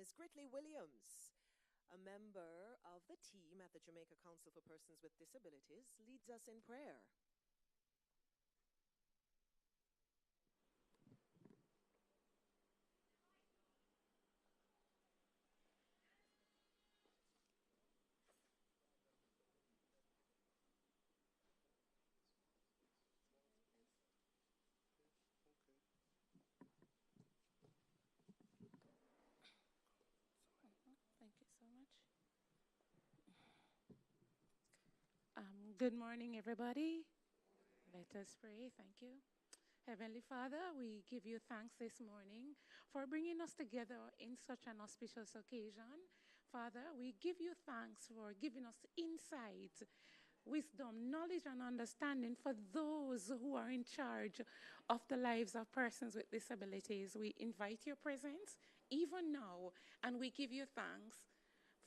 Ms. Gritly Williams, a member of the team at the Jamaica Council for Persons with Disabilities, leads us in prayer. Thank you so much. Good morning, everybody. Let us pray. Thank you. Heavenly Father, we give you thanks this morning for bringing us together in such an auspicious occasion. Father, we give you thanks for giving us insight, wisdom, knowledge, and understanding for those who are in charge of the lives of persons with disabilities. We invite your presence even now, and we give you thanks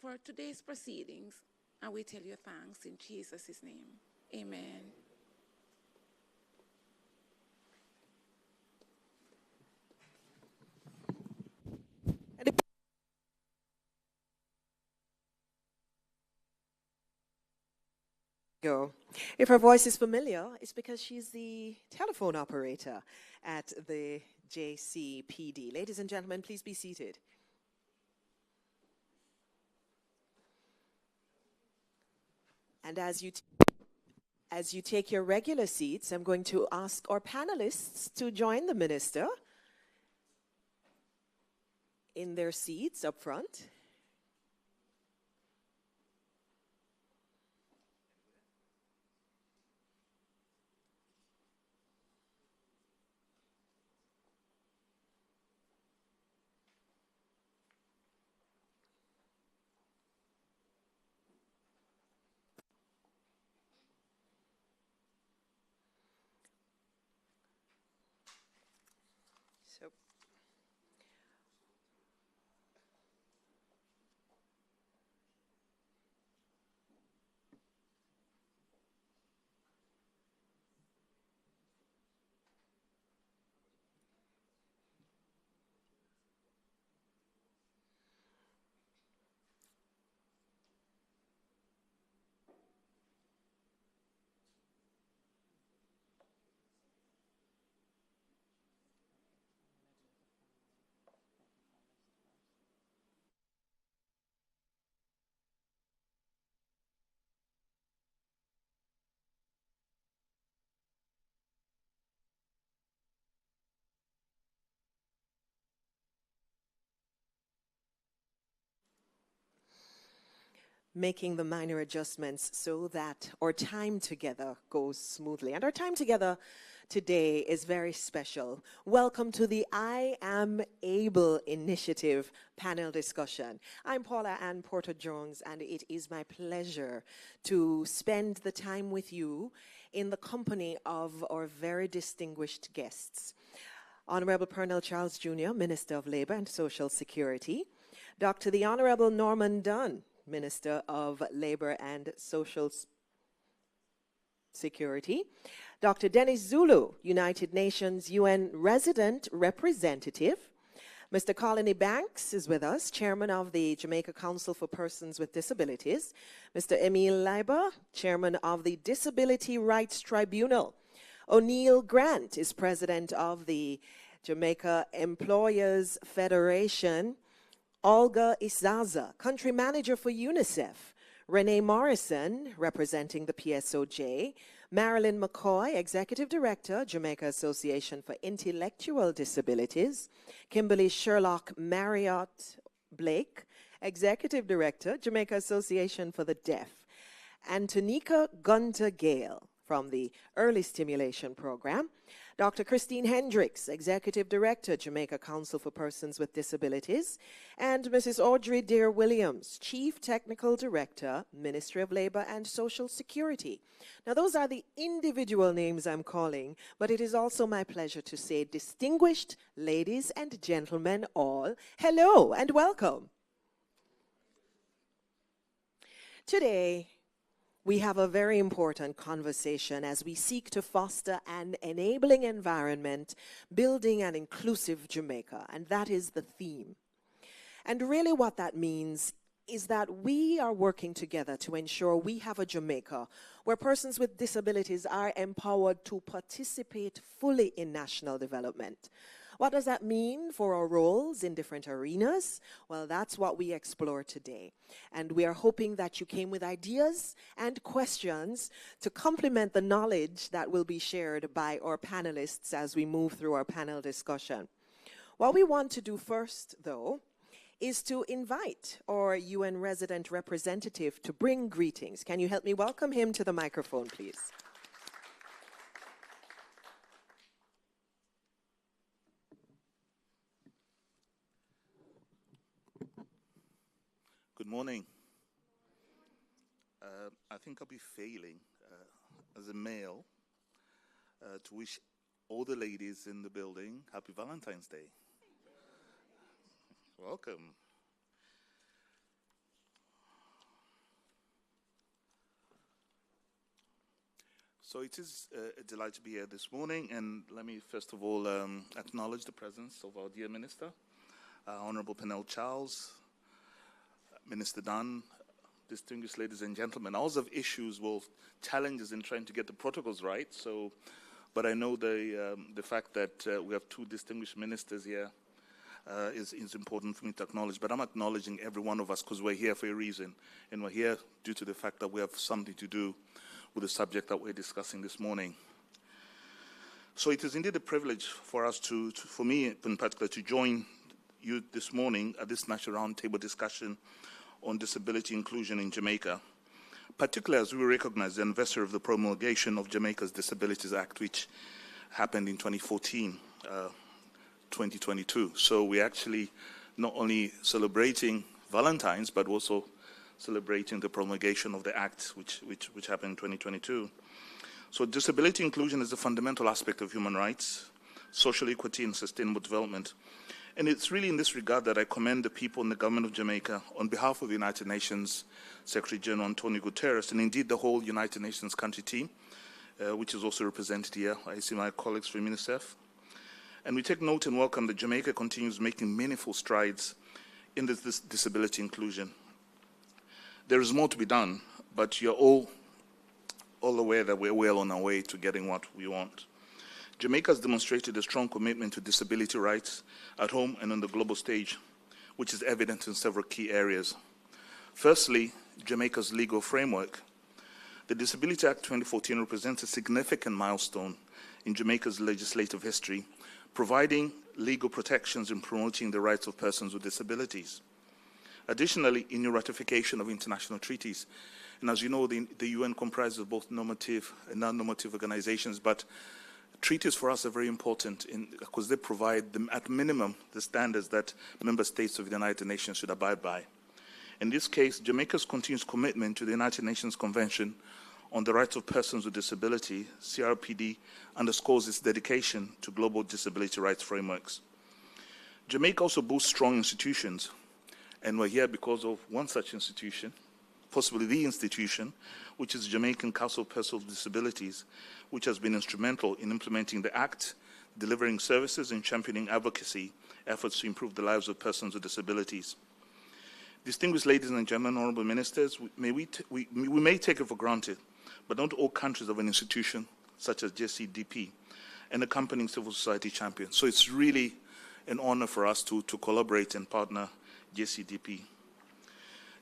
for today's proceedings, and we tell you thanks in Jesus' name. Amen. If her voice is familiar, it's because she's the telephone operator at the JCPD. Ladies and gentlemen, please be seated. And as you take your regular seats, I'm going to ask our panelists to join the minister in their seats up front. So, making the minor adjustments so that our time together goes smoothly. And our time together today is very special. Welcome to the I Am Able Initiative panel discussion. I'm Paula Ann Porter-Jones, and it is my pleasure to spend the time with you in the company of our very distinguished guests. Honorable Pernell Charles Jr., Minister of Labor and Social Security, Dr. the Honorable Norman Dunn, Minister of Labor and Social Security, Dr. Dennis Zulu, United Nations UN Resident Representative, Mr. Colony Banks is with us, Chairman of the Jamaica Council for Persons with Disabilities, Mr. Emil Leiber, Chairman of the Disability Rights Tribunal, O'Neill Grant is President of the Jamaica Employers Federation, Olga Isaza, Country Manager for UNICEF, Renee Morrison, representing the PSOJ, Marilyn McCoy, Executive Director, Jamaica Association for Intellectual Disabilities, Kimberly Sherlock Marriott Blake, Executive Director, Jamaica Association for the Deaf, and Tanika Gunter-Gale from the Early Stimulation Program, Dr. Christine Hendricks, Executive Director, Jamaica Council for Persons with Disabilities, and Mrs. Audrey Dear Williams, Chief Technical Director, Ministry of Labor and Social Security. Now, those are the individual names I'm calling, but it is also my pleasure to say, distinguished ladies and gentlemen all, hello and welcome. Today, we have a very important conversation as we seek to foster an enabling environment, building an inclusive Jamaica, and that is the theme. And really what that means is that we are working together to ensure we have a Jamaica where persons with disabilities are empowered to participate fully in national development. What does that mean for our roles in different arenas? Well, that's what we explore today. And we are hoping that you came with ideas and questions to complement the knowledge that will be shared by our panelists as we move through our panel discussion. What we want to do first, though, is to invite our UN resident representative to bring greetings. Can you help me welcome him to the microphone, please? Good morning. I think I'll be failing as a male to wish all the ladies in the building happy Valentine's Day. Welcome. So it is a delight to be here this morning, and let me first of all acknowledge the presence of our dear Minister, Honorable Penel Charles, Minister Dunn, distinguished ladies and gentlemen. I also have issues, challenges in trying to get the protocols right. So, but I know the fact that we have two distinguished ministers here is important for me to acknowledge. But I'm acknowledging every one of us because we're here for a reason, and we're here due to the fact that we have something to do with the subject that we're discussing this morning. So it is indeed a privilege for us for me in particular, to join you this morning at this national roundtable discussion on disability inclusion in Jamaica, particularly as we recognize the anniversary of the promulgation of Jamaica's Disabilities Act, which happened in 2014, 2022. So we're actually not only celebrating Valentine's, but also celebrating the promulgation of the Act, which happened in 2022. So disability inclusion is a fundamental aspect of human rights, social equity, and sustainable development. And it's really in this regard that I commend the people in the government of Jamaica on behalf of the United Nations Secretary General Antonio Guterres, and indeed the whole United Nations country team, which is also represented here. I see my colleagues from UNICEF. And we take note and welcome that Jamaica continues making meaningful strides in this disability inclusion. There is more to be done, but you're all aware that we're well on our way to getting what we want. Jamaica has demonstrated a strong commitment to disability rights at home and on the global stage, which is evident in several key areas. Firstly, Jamaica's legal framework. The Disability Act 2014 represents a significant milestone in Jamaica's legislative history, providing legal protections and promoting the rights of persons with disabilities. Additionally, in your ratification of international treaties, and as you know, the UN comprises both normative and non-normative organizations, but treaties for us are very important because they provide, at minimum, the standards that member states of the United Nations should abide by. In this case, Jamaica's continuous commitment to the United Nations Convention on the Rights of Persons with Disability, CRPD, underscores its dedication to global disability rights frameworks. Jamaica also boasts strong institutions, and we're here because of one such institution, possibly the institution, which is the Jamaican Council of Persons with Disabilities, which has been instrumental in implementing the Act, delivering services and championing advocacy efforts to improve the lives of persons with disabilities. Distinguished ladies and gentlemen, honorable ministers, we may take it for granted, but not all countries have an institution such as JCPD and accompanying civil society champions. So it's really an honor for us to collaborate and partner JCPD.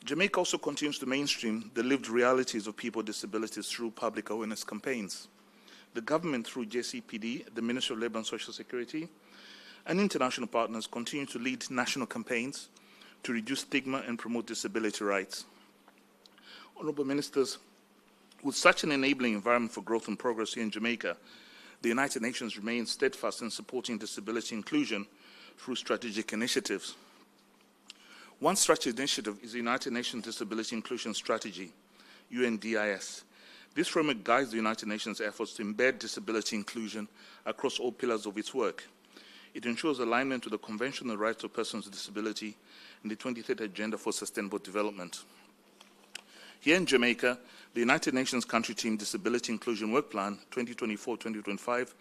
Jamaica also continues to mainstream the lived realities of people with disabilities through public awareness campaigns. The government, through JCPD, the Ministry of Labour and Social Security, and international partners continue to lead national campaigns to reduce stigma and promote disability rights. Honourable Ministers, with such an enabling environment for growth and progress here in Jamaica, the United Nations remains steadfast in supporting disability inclusion through strategic initiatives. One such initiative is the United Nations Disability Inclusion Strategy, UNDIS. This framework guides the United Nations efforts to embed disability inclusion across all pillars of its work. It ensures alignment with the Convention on the Rights of Persons with Disability and the 2030 Agenda for Sustainable Development. Here in Jamaica, the United Nations Country Team Disability Inclusion Work Plan 2024-2025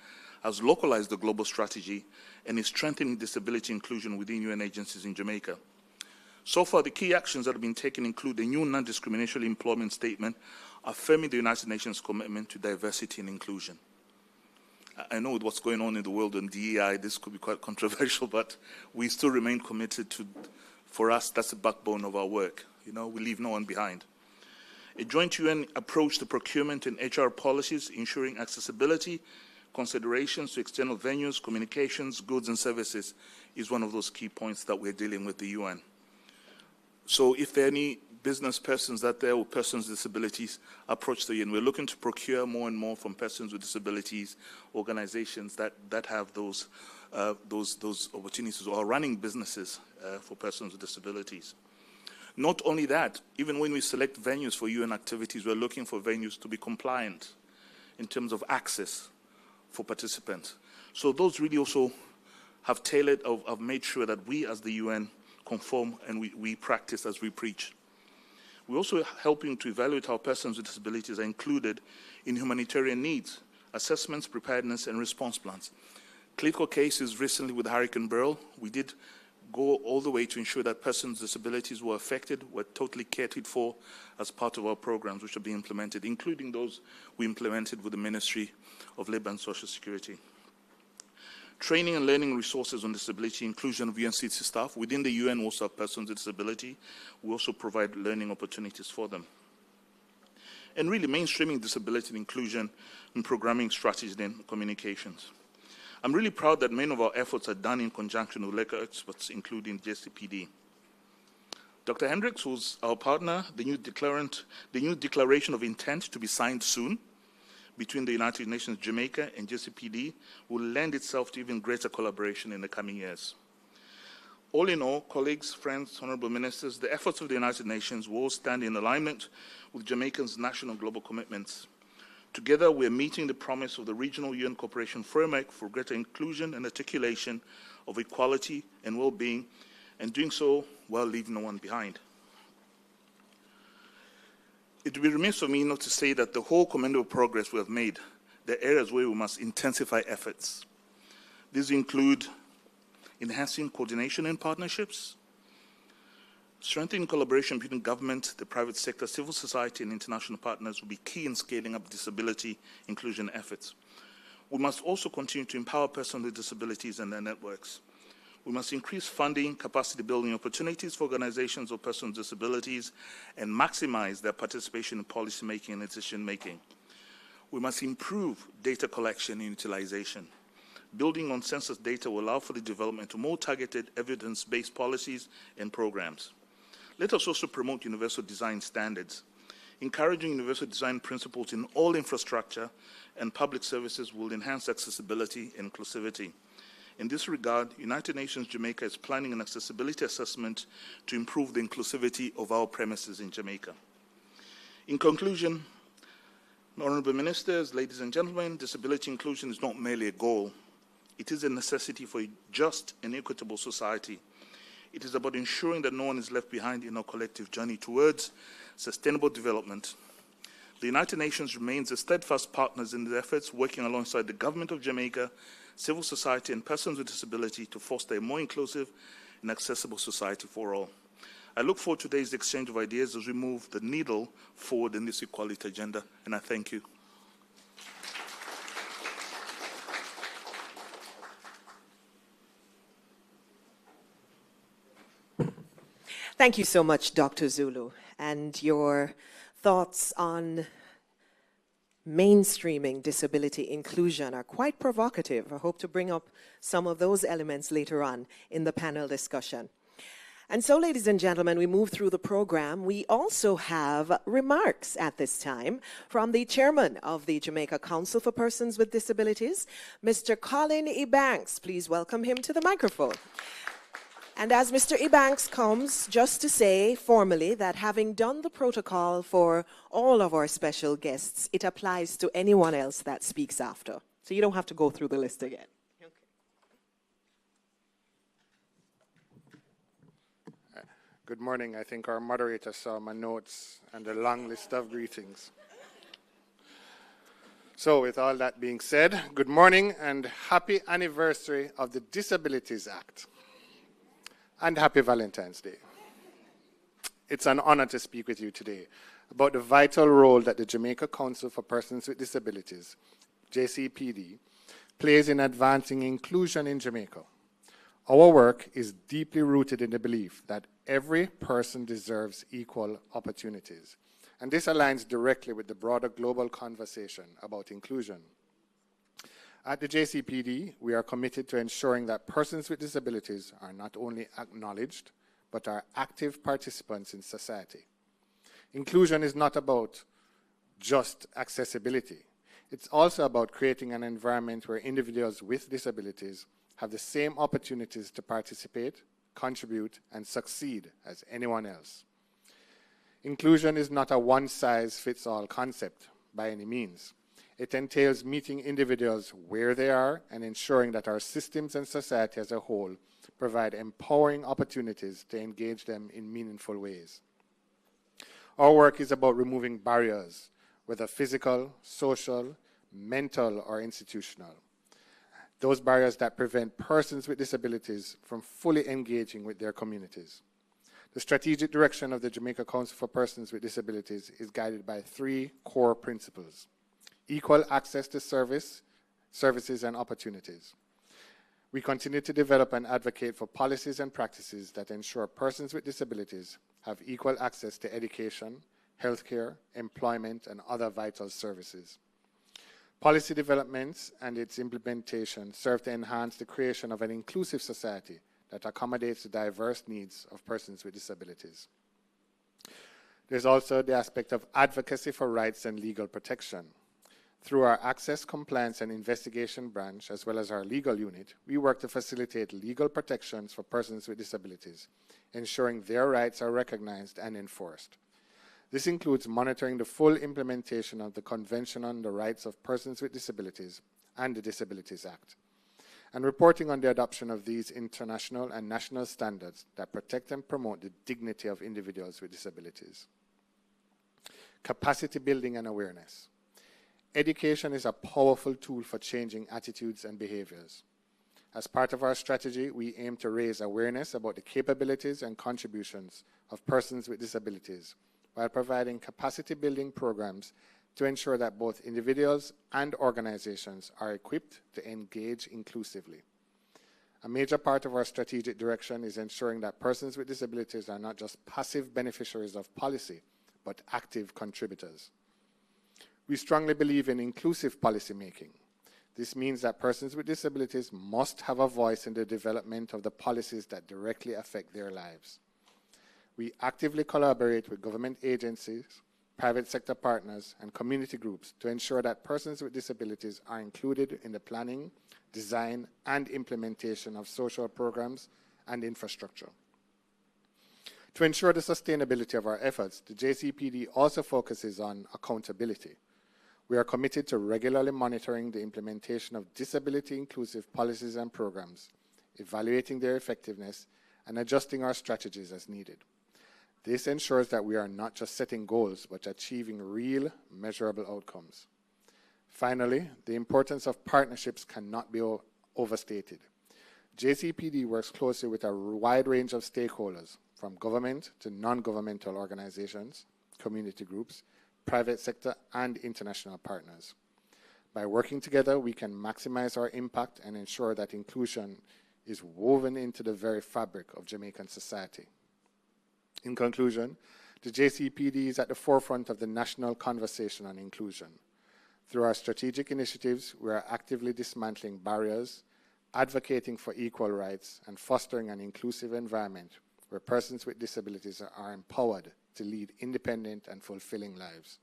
has localized the global strategy and is strengthening disability inclusion within UN agencies in Jamaica. So far, the key actions that have been taken include a new non-discriminatory employment statement affirming the United Nations commitment to diversity and inclusion. I know with what's going on in the world on DEI, this could be quite controversial, but we still remain committed to, for us, that's the backbone of our work. You know, we leave no one behind. A joint UN approach to procurement and HR policies, ensuring accessibility, considerations to external venues, communications, goods and services is one of those key points that we're dealing with the UN. So if there are any business persons out there or persons with disabilities, approach the UN. We're looking to procure more and more from persons with disabilities, organizations that have those opportunities or are running businesses for persons with disabilities. Not only that, even when we select venues for UN activities, we're looking for venues to be compliant in terms of access for participants. So those really also have tailored, have made sure that we as the UN conform and we practice as we preach. We're also helping to evaluate how persons with disabilities are included in humanitarian needs, assessments, preparedness, and response plans. Clinical cases recently with Hurricane Beryl, we did go all the way to ensure that persons with disabilities were affected, were totally catered for as part of our programs which are being implemented, including those we implemented with the Ministry of Labour and Social Security. Training and learning resources on disability, inclusion of UNCC staff. Within the UN, we also have persons with disability. We also provide learning opportunities for them. And really mainstreaming disability and inclusion in programming strategies and communications. I'm really proud that many of our efforts are done in conjunction with local experts, including JCPD. Dr. Hendricks, who's our partner, the new declaration of intent to be signed soon between the United Nations, Jamaica, and JCPD will lend itself to even greater collaboration in the coming years. All in all, colleagues, friends, honorable ministers, the efforts of the United Nations will stand in alignment with Jamaica's national global commitments. Together, we are meeting the promise of the Regional UN Cooperation Framework for greater inclusion and articulation of equality and well-being, and doing so while leaving no one behind. It would be remiss of me not to say that the whole commendable progress we have made, there are areas where we must intensify efforts. These include enhancing coordination and partnerships, strengthening collaboration between government, the private sector, civil society, and international partners will be key in scaling up disability inclusion efforts. We must also continue to empower persons with disabilities and their networks. We must increase funding, capacity building opportunities for organizations of persons with disabilities and maximize their participation in policy making and decision making. We must improve data collection and utilization. Building on census data will allow for the development of more targeted evidence-based policies and programs. Let us also promote universal design standards. Encouraging universal design principles in all infrastructure and public services will enhance accessibility and inclusivity. In this regard, United Nations Jamaica is planning an accessibility assessment to improve the inclusivity of our premises in Jamaica. In conclusion, honorable ministers, ladies and gentlemen, disability inclusion is not merely a goal. It is a necessity for a just and equitable society. It is about ensuring that no one is left behind in our collective journey towards sustainable development. The United Nations remains a steadfast partner in the efforts, working alongside the government of Jamaica, civil society, and persons with disability to foster a more inclusive and accessible society for all. I look forward to today's exchange of ideas as we move the needle forward in this equality agenda, and I thank you. Thank you so much, Dr. Zulu, and your thoughts on mainstreaming disability inclusion are quite provocative. I hope to bring up some of those elements later on in the panel discussion. And so, ladies and gentlemen, we move through the program. We also have remarks at this time from the chairman of the Jamaica Council for Persons with Disabilities, Mr. Colin Ebanks. Please welcome him to the microphone. And as Mr. Ebanks comes, just to say formally that having done the protocol for all of our special guests, it applies to anyone else that speaks after. So you don't have to go through the list again. Okay. Good morning. I think our moderator saw my notes and a long list of greetings. So with all that being said, good morning and happy anniversary of the Disabilities Act. And happy Valentine's Day. It's an honor to speak with you today about the vital role that the Jamaica Council for Persons with Disabilities, JCPD, plays in advancing inclusion in Jamaica. Our work is deeply rooted in the belief that every person deserves equal opportunities, and this aligns directly with the broader global conversation about inclusion. At the JCPD, we are committed to ensuring that persons with disabilities are not only acknowledged, but are active participants in society. Inclusion is not about just accessibility. It's also about creating an environment where individuals with disabilities have the same opportunities to participate, contribute, and succeed as anyone else. Inclusion is not a one-size-fits-all concept by any means. It entails meeting individuals where they are and ensuring that our systems and society as a whole provide empowering opportunities to engage them in meaningful ways. Our work is about removing barriers, whether physical, social, mental, or institutional. Those barriers that prevent persons with disabilities from fully engaging with their communities. The strategic direction of the Jamaica Council for Persons with Disabilities is guided by 3 core principles: equal access to services and opportunities. We continue to develop and advocate for policies and practices that ensure persons with disabilities have equal access to education, healthcare, employment, and other vital services. Policy developments and its implementation serve to enhance the creation of an inclusive society that accommodates the diverse needs of persons with disabilities. There's also the aspect of advocacy for rights and legal protection. Through our Access, Compliance, and Investigation branch, as well as our legal unit, we work to facilitate legal protections for persons with disabilities, ensuring their rights are recognized and enforced. This includes monitoring the full implementation of the Convention on the Rights of Persons with Disabilities and the Disabilities Act, and reporting on the adoption of these international and national standards that protect and promote the dignity of individuals with disabilities. Capacity building and awareness. Education is a powerful tool for changing attitudes and behaviors. As part of our strategy, we aim to raise awareness about the capabilities and contributions of persons with disabilities, while providing capacity-building programs to ensure that both individuals and organizations are equipped to engage inclusively. A major part of our strategic direction is ensuring that persons with disabilities are not just passive beneficiaries of policy, but active contributors. We strongly believe in inclusive policymaking. This means that persons with disabilities must have a voice in the development of the policies that directly affect their lives. We actively collaborate with government agencies, private sector partners, and community groups to ensure that persons with disabilities are included in the planning, design, and implementation of social programs and infrastructure. To ensure the sustainability of our efforts, the JCPD also focuses on accountability. We are committed to regularly monitoring the implementation of disability-inclusive policies and programs, evaluating their effectiveness, and adjusting our strategies as needed. This ensures that we are not just setting goals, but achieving real, measurable outcomes. Finally, the importance of partnerships cannot be overstated. JCPD works closely with a wide range of stakeholders, from government to non-governmental organizations, community groups, private sector, and international partners. By working together, we can maximize our impact and ensure that inclusion is woven into the very fabric of Jamaican society. In conclusion, the JCPD is at the forefront of the national conversation on inclusion. Through our strategic initiatives, we are actively dismantling barriers, advocating for equal rights, and fostering an inclusive environment where persons with disabilities are empowered to lead independent and fulfilling lives.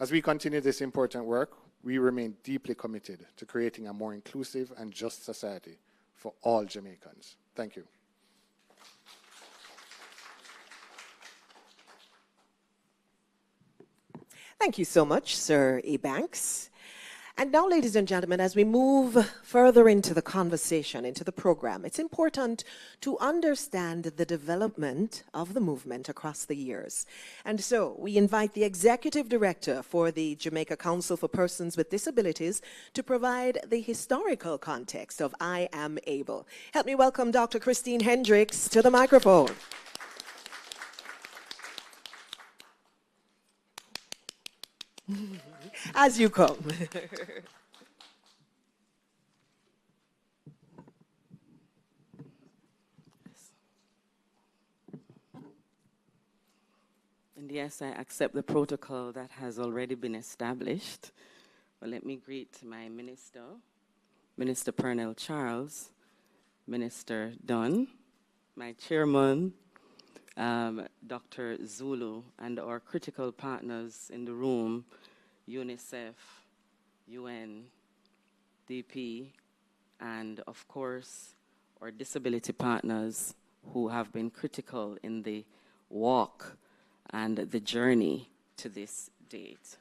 As we continue this important work, we remain deeply committed to creating a more inclusive and just society for all Jamaicans. Thank you. Thank you so much, Sir E. Banks. And now, ladies and gentlemen, as we move further into the conversation, into the program, it's important to understand the development of the movement across the years. And so we invite the Executive Director for the Jamaica Council for Persons with Disabilities to provide the historical context of I Am Able. Help me welcome Dr. Christine Hendricks to the microphone. As you come. And yes, I accept the protocol that has already been established. Well, let me greet my minister, Minister Pernell Charles, Minister Dunn, my chairman, Dr. Zulu, and our critical partners in the room, UNICEF, UN, DP, and of course, our disability partners who have been critical in the walk and the journey to this date.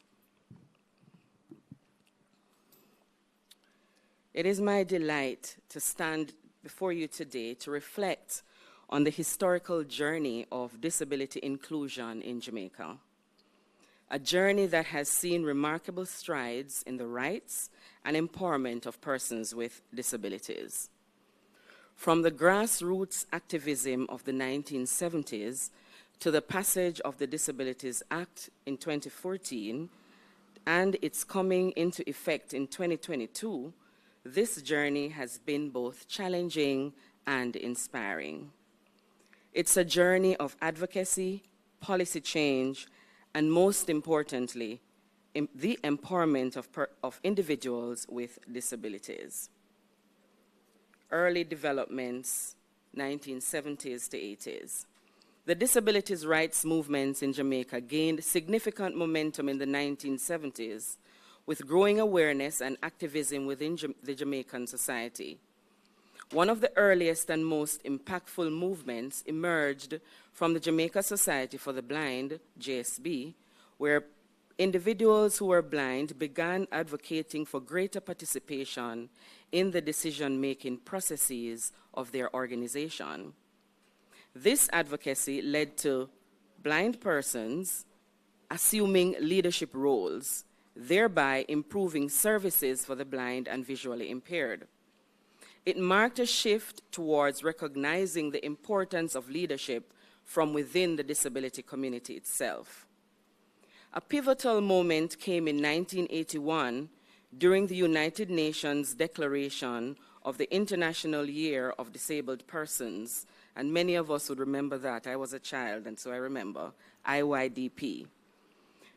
It is my delight to stand before you today to reflect on the historical journey of disability inclusion in Jamaica, a journey that has seen remarkable strides in the rights and empowerment of persons with disabilities. From the grassroots activism of the 1970s to the passage of the Disabilities Act in 2014 and its coming into effect in 2022, this journey has been both challenging and inspiring. It's a journey of advocacy, policy change, and most importantly, the empowerment of individuals with disabilities. Early developments, 1970s to 80s. The disabilities rights movements in Jamaica gained significant momentum in the 1970s with growing awareness and activism within the Jamaican society. One of the earliest and most impactful movements emerged from the Jamaica Society for the Blind, JSB, where individuals who were blind began advocating for greater participation in the decision-making processes of their organization. This advocacy led to blind persons assuming leadership roles, thereby improving services for the blind and visually impaired. It marked a shift towards recognizing the importance of leadership from within the disability community itself. A pivotal moment came in 1981 during the United Nations Declaration of the International Year of Disabled Persons, and many of us would remember that. I was a child, and so I remember, IYDP.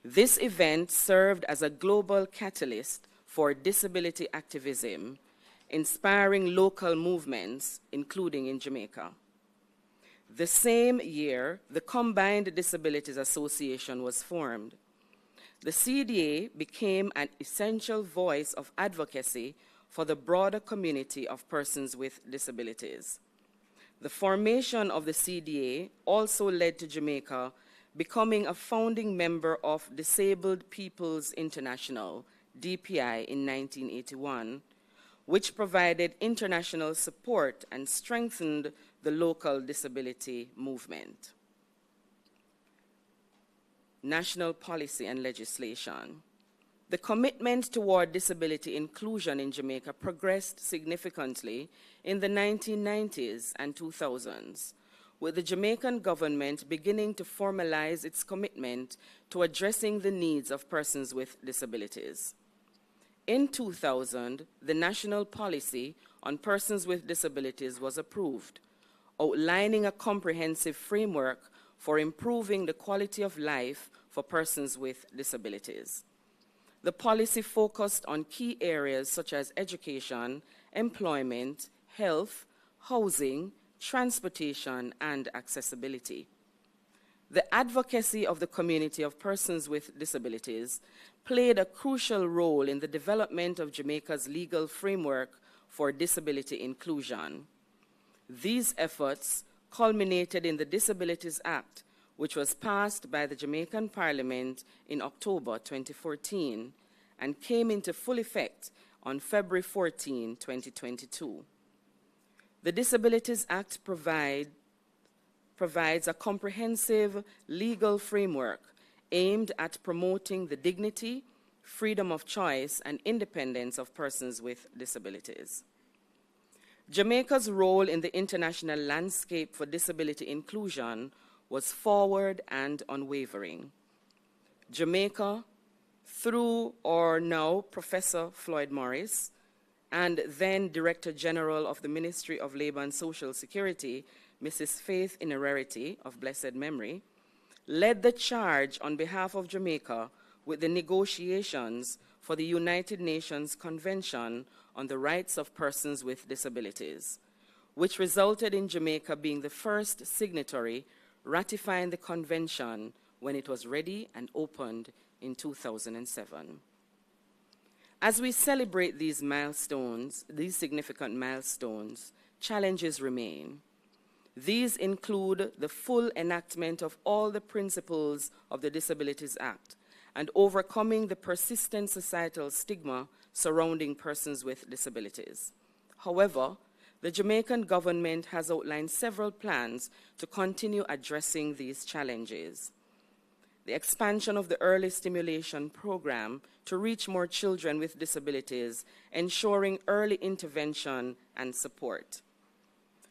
This event served as a global catalyst for disability activism, inspiring local movements, including in Jamaica. The same year, the Combined Disabilities Association was formed. The CDA became an essential voice of advocacy for the broader community of persons with disabilities. The formation of the CDA also led to Jamaica becoming a founding member of Disabled Peoples International, DPI, in 1981, which provided international support and strengthened the local disability movement. National policy and legislation. The commitment toward disability inclusion in Jamaica progressed significantly in the 1990s and 2000s, with the Jamaican government beginning to formalize its commitment to addressing the needs of persons with disabilities. In 2000, the National Policy on Persons with Disabilities was approved, outlining a comprehensive framework for improving the quality of life for persons with disabilities. The policy focused on key areas such as education, employment, health, housing, transportation, and accessibility. The advocacy of the community of persons with disabilities played a crucial role in the development of Jamaica's legal framework for disability inclusion. These efforts culminated in the Disabilities Act, which was passed by the Jamaican Parliament in October 2014 and came into full effect on February 14, 2022. The Disabilities Act provides a comprehensive legal framework aimed at promoting the dignity, freedom of choice, and independence of persons with disabilities. Jamaica's role in the international landscape for disability inclusion was forward and unwavering. Jamaica, through our now Professor Floyd Morris, and then Director General of the Ministry of Labor and Social Security, Mrs. Faith Inerarity of blessed memory, led the charge on behalf of Jamaica with the negotiations for the United Nations Convention on the Rights of Persons with Disabilities, which resulted in Jamaica being the first signatory ratifying the convention when it was ready and opened in 2007. As we celebrate these milestones, these significant milestones, challenges remain. These include the full enactment of all the principles of the Disabilities Act and overcoming the persistent societal stigma surrounding persons with disabilities. However, the Jamaican government has outlined several plans to continue addressing these challenges. The expansion of the early stimulation program to reach more children with disabilities, ensuring early intervention and support.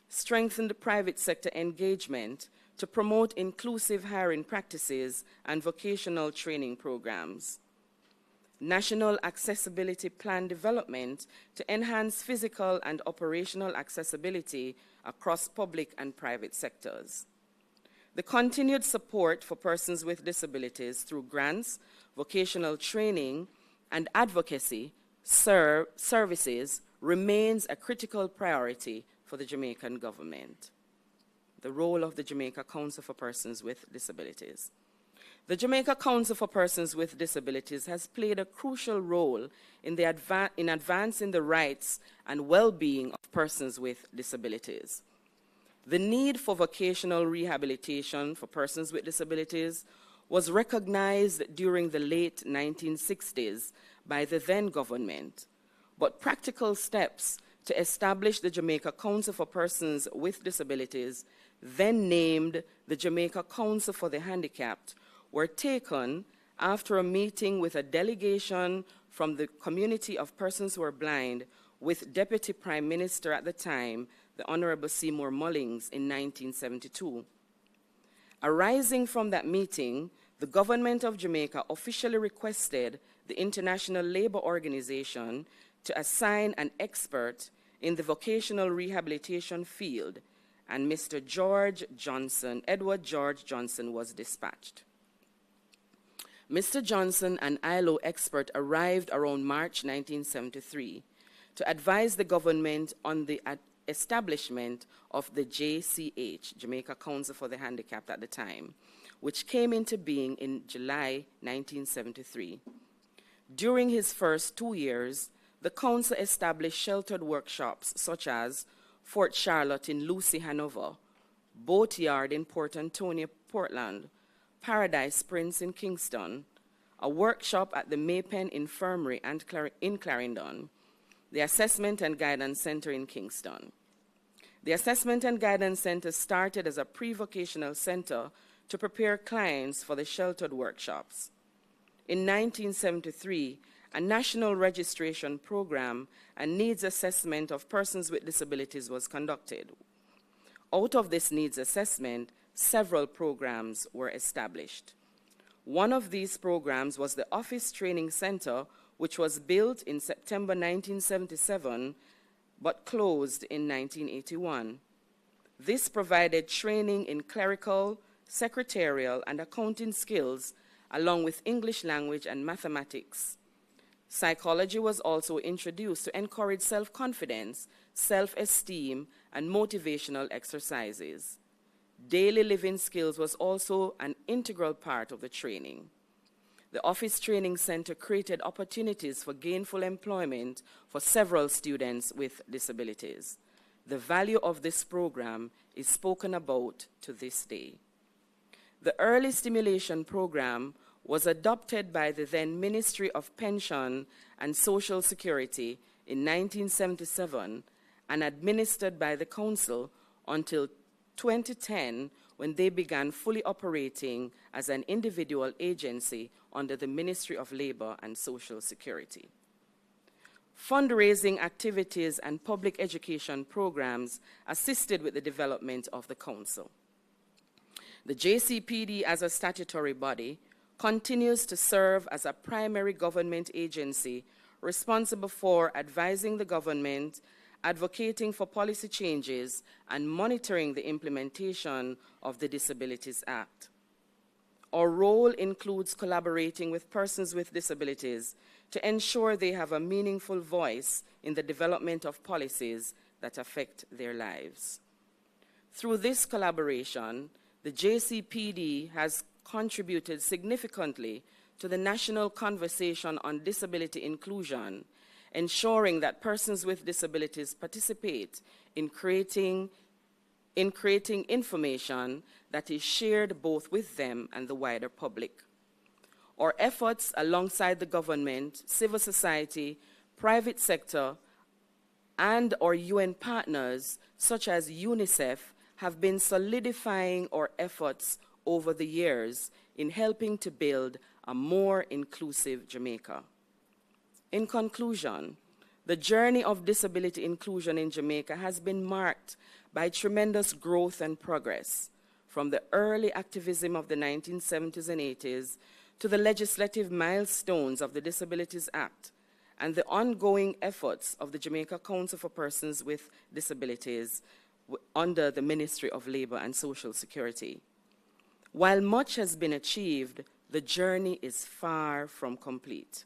Strengthen the private sector engagement to promote inclusive hiring practices and vocational training programs. National Accessibility Plan development to enhance physical and operational accessibility across public and private sectors. The continued support for persons with disabilities through grants, vocational training, and advocacy services remains a critical priority for the Jamaican government. The role of the Jamaica Council for Persons with Disabilities. The Jamaica Council for Persons with Disabilities has played a crucial role in advancing the rights and well-being of persons with disabilities. The need for vocational rehabilitation for persons with disabilities was recognized during the late 1960s by the then government, but practical steps to establish the Jamaica Council for Persons with Disabilities, then named the Jamaica Council for the Handicapped, were taken after a meeting with a delegation from the community of persons who are blind with Deputy Prime Minister at the time, the Honorable Seymour Mullings, in 1972. Arising from that meeting, the government of Jamaica officially requested the International Labour Organization to assign an expert in the vocational rehabilitation field, and Mr. Edward George Johnson was dispatched. Mr. Johnson, an ILO expert, arrived around March 1973 to advise the government on the establishment of the JCH, Jamaica Council for the Handicapped at the time, which came into being in July 1973. During his first 2 years, the council established sheltered workshops such as Fort Charlotte in Lucy, Hanover, Boatyard in Port Antonio, Portland, Paradise Prince in Kingston, a workshop at the Maypen Infirmary in Clarendon, the Assessment and Guidance Center in Kingston. The Assessment and Guidance Center started as a pre-vocational center to prepare clients for the sheltered workshops. In 1973, a national registration program and needs assessment of persons with disabilities was conducted. Out of this needs assessment, several programs were established. One of these programs was the Office Training Center, which was built in September 1977, but closed in 1981. This provided training in clerical, secretarial, and accounting skills, along with English language and mathematics. Psychology was also introduced to encourage self-confidence, self-esteem, and motivational exercises. Daily living skills was also an integral part of the training. The Office Training Center created opportunities for gainful employment for several students with disabilities. The value of this program is spoken about to this day. The Early Stimulation Program was adopted by the then Ministry of Pension and Social Security in 1977 and administered by the Council until 2010, when they began fully operating as an individual agency under the Ministry of Labor and Social Security. Fundraising activities and public education programs assisted with the development of the Council. The JCPD, as a statutory body, continues to serve as a primary government agency responsible for advising the government, advocating for policy changes, and monitoring the implementation of the Disabilities Act. Our role includes collaborating with persons with disabilities to ensure they have a meaningful voice in the development of policies that affect their lives. Through this collaboration, the JCPD has contributed significantly to the national conversation on disability inclusion, ensuring that persons with disabilities participate in creating information that is shared both with them and the wider public. Our efforts alongside the government, civil society, private sector, and our UN partners, such as UNICEF, have been solidifying our efforts over the years in helping to build a more inclusive Jamaica. In conclusion, the journey of disability inclusion in Jamaica has been marked by tremendous growth and progress, from the early activism of the 1970s and 80s to the legislative milestones of the Disabilities Act and the ongoing efforts of the Jamaica Council for Persons with Disabilities under the Ministry of Labor and Social Security. While much has been achieved, the journey is far from complete.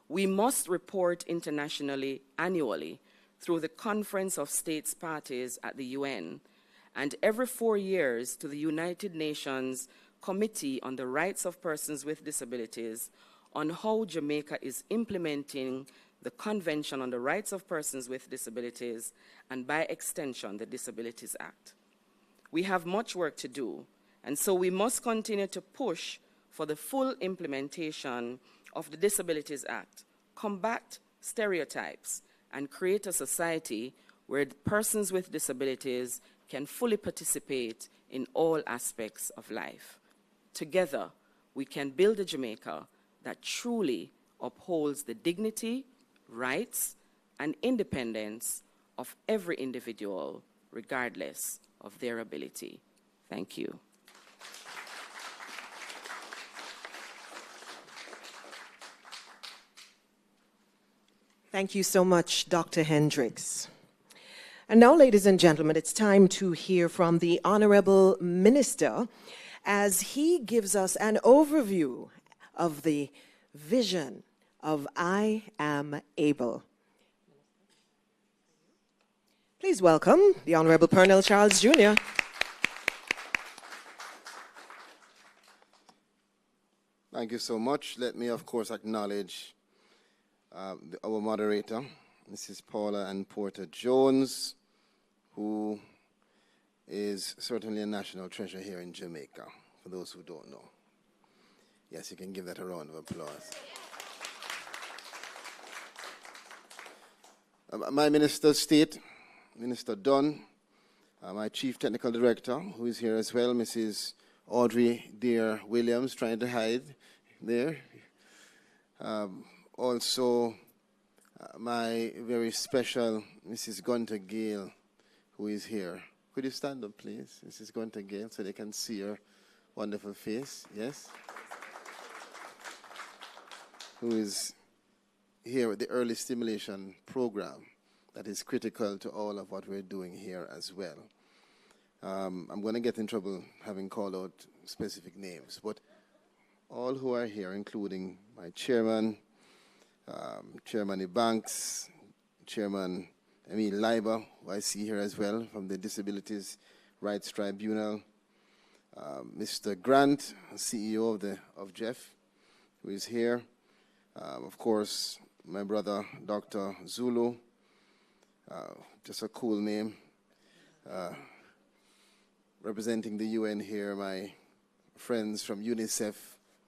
We must report internationally annually through the Conference of States Parties at the UN, and every 4 years to the United Nations Committee on the Rights of Persons with Disabilities on how Jamaica is implementing the Convention on the Rights of Persons with Disabilities and, by extension, the Disabilities Act. We have much work to do, and so we must continue to push for the full implementation of the Disabilities Act, combat stereotypes, and create a society where persons with disabilities can fully participate in all aspects of life. Together, we can build a Jamaica that truly upholds the dignity, rights, and independence of every individual, regardless of their ability. Thank you. Thank you so much, Dr. Hendricks. And now, ladies and gentlemen, it's time to hear from the Honorable Minister as he gives us an overview of the vision of I Am Able. Please welcome the Honorable Pernell Charles Jr. Thank you so much. Let me, of course, acknowledge our moderator, Mrs. Paula Ann Porter Jones, who is certainly a national treasure here in Jamaica, for those who don't know. Yes, you can give that a round of applause. My Minister of State, Minister Dunn, my Chief Technical Director, who is here as well, Mrs. Audrey Dear Williams, trying to hide there. Also, my very special Mrs. Gunter Gale, who is here. Could you stand up, please, Mrs. Gunter Gale, so they can see your wonderful face? Yes? Who is here with the early stimulation program that is critical to all of what we're doing here as well. I'm going to get in trouble having called out specific names, but all who are here, including my chairman, Chairman Banks, Chairman Emil Leiber, who I see here as well from the Disabilities Rights Tribunal, Mr. Grant, CEO of Jeff, who is here. Of course, my brother, Dr. Zulu, just a cool name. Representing the UN here, my friends from UNICEF,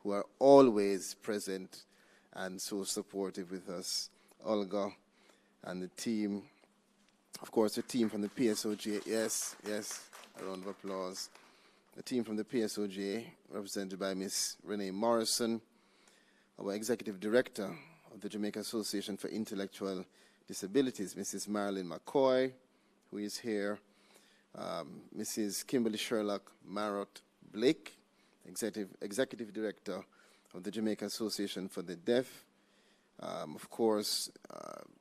who are always present and so supportive with us, Olga and the team. Of course, the team from the PSOJ, yes, a round of applause. The team from the PSOJ, represented by Ms. Renee Morrison, our Executive Director of the Jamaica Association for Intellectual Disabilities, Mrs. Marilyn McCoy, who is here, Mrs. Kimberly Sherlock Marrott Blake, Executive Director of the Jamaica Association for the Deaf. Of course,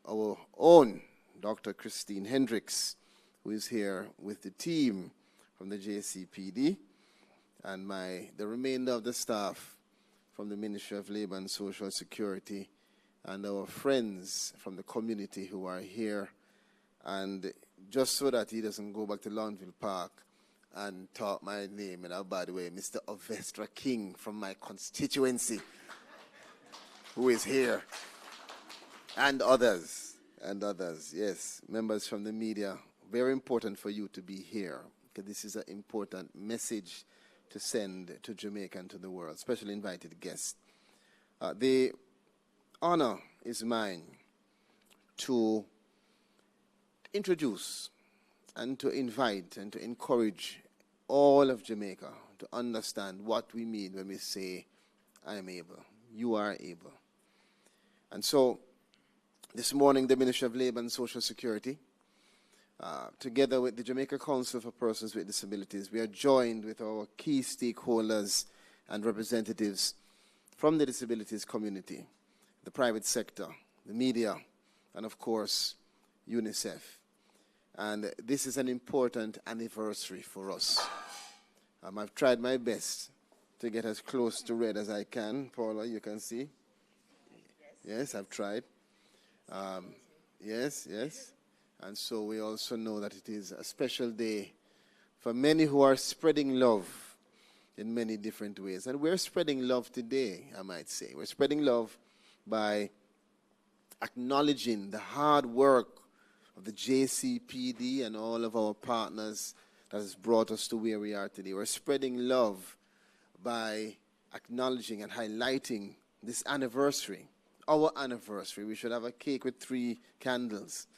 our own Dr. Christine Hendricks, who is here with the team from the JCPD, and the remainder of the staff from the Ministry of Labor and Social Security, and our friends from the community who are here. And just so that he doesn't go back to Longville Park and talk my name in a bad way, Mr. Ovestra King from my constituency, who is here, and others, yes, members from the media. Very important for you to be here, because this is an important message to send to Jamaica and to the world, especially invited guests. The honor is mine to introduce and to invite and to encourage all of Jamaica to understand what we mean when we say, I am able, you are able. And so, this morning, the Ministry of Labor and Social Security, together with the Jamaica Council for Persons with Disabilities, we are joined with our key stakeholders and representatives from the disabilities community, the private sector, the media, and of course, UNICEF. And this is an important anniversary for us. I've tried my best to get as close to red as I can. Paula, you can see. Yes, I've tried. Yes. And so we also know that it is a special day for many who are spreading love in many different ways. And we're spreading love today, I might say. We're spreading love by acknowledging the hard work of the JCPD and all of our partners that has brought us to where we are today. We're spreading love by acknowledging and highlighting this anniversary, our anniversary. We should have a cake with 3 candles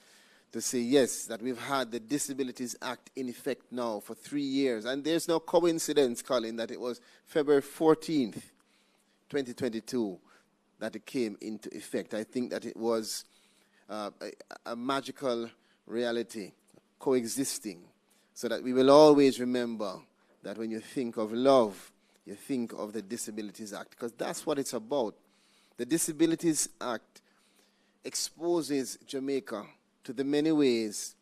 to say, yes, that we've had the Disabilities Act in effect now for 3 years. And there's no coincidence, Colin, that it was February 14th, 2022, that it came into effect. I think that it was a magical reality coexisting, so that we will always remember that when you think of love, you think of the Disabilities Act, because that's what it's about. The Disabilities Act exposes Jamaica to the many ways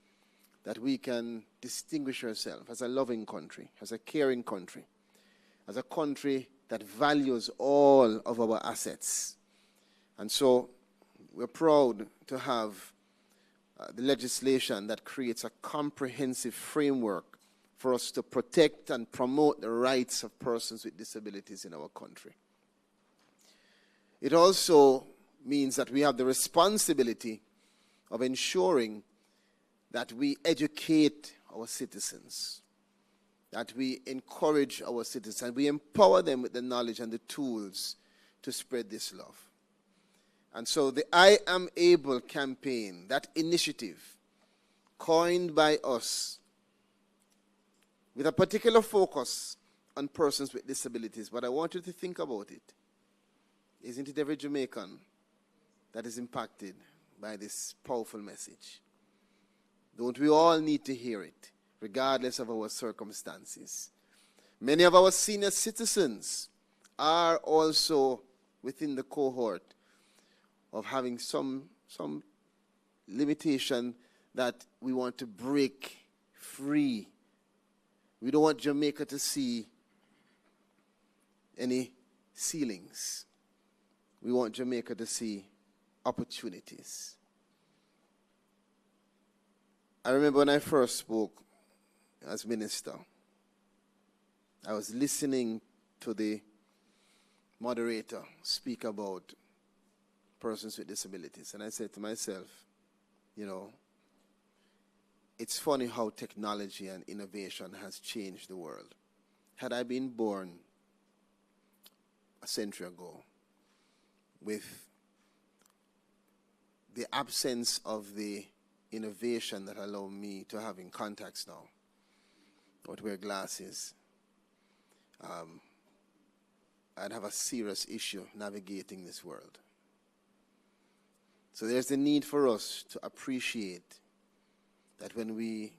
that we can distinguish ourselves as a loving country, as a caring country, as a country that values all of our assets. And so we're proud to have the legislation that creates a comprehensive framework for us to protect and promote the rights of persons with disabilities in our country. It also means that we have the responsibility of ensuring that we educate our citizens, that we encourage our citizens, and we empower them with the knowledge and the tools to spread this love. And so the I Am Able campaign, that initiative, coined by us, with a particular focus on persons with disabilities, but I want you to think about it. Isn't it every Jamaican that is impacted by this powerful message? Don't we all need to hear it, regardless of our circumstances? Many of our senior citizens are also within the cohort of having some limitation that we want to break free. We don't want Jamaica to see any ceilings. We want Jamaica to see opportunities. I remember when I first spoke as minister, I was listening to the moderator speak about persons with disabilities, and I said to myself, you know, it's funny how technology and innovation has changed the world. Had I been born a century ago with the absence of the innovation that allowed me to having contacts now, or to wear glasses, I'd have a serious issue navigating this world. So there's the need for us to appreciate that when we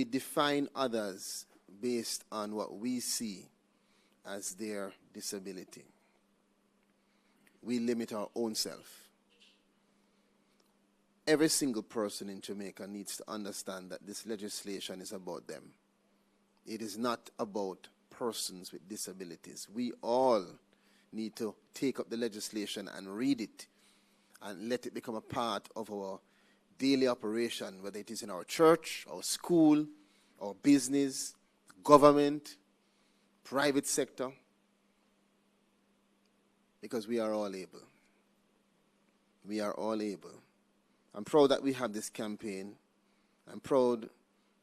define others based on what we see as their disability, we limit our own self. Every single person in Jamaica needs to understand that this legislation is about them. It is not about persons with disabilities. We all need to take up the legislation and read it and let it become a part of our daily operation, whether it is in our church, our school, our business, government, private sector, because we are all able. We are all able. I'm proud that we have this campaign. I'm proud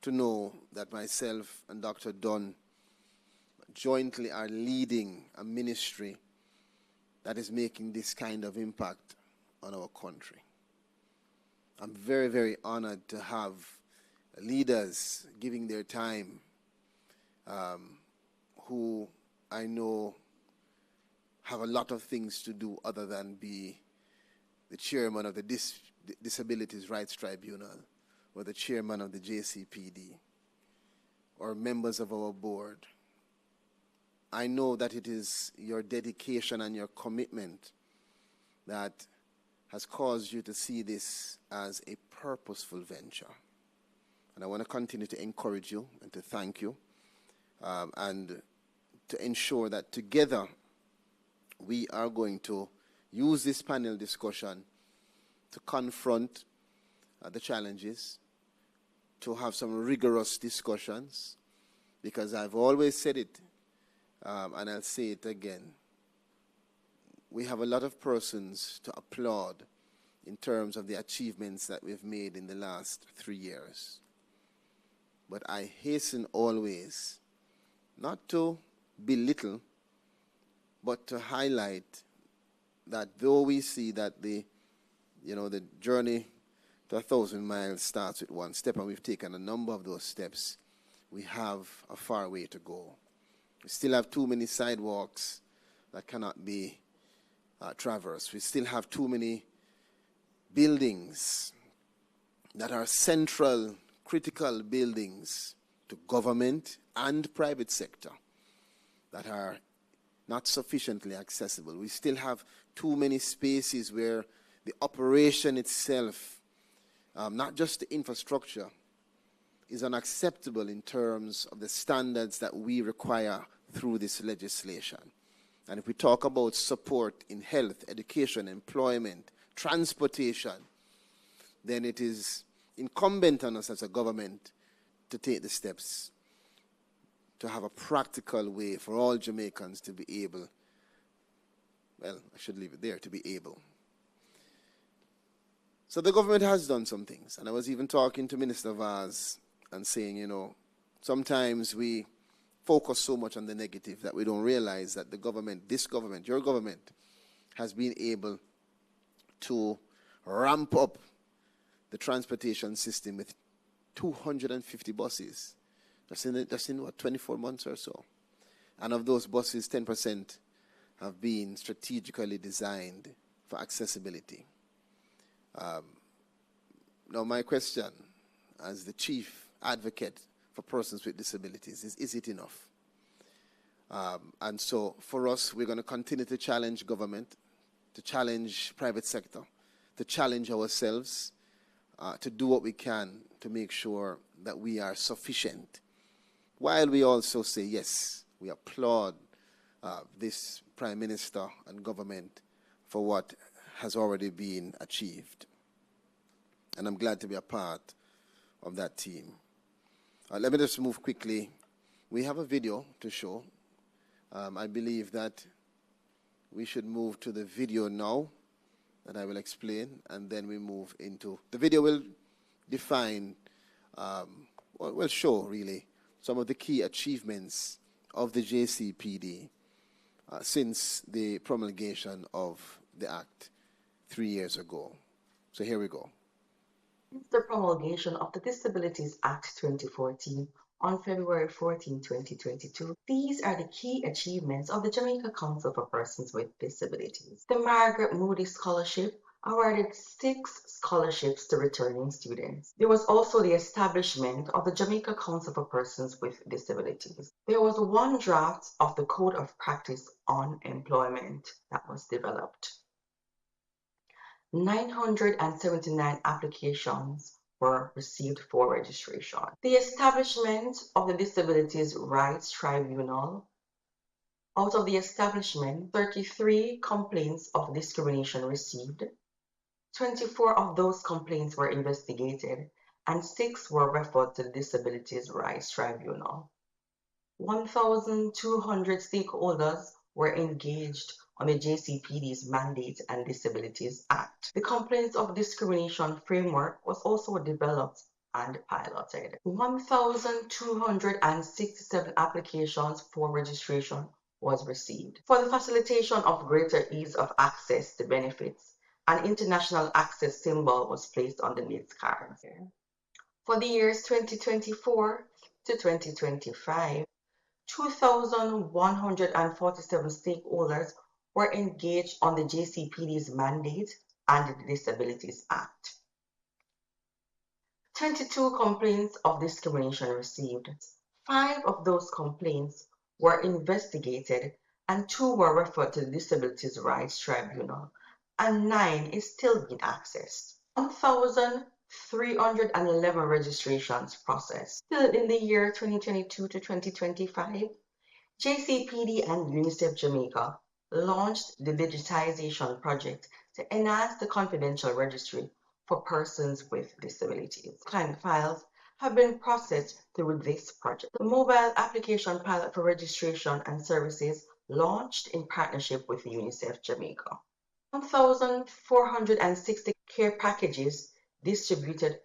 to know that myself and Dr. Dunn jointly are leading a ministry that is making this kind of impact on our country. I'm very, very honored to have leaders giving their time who I know have a lot of things to do other than be the chairman of the Disabilities Rights Tribunal or the chairman of the JCPD or members of our board. I know that it is your dedication and your commitment that has caused you to see this as a purposeful venture. And I want to continue to encourage you and to thank you and to ensure that together we are going to use this panel discussion to confront the challenges, to have some rigorous discussions, because I've always said it, and I'll say it again. We have a lot of persons to applaud in terms of the achievements that we've made in the last 3 years. But I hasten always not to belittle, but to highlight that though we see that the journey to 1,000 miles starts with one step, and we've taken a number of those steps, we have a far way to go. We still have too many sidewalks that cannot be traversed. We still have too many buildings that are central, critical buildings to government and private sector that are not sufficiently accessible. We still have too many spaces where the operation itself, not just the infrastructure, is unacceptable in terms of the standards that we require through this legislation. And if we talk about support in health, education, employment, transportation, then it is incumbent on us as a government to take the steps to have a practical way for all Jamaicans to be able, well, I should leave it there, to be able. So the government has done some things. And I was even talking to Minister Vaz and saying, sometimes we focus so much on the negative that we don't realize that the government, this government, your government, has been able to ramp up the transportation system with 250 buses. That's in what, 24 months or so. And of those buses, 10% have been strategically designed for accessibility. Now my question as the chief advocate for persons with disabilities is it enough? And so for us, we're going to continue to challenge government, to challenge private sector, to challenge ourselves, to do what we can to make sure that we are sufficient. While we also say, yes, we applaud this Prime Minister and government for what has already been achieved. And I'm glad to be a part of that team. Let me just move quickly. We have a video to show. I believe that we should move to the video now, that I will explain, and then we move into... The video will define, will show, really, some of the key achievements of the JCPD since the promulgation of the Act 3 years ago. So here we go. Since the promulgation of the Disabilities Act 2014 on February 14, 2022, these are the key achievements of the Jamaica Council for Persons with Disabilities. The Margaret Moody Scholarship awarded 6 scholarships to returning students. There was also the establishment of the Jamaica Council for Persons with Disabilities. There was one draft of the Code of Practice on Employment that was developed. 979 applications were received for registration. The establishment of the Disabilities Rights Tribunal. Out of the establishment, 33 complaints of discrimination received. 24 of those complaints were investigated, and 6 were referred to the Disabilities Rights Tribunal. 1,200 stakeholders were engaged on the JCPD's Mandate and Disabilities Act. The Complaints of Discrimination framework was also developed and piloted. 1,267 applications for registration was received. For the facilitation of greater ease of access to benefits, an international access symbol was placed on the NIDS cards. For the years 2024 to 2025, 2,147 stakeholders were engaged on the JCPD's mandate and the Disabilities Act. 22 complaints of discrimination received. 5 of those complaints were investigated and 2 were referred to the Disabilities Rights Tribunal, and 9 is still being accessed. 1,311 registrations processed. Still in the year 2022 to 2025, JCPD and UNICEF Jamaica launched the digitization project to enhance the confidential registry for persons with disabilities. Client files have been processed through this project. The mobile application pilot for registration and services launched in partnership with UNICEF Jamaica. 1,460 care packages distributed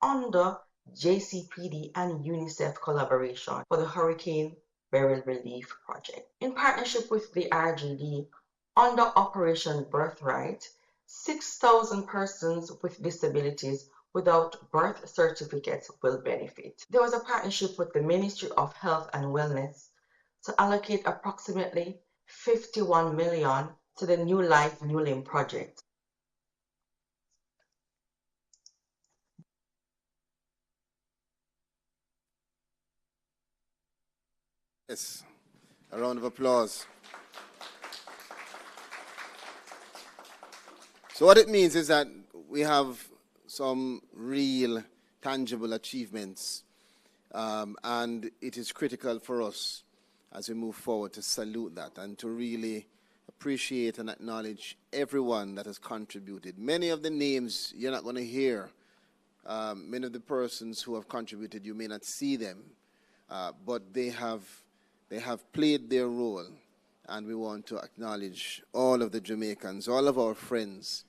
under JCPD and UNICEF collaboration for the Hurricane Beryl Relief Project. In partnership with the RGD, under Operation Birthright, 6,000 persons with disabilities without birth certificates will benefit. There was a partnership with the Ministry of Health and Wellness to allocate approximately 51 million to the New Life New Limb project. Yes, a round of applause. So what it means is that we have some real tangible achievements, and it is critical for us as we move forward to salute that and to really appreciate and acknowledge everyone that has contributed. Many of the names you're not going to hear. Many of the persons who have contributed, you may not see them, but they have played their role, and we want to acknowledge all of the Jamaicans, all of our friends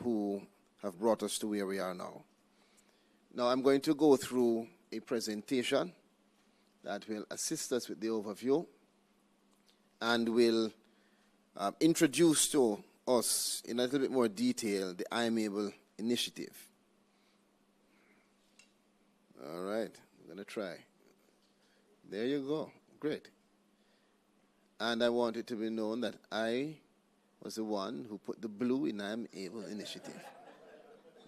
who have brought us to where we are now. Now I'm going to go through a presentation that will assist us with the overview and will introduce to us in a little bit more detail the I Am Able initiative. All right, I'm going to try. There you go. Great. And I want it to be known that I was the one who put the blue in I Am Able initiative.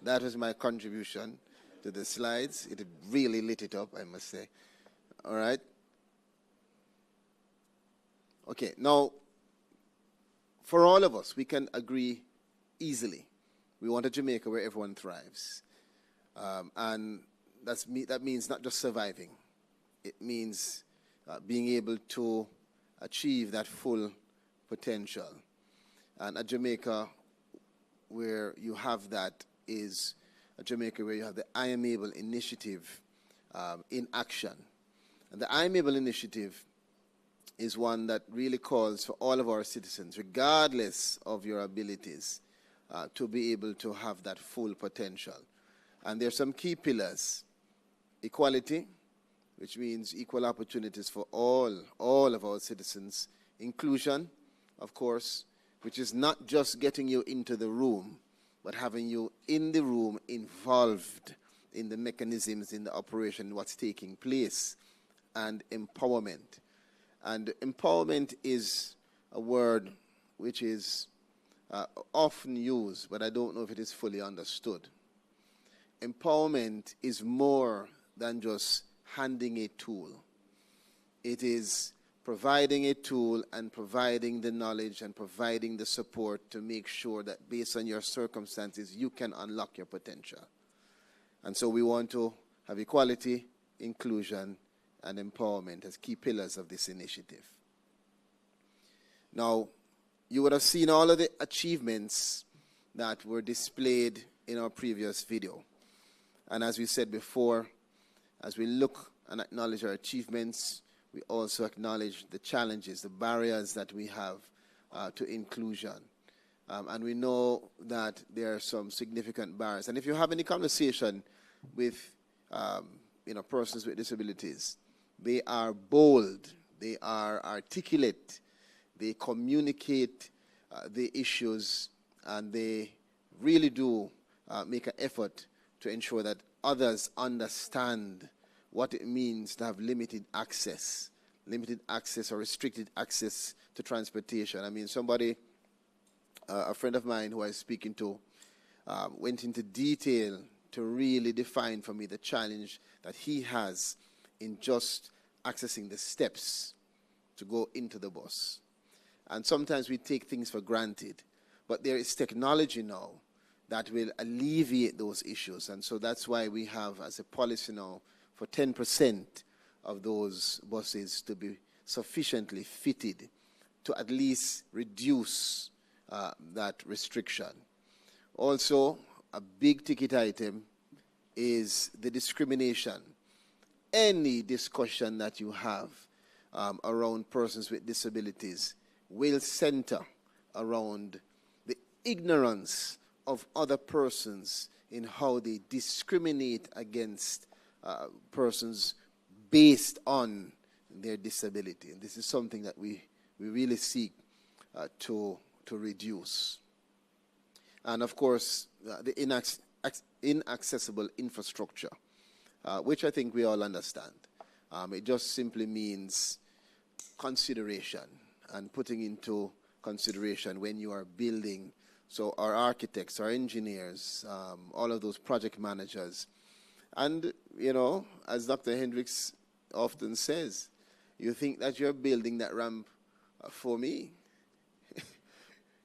That was my contribution to the slides. It really lit it up, I must say. All right. Okay, now, for all of us, we can agree easily. We want a Jamaica where everyone thrives. And that means not just surviving. It means being able to achieve that full potential. And a Jamaica where you have that is a Jamaica where you have the I Am Able initiative in action. And the I Am Able initiative is one that really calls for all of our citizens, regardless of your abilities, to be able to have that full potential. And there are some key pillars. Equality, which means equal opportunities for all of our citizens. Inclusion, of course, which is not just getting you into the room, but having you in the room involved in the mechanisms, in the operation, what's taking place. And empowerment. And empowerment is a word which is often used, but I don't know if it is fully understood. Empowerment is more than just handing a tool. It is providing a tool and providing the knowledge and providing the support to make sure that based on your circumstances, you can unlock your potential. And so we want to have equality, inclusion, and empowerment as key pillars of this initiative. Now, you would have seen all of the achievements that were displayed in our previous video. And as we said before, as we look and acknowledge our achievements, we also acknowledge the challenges, the barriers that we have to inclusion. And we know that there are some significant barriers. And if you have any conversation with persons with disabilities, they are bold, they are articulate, they communicate the issues, and they really do make an effort to ensure that others understand what it means to have limited access or restricted access to transportation. I mean, somebody, a friend of mine who I was speaking to, went into detail to really define for me the challenge that he has in just accessing the steps to go into the bus. And sometimes we take things for granted, but there is technology now that will alleviate those issues. And so that's why we have as a policy now for 10% of those buses to be sufficiently fitted to at least reduce that restriction. Also, a big ticket item is the discrimination. Any discussion that you have around persons with disabilities will center around the ignorance of other persons in how they discriminate against persons based on their disability. And this is something that we really seek to reduce. And of course, the inaccessible infrastructure, which I think we all understand. It just simply means consideration and putting into consideration when you are building. So our architects, our engineers, all of those project managers. And, as Dr. Hendricks often says, you think that you're building that ramp for me.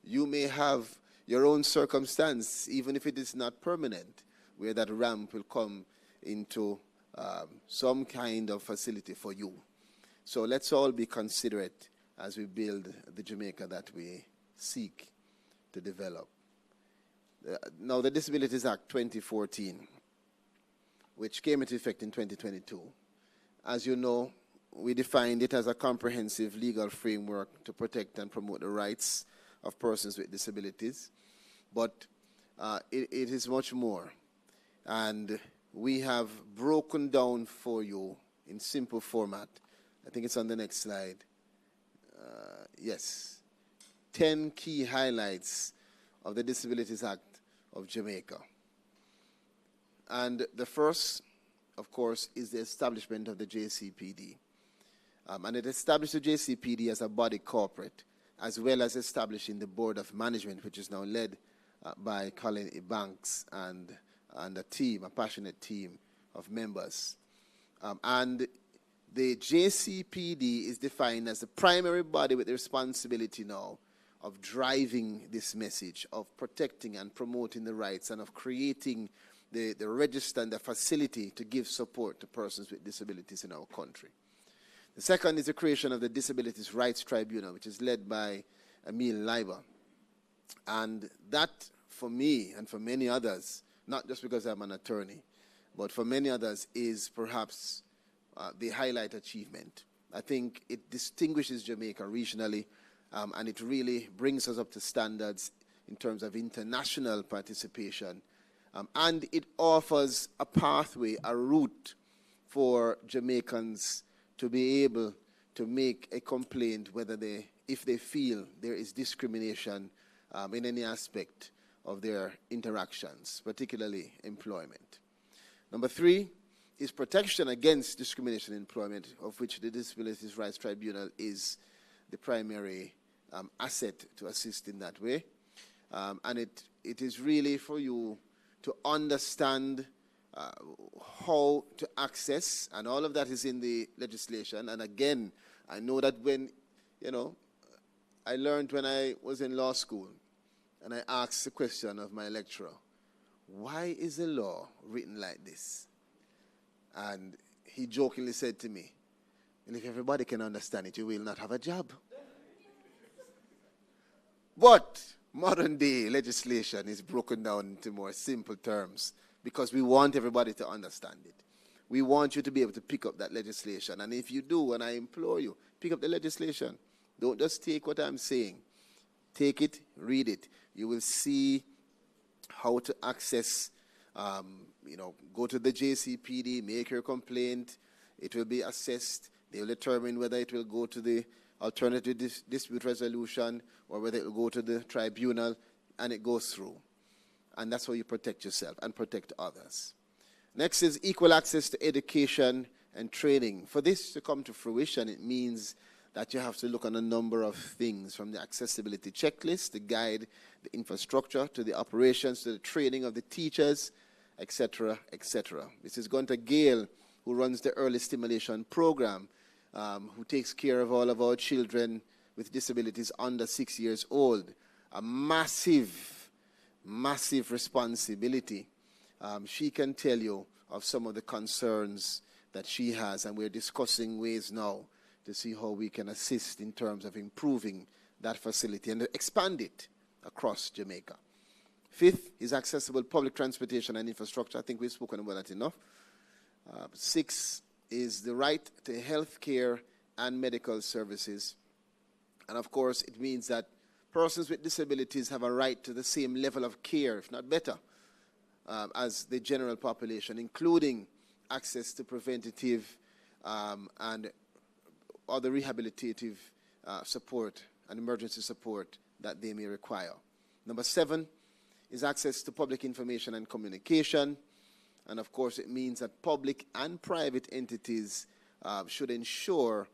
You may have your own circumstance, even if it is not permanent, where that ramp will come into some kind of facility for you. So let's all be considerate as we build the Jamaica that we seek to develop. Now, the Disabilities Act 2014, which came into effect in 2022, as you know, we defined it as a comprehensive legal framework to protect and promote the rights of persons with disabilities. But it is much more. And we have broken down for you in simple format. I think it's on the next slide. Yes. 10 key highlights of the Disabilities Act of Jamaica. And the first, of course, is the establishment of the JCPD. And it established the JCPD as a body corporate, as well as establishing the Board of Management, which is now led by Colin Banks and a team, a passionate team of members. And the JCPD is defined as the primary body with the responsibility now of driving this message, of protecting and promoting the rights, and of creating the register and the facility to give support to persons with disabilities in our country. The second is the creation of the Disabilities Rights Tribunal, which is led by Emil Leiber. And that, for me and for many others, not just because I'm an attorney, but for many others, is perhaps the highlight achievement. I think it distinguishes Jamaica regionally, and it really brings us up to standards in terms of international participation. And it offers a pathway, a route for Jamaicans to be able to make a complaint if they feel there is discrimination in any aspect of their interactions, particularly employment. Number 3 is protection against discrimination in employment, of which the Disabilities Rights Tribunal is the primary asset to assist in that way. And it is really for you to understand how to access, and all of that is in the legislation. And again, I know that when, I learned when I was in law school, and I asked the question of my lecturer, why is the law written like this? And he jokingly said to me, and if everybody can understand it, you will not have a job. But modern day legislation is broken down into more simple terms because we want everybody to understand it. We want you to be able to pick up that legislation. And if you do, and I implore you, pick up the legislation. Don't just take what I'm saying. Take it, read it. You will see how to access, go to the JCPD, make your complaint. It will be assessed. They will determine whether it will go to the alternative dispute resolution or whether it will go to the tribunal, and it goes through. And that's how you protect yourself and protect others. Next is equal access to education and training. For this to come to fruition, it means that you have to look on a number of things, from the accessibility checklist, the guide, the infrastructure, to the operations, to the training of the teachers, etc., etc. This is Gunter Gale, who runs the early stimulation program, who takes care of all of our children with disabilities under 6 years old. A massive, massive responsibility. She can tell you of some of the concerns that she has, and we're discussing ways now to see how we can assist in terms of improving that facility and expand it across Jamaica. Fifth is accessible public transportation and infrastructure. I think we've spoken about that enough. Six is the right to health care and medical services. And of course, it means that persons with disabilities have a right to the same level of care, if not better, as the general population, including access to preventative and other rehabilitative support and emergency support that they may require. Number 7 is access to public information and communication. And of course, it means that public and private entities should ensure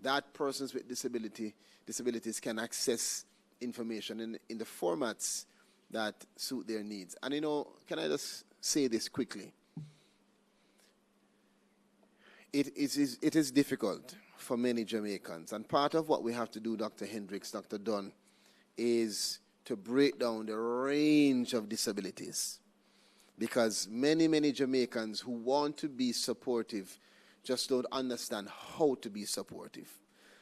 that persons with disabilities can access information in the formats that suit their needs. And can I just say this quickly? It is difficult for many Jamaicans. And part of what we have to do, Dr. Hendricks, Dr. Dunn, is to break down the range of disabilities. Because many, many Jamaicans who want to be supportive just don't understand how to be supportive.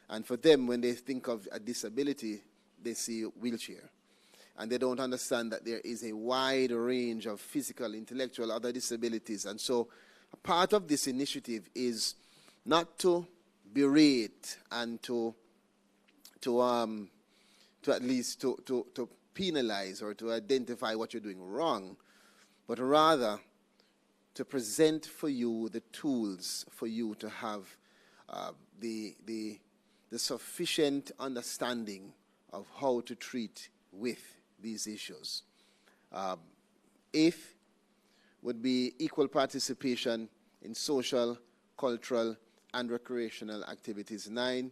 And for them, when they think of a disability, they see a wheelchair. And they don't understand that there is a wide range of physical, intellectual, other disabilities. And so part of this initiative is not to berate and to at least to penalize or to identify what you're doing wrong, but rather to present for you the tools for you to have the sufficient understanding of how to treat with these issues. 8th would be equal participation in social, cultural, and recreational activities. 9,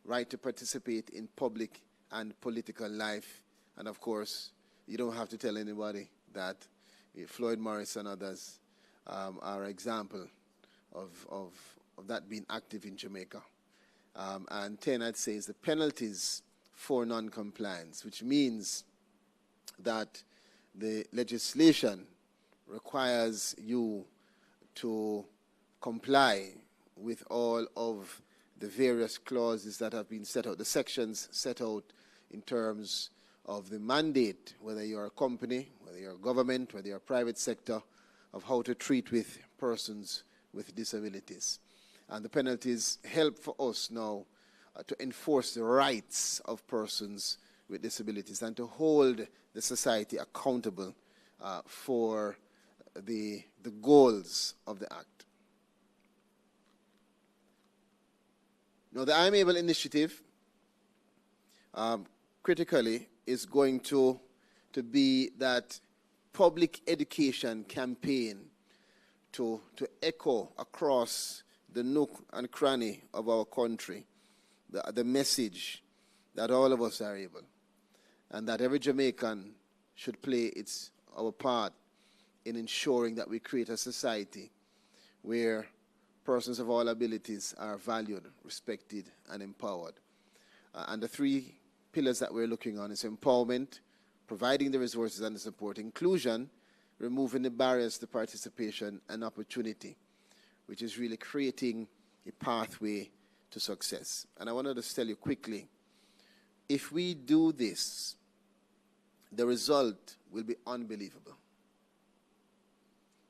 right to participate in public and political life. And of course, you don't have to tell anybody that Floyd Morris and others are an example of that being active in Jamaica. And 10, I'd say, is the penalties for non-compliance, which means that the legislation requires you to comply with all of the various clauses that have been set out, the sections set out in terms of the mandate, whether you're a company, whether you're a government, whether you're a private sector, of how to treat with persons with disabilities. And the penalties help for us now to enforce the rights of persons with disabilities and to hold the society accountable for the goals of the Act. Now, the I'm Able initiative, critically, is going to be that public education campaign to echo across the nook and cranny of our country the message that all of us are able, and that every Jamaican should play our part in ensuring that we create a society where persons of all abilities are valued, respected, and empowered. And the three pillars that we're looking on is empowerment, providing the resources and the support, inclusion, removing the barriers to participation and opportunity, which is really creating a pathway to success. And I want to just tell you quickly, if we do this, the result will be unbelievable.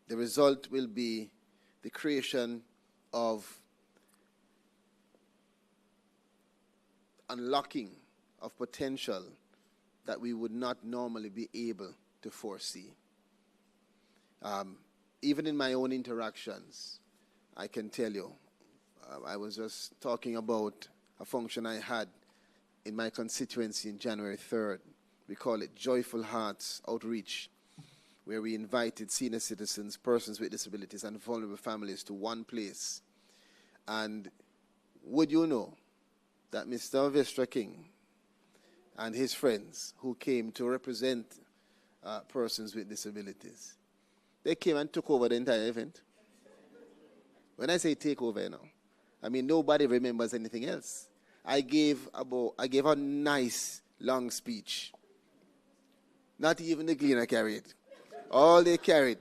The result will be the creation of unlocking of potential that we would not normally be able to foresee. Even in my own interactions, I can tell you, I was just talking about a function I had in my constituency in January 3rd. We call it Joyful Hearts Outreach, where we invited senior citizens, persons with disabilities, and vulnerable families to one place. And would you know that Mr. Vestra King and his friends who came to represent persons with disabilities, they came and took over the entire event. When I say take over, you know, I mean nobody remembers anything else. I gave a nice long speech. Not even the cleaner carried. All they carried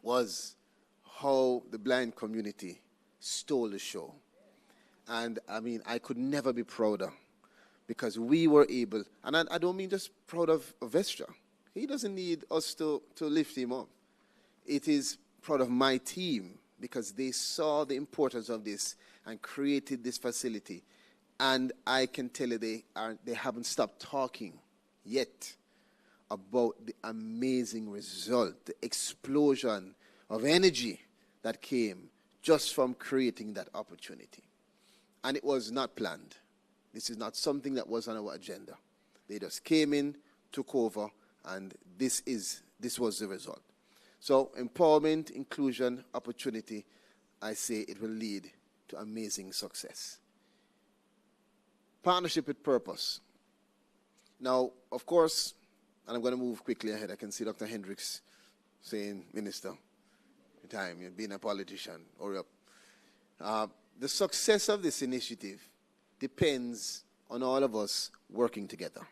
was how the blind community stole the show. And I mean, I could never be prouder, because we were able, and I don't mean just proud of Vestra. He doesn't need us to lift him up. It is proud of my team, because they saw the importance of this and created this facility. And I can tell you they haven't stopped talking yet about the amazing result, the explosion of energy that came just from creating that opportunity. And it was not planned. This is not something that was on our agenda. They just came in, took over, and this was the result. So empowerment, inclusion, opportunity, I say it will lead to amazing success. Partnership with purpose. Now, of course, and I'm going to move quickly ahead. I can see Dr. Hendricks saying, Minister, time, you're being a politician, hurry up. The success of this initiative depends on all of us working together.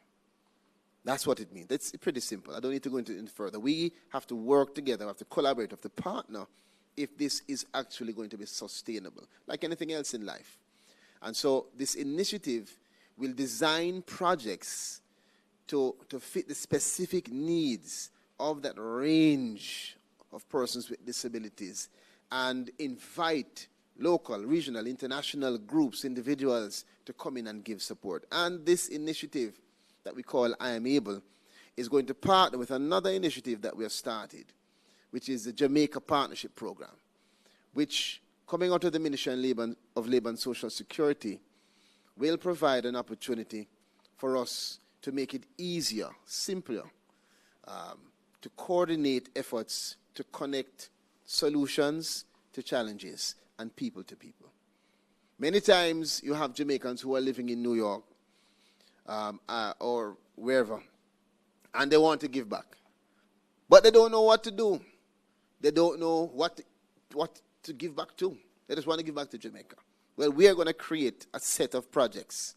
That's what it means. It's pretty simple. I don't need to go into it further. We have to work together, we have to collaborate, we have to partner if this is actually going to be sustainable, like anything else in life. And so this initiative will design projects to fit the specific needs of that range of persons with disabilities and invite local, regional, international groups, individuals to come in and give support. And this initiative that we call I Am Able is going to partner with another initiative that we have started, which is the Jamaica Partnership Program, which, coming out of the Ministry of Labor and Social Security, will provide an opportunity for us to make it easier, simpler, to coordinate efforts to connect solutions to challenges and people to people. Many times you have Jamaicans who are living in New York or wherever, and they want to give back. But they don't know what to do. They don't know what to give back to. They just want to give back to Jamaica. Well, we are going to create a set of projects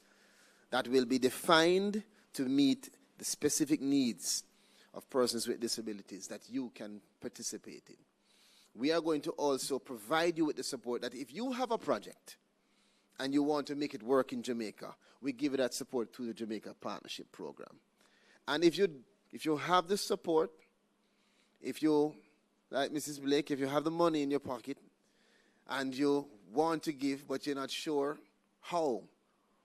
that will be defined to meet the specific needs of persons with disabilities that you can participate in. We are going to also provide you with the support that if you have a project and you want to make it work in Jamaica, we give you that support through the Jamaica Partnership Program. And if you have the support, if you, like Mrs. Blake, if you have the money in your pocket and you want to give but you're not sure how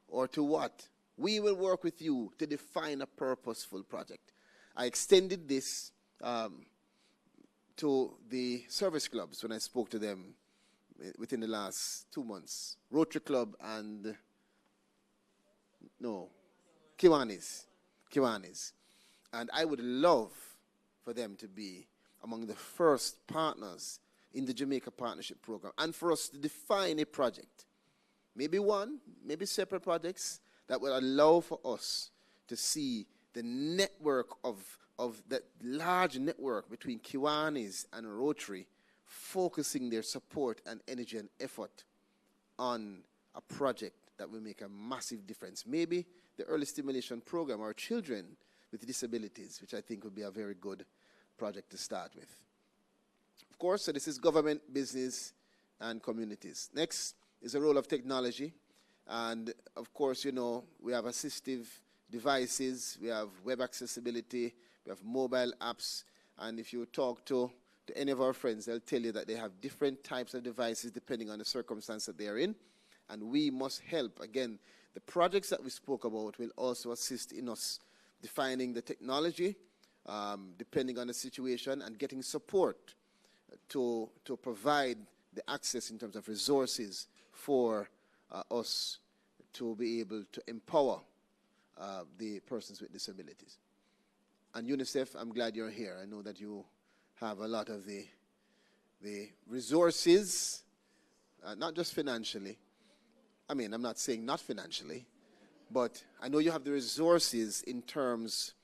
or to what, we will work with you to define a purposeful project. I extended this to the service clubs when I spoke to them within the last 2 months. Rotary Club and, Kiwanis. And I would love for them to be among the first partners in the Jamaica Partnership Program and for us to define a project. Maybe one, maybe separate projects that will allow for us to see the network of that large network between Kiwanis and Rotary focusing their support and energy and effort on a project that will make a massive difference. Maybe the early stimulation program or children with disabilities, which I think would be a very good project to start with. Of course, so this is government, business, and communities. Next is the role of technology. And of course, you know, we have assistive devices, we have web accessibility, we have mobile apps, and if you talk to any of our friends, they'll tell you that they have different types of devices depending on the circumstance that they're in, and we must help. Again, the projects that we spoke about will also assist in us defining the technology, depending on the situation, and getting support to provide the access in terms of resources for us to be able to empower the persons with disabilities. And UNICEF, I'm glad you're here. I know that you have a lot of the resources, not just financially. I mean, I'm not saying not financially, but I know you have the resources in terms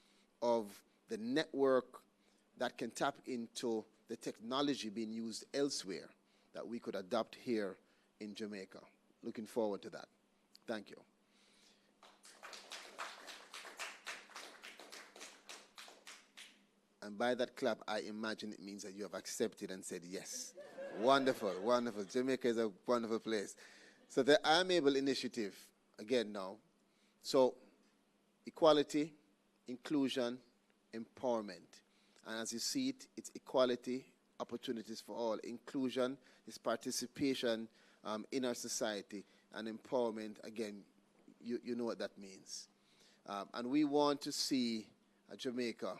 of the network that can tap into the technology being used elsewhere that we could adopt here in Jamaica. Looking forward to that. Thank you. And by that clap, I imagine it means that you have accepted and said yes. Wonderful, wonderful. Jamaica is a wonderful place. So the I'm Able initiative, again now. So equality, inclusion, empowerment. And as you see it, it's equality, opportunities for all. Inclusion is participation in our society. And empowerment, again, you know what that means. And we want to see a Jamaica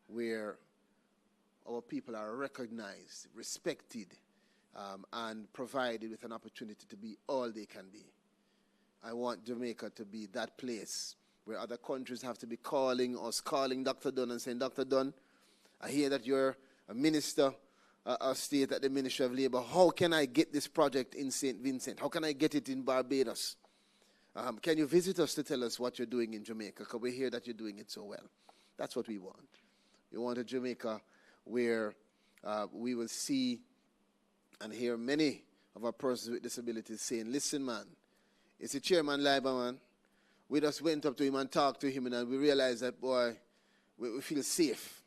where our people are recognized, respected, and provided with an opportunity to be all they can be. I want Jamaica to be that place where other countries have to be calling us, calling Dr. Dunn and saying, Dr. Dunn, I hear that you're a minister of state at the Ministry of Labor. How can I get this project in St. Vincent? How can I get it in Barbados? Can you visit us to tell us what you're doing in Jamaica? Because we hear that you're doing it so well. That's what we want. We want a Jamaica where we will see and hear many of our persons with disabilities saying, listen, man, it's the chairman Liber, man. We just went up to him and talked to him, and we realized that, boy, we feel safe.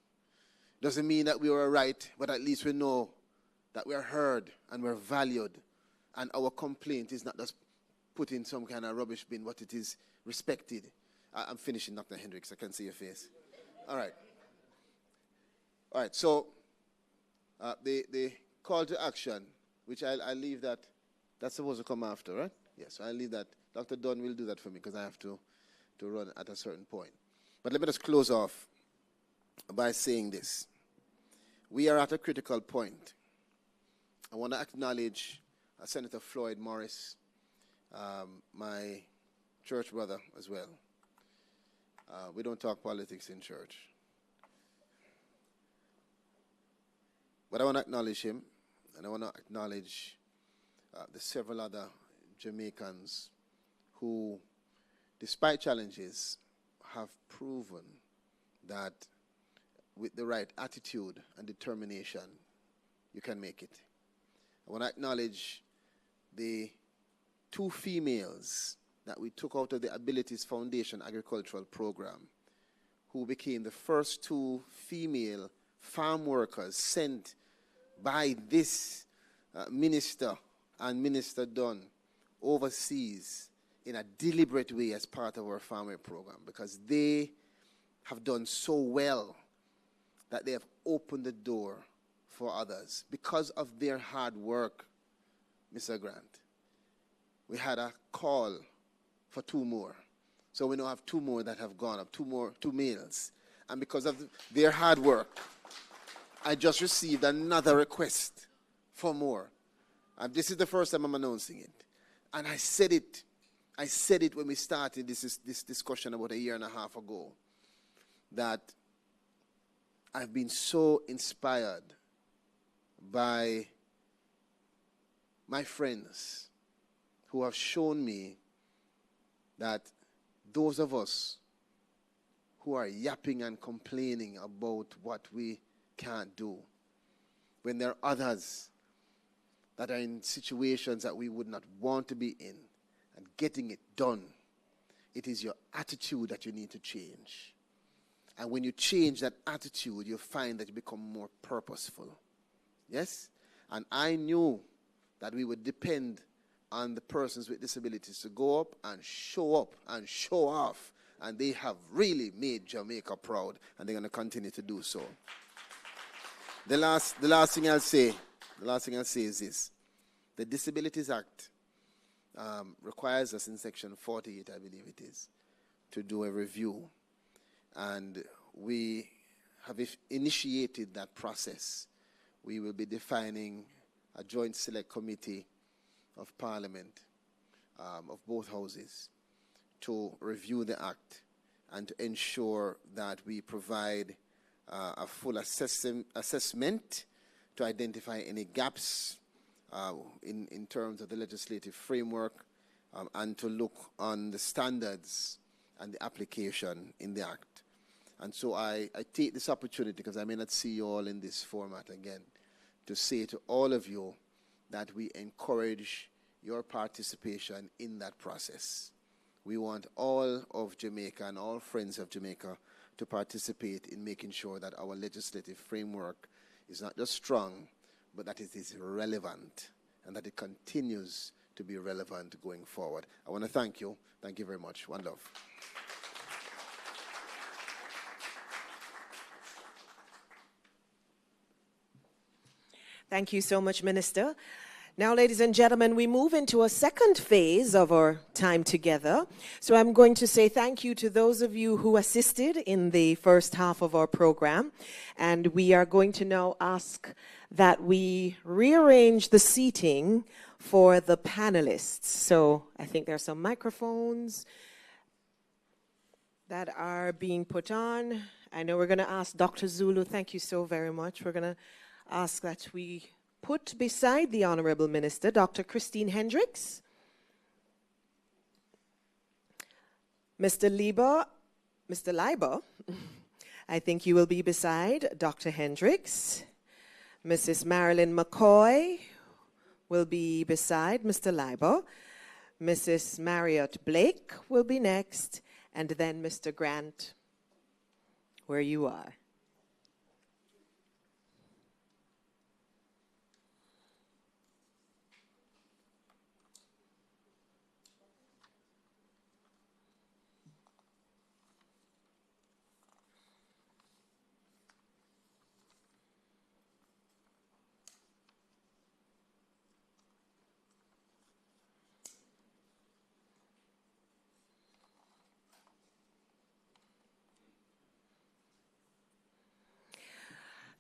Doesn't mean that we were right, but at least we know that we're heard and we're valued, and our complaint is not just put in some kind of rubbish bin, but it is respected. I'm finishing, Dr. Hendricks. I can see your face. All right. All right, so the call to action, which I'll leave that, that's supposed to come after, right? Yes, so I'll leave that. Dr. Dunn will do that for me because I have to run at a certain point. But let me just close off by saying this. We are at a critical point. I want to acknowledge Senator Floyd Morris, my church brother as well. We don't talk politics in church. But I want to acknowledge him, and I want to acknowledge the several other Jamaicans who, despite challenges, have proven that with the right attitude and determination, you can make it. I want to acknowledge the 2 females that we took out of the Abilities Foundation agricultural program, who became the first 2 female farm workers sent by this minister and Minister Dunn overseas in a deliberate way as part of our farming program, because they have done so well that they have opened the door for others because of their hard work. Mr. Grant, we had a call for 2 more. So we now have 2 more that have gone up, 2 males. And because of their hard work, I just received another request for more. And this is the first time I'm announcing it. And I said it when we started this discussion about 1.5 years ago, that I've been so inspired by my friends who have shown me that those of us who are yapping and complaining about what we can't do, when there are others that are in situations that we would not want to be in and getting it done. It is your attitude that you need to change. And when you change that attitude, you find that you become more purposeful. Yes? And I knew that we would depend on the persons with disabilities to go up and show off. And they have really made Jamaica proud, and they're going to continue to do so. The last thing I'll say is this. The Disabilities Act requires us in Section 48, I believe it is, to do a review. And we have initiated that process. We will be defining a joint select committee of Parliament, of both houses, to review the Act and to ensure that we provide a full assessment to identify any gaps in terms of the legislative framework, and to look on the standards and the application in the Act. And so I take this opportunity, because I may not see you all in this format again, to say to all of you that we encourage your participation in that process. We want all of Jamaica and all friends of Jamaica to participate in making sure that our legislative framework is not just strong, but that it is relevant and that it continues to be relevant going forward. I want to thank you. Thank you very much. One love. Thank you so much, Minister. Now, ladies and gentlemen, we move into a second phase of our time together. So I'm going to say thank you to those of you who assisted in the first half of our program. And we are going to now ask that we rearrange the seating for the panelists. So I think there are some microphones that are being put on. I know we're going to ask Dr. Zulu, thank you so very much. We're going to ask that we put beside the Honorable Minister, Dr. Christine Hendricks. Mr. Leiber, I think you will be beside Dr. Hendricks. Mrs. Marilyn McCoy will be beside Mr. Leiber. Mrs. Marriott Blake will be next, and then Mr. Grant, where you are.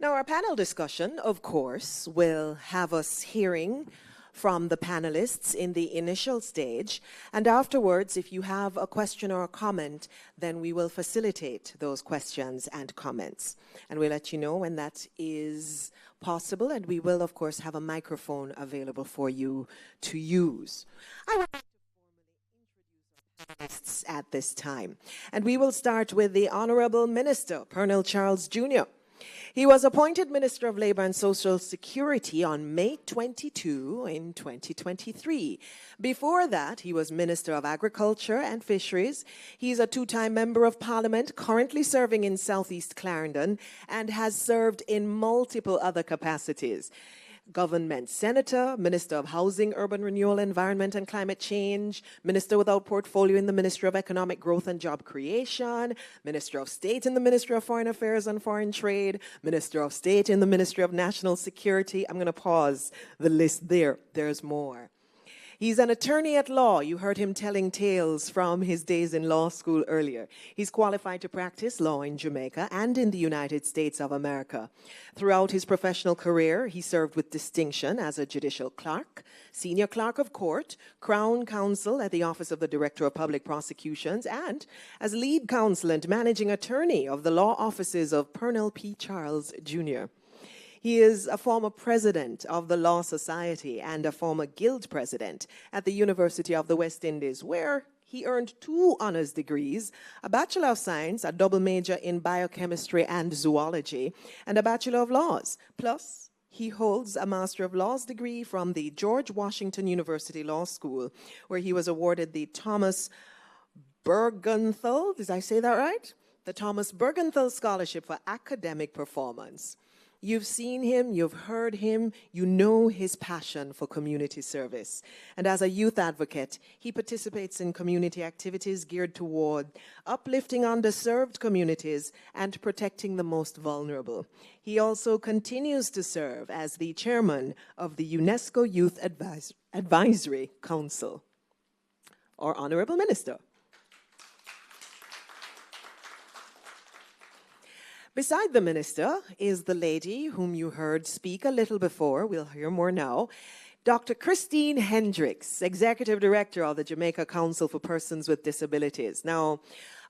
Now, our panel discussion, of course, will have us hearing from the panelists in the initial stage. And afterwards, if you have a question or a comment, then we will facilitate those questions and comments. And we'll let you know when that is possible. And we will, of course, have a microphone available for you to use. I would like to formally introduce our panelists at this time. And we will start with the Honorable Minister, Pernell Charles Jr. He was appointed Minister of Labor and Social Security on May 22 in 2023. Before that, he was Minister of Agriculture and Fisheries. He's a two-time Member of Parliament, currently serving in Southeast Clarendon, and has served in multiple other capacities. Government Senator, Minister of Housing, Urban Renewal, Environment and Climate Change, Minister without portfolio in the Ministry of Economic Growth and Job Creation, Minister of State in the Ministry of Foreign Affairs and Foreign Trade, Minister of State in the Ministry of National Security. I'm going to pause the list there. There's more. He's an attorney at law. You heard him telling tales from his days in law school earlier. He's qualified to practice law in Jamaica and in the United States of America. Throughout his professional career, he served with distinction as a judicial clerk, senior clerk of court, crown counsel at the Office of the Director of Public Prosecutions, and as lead counsel and managing attorney of the law offices of Pernell P. Charles Jr. He is a former president of the Law Society and a former guild president at the University of the West Indies, where he earned 2 honors degrees, a Bachelor of Science, a double major in biochemistry and zoology, and a Bachelor of Laws, plus He holds a Master of Laws degree from the George Washington University Law School, where he was awarded the Thomas Bergenthal, did I say that right? The Thomas Bergenthal Scholarship for Academic Performance. You've seen him, you've heard him, you know his passion for community service. And as a youth advocate, he participates in community activities geared toward uplifting underserved communities and protecting the most vulnerable. He also continues to serve as the chairman of the UNESCO Youth Advisory Council. Our Honorable Minister. Beside the minister is the lady whom you heard speak a little before. We'll hear more now. Dr. Christine Hendricks, Executive Director of the Jamaica Council for Persons with Disabilities. Now,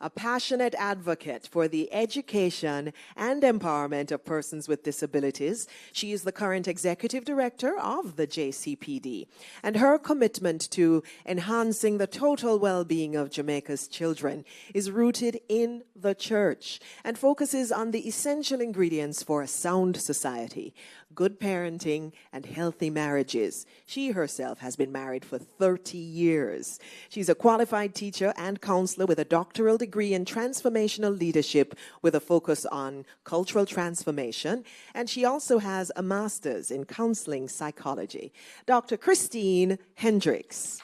a passionate advocate for the education and empowerment of persons with disabilities, she is the current Executive Director of the JCPD. And her commitment to enhancing the total well-being of Jamaica's children is rooted in the church and focuses on the essential ingredients for a sound society: good parenting and healthy marriages. She herself has been married for 30 years. She's a qualified teacher and counselor with a doctoral degree in transformational leadership with a focus on cultural transformation. And she also has a master's in counseling psychology. Dr. Christine Hendricks.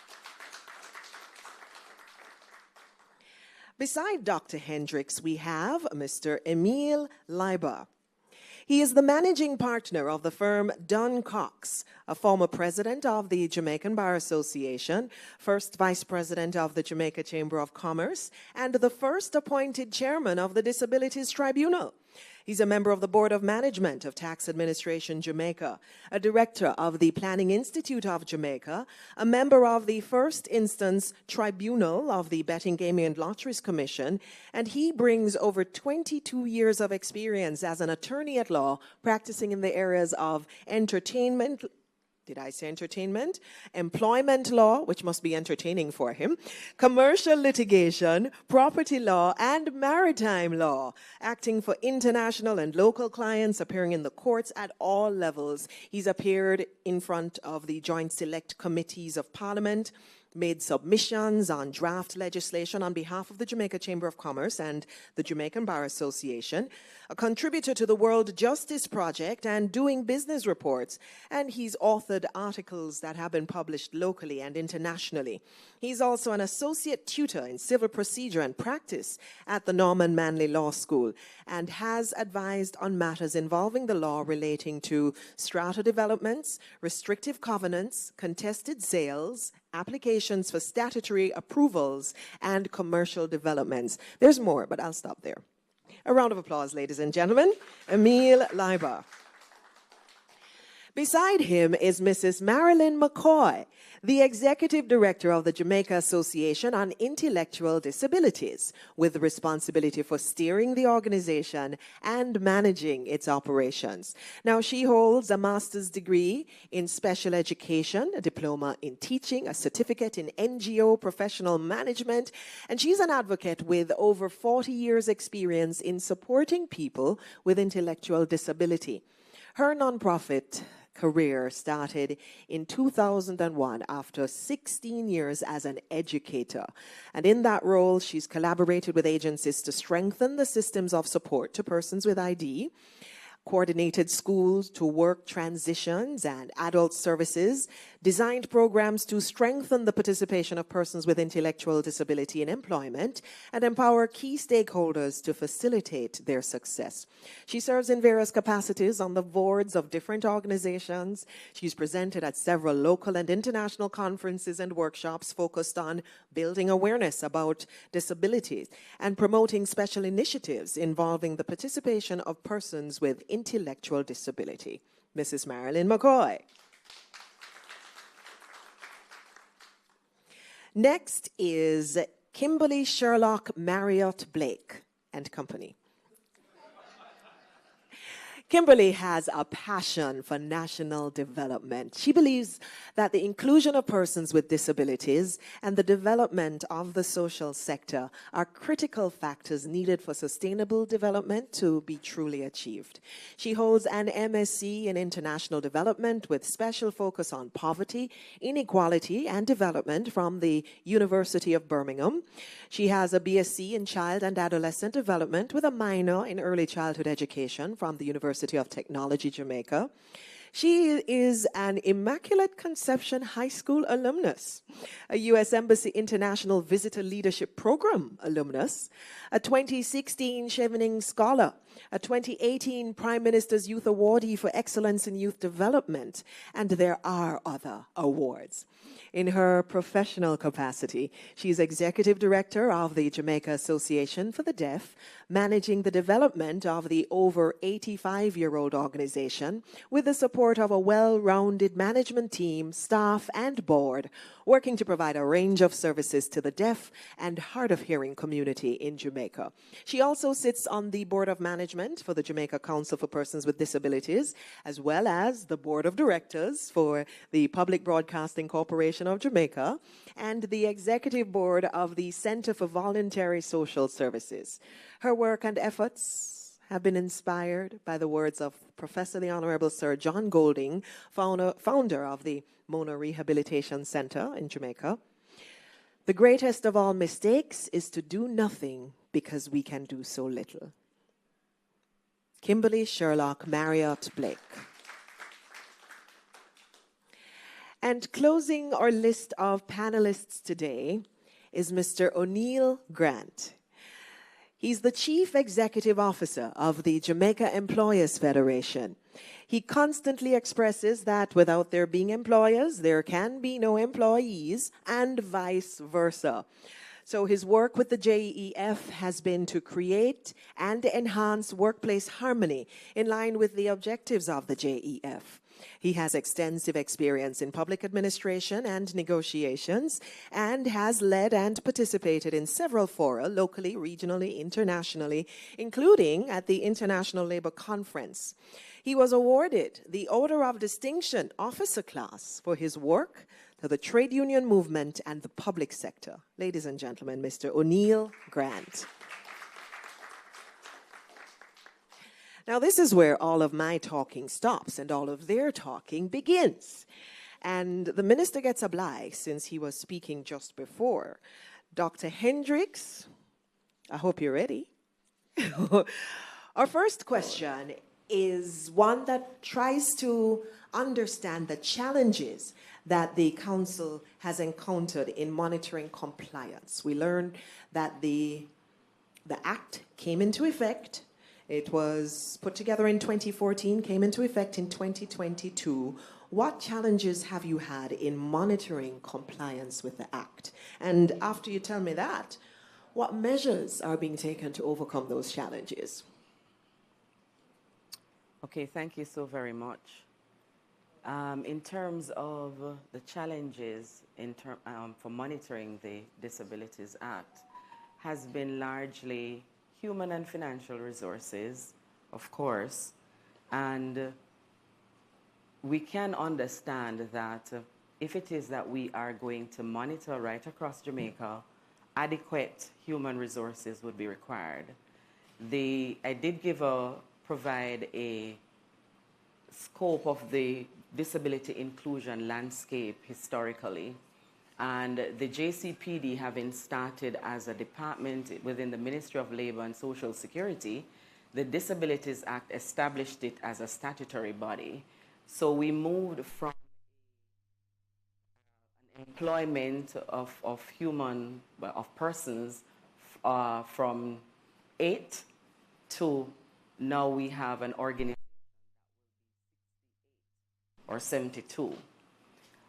Beside Dr. Hendricks, we have Mr. Emile Leiber. He is the managing partner of the firm Dunn Cox, a former president of the Jamaican Bar Association, first vice president of the Jamaica Chamber of Commerce, and the first appointed chairman of the Disabilities Tribunal. He's a member of the Board of Management of Tax Administration Jamaica, a director of the Planning Institute of Jamaica, a member of the First Instance Tribunal of the Betting, Gaming and Lotteries Commission, and he brings over 22 years of experience as an attorney at law practicing in the areas of entertainment, did I say entertainment? Employment law, which must be entertaining for him, commercial litigation, property law, and maritime law, acting for international and local clients, appearing in the courts at all levels. He's appeared in front of the Joint Select Committees of Parliament, made submissions on draft legislation on behalf of the Jamaica Chamber of Commerce and the Jamaican Bar Association, a contributor to the World Justice Project and Doing Business reports, and he's authored articles that have been published locally and internationally. He's also an associate tutor in civil procedure and practice at the Norman Manley Law School and has advised on matters involving the law relating to strata developments, restrictive covenants, contested sales, applications for statutory approvals, and commercial developments. There's more, but I'll stop there. A round of applause, ladies and gentlemen. Emile Leiber. Beside him is Mrs. Marilyn McCoy, the Executive Director of the Jamaica Association on Intellectual Disabilities, with responsibility for steering the organization and managing its operations. Now, she holds a master's degree in special education, a diploma in teaching, a certificate in NGO professional management, and she's an advocate with over 40 years' experience in supporting people with intellectual disability. Her nonprofit career started in 2001 after 16 years as an educator. And in that role, she's collaborated with agencies to strengthen the systems of support to persons with ID, coordinated schools to work transitions and adult services, designed programs to strengthen the participation of persons with intellectual disability in employment, and empower key stakeholders to facilitate their success. She serves in various capacities on the boards of different organizations. She's presented at several local and international conferences and workshops focused on building awareness about disabilities and promoting special initiatives involving the participation of persons with intellectual disability. Mrs. Marilyn McCoy. Next is Kimberly Sherlock Marriott Blake and Company. Kimberly has a passion for national development. She believes that the inclusion of persons with disabilities and the development of the social sector are critical factors needed for sustainable development to be truly achieved. She holds an MSc in International Development with special focus on poverty, inequality, and development from the University of Birmingham. She has a BSc in Child and Adolescent Development with a minor in Early Childhood Education from the University of Technology, Jamaica. She is an Immaculate Conception High School alumnus, a U.S. Embassy International Visitor Leadership Program alumnus, a 2016 Chevening Scholar, a 2018 Prime Minister's Youth Awardee for Excellence in Youth Development, and there are other awards. In her professional capacity, she is Executive Director of the Jamaica Association for the Deaf, managing the development of the over 85-year-old organization with the support of a well-rounded management team, staff, and board, working to provide a range of services to the deaf and hard-of-hearing community in Jamaica. She also sits on the Board of Management for the Jamaica Council for Persons with Disabilities, as well as the Board of Directors for the Public Broadcasting Corporation of Jamaica and the Executive Board of the Center for Voluntary Social Services. Her work and efforts have been inspired by the words of Professor the Honorable Sir John Golding, founder of the Mona Rehabilitation Center in Jamaica. The greatest of all mistakes is to do nothing because we can do so little. Kimberly Sherlock Marriott Blake. And closing our list of panelists today is Mr. O'Neill Grant. He's the Chief Executive Officer of the Jamaica Employers Federation. He constantly expresses that without there being employers, there can be no employees, and vice versa. So his work with the JEF has been to create and enhance workplace harmony in line with the objectives of the JEF. He has extensive experience in public administration and negotiations and has led and participated in several fora, locally, regionally, internationally, including at the International Labour Conference. He was awarded the Order of Distinction Officer Class for his work to the trade union movement and the public sector. Ladies and gentlemen, Mr. O'Neill Grant. Now, this is where all of my talking stops and all of their talking begins. And the minister gets obliged since he was speaking just before. Dr. Hendricks, I hope you're ready. Our first question is one that tries to understand the challenges that the council has encountered in monitoring compliance. We learned that the act came into effect. It was put together in 2014, came into effect in 2022. What challenges have you had in monitoring compliance with the Act? And after you tell me that, what measures are being taken to overcome those challenges? Okay, thank you so very much. In terms of the challenges for monitoring the Disabilities Act, has been largely human and financial resources, of course, and we can understand that if it is that we are going to monitor right across Jamaica, adequate human resources would be required. I did provide a scope of the disability inclusion landscape historically. And the JCPD, having started as a department within the Ministry of Labour and Social Security, the Disabilities Act established it as a statutory body. So we moved from employment of persons from 8 to now we have an organization or 72.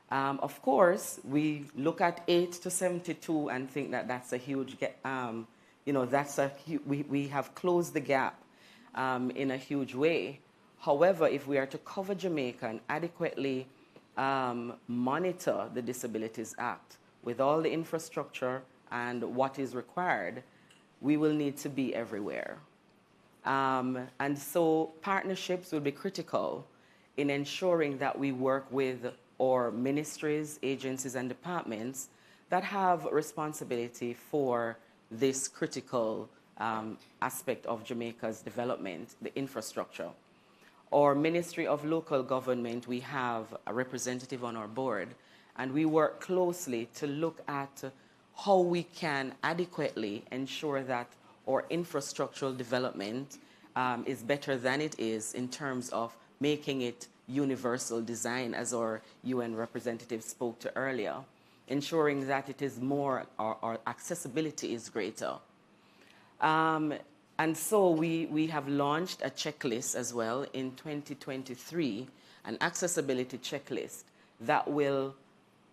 Of course, we look at 8 to 72 and think that that's a huge, we have closed the gap in a huge way. However, if we are to cover Jamaica and adequately monitor the Disabilities Act with all the infrastructure and what is required, we will need to be everywhere. And so partnerships will be critical in ensuring that we work with our ministries, agencies, and departments that have responsibility for this critical aspect of Jamaica's development, the infrastructure. Our Ministry of Local Government, we have a representative on our board, and we work closely to look at how we can adequately ensure that our infrastructural development is better than it is in terms of making it universal design, as our UN representative spoke to earlier, ensuring that it is more, our accessibility is greater. And so we have launched a checklist as well in 2023, an accessibility checklist that will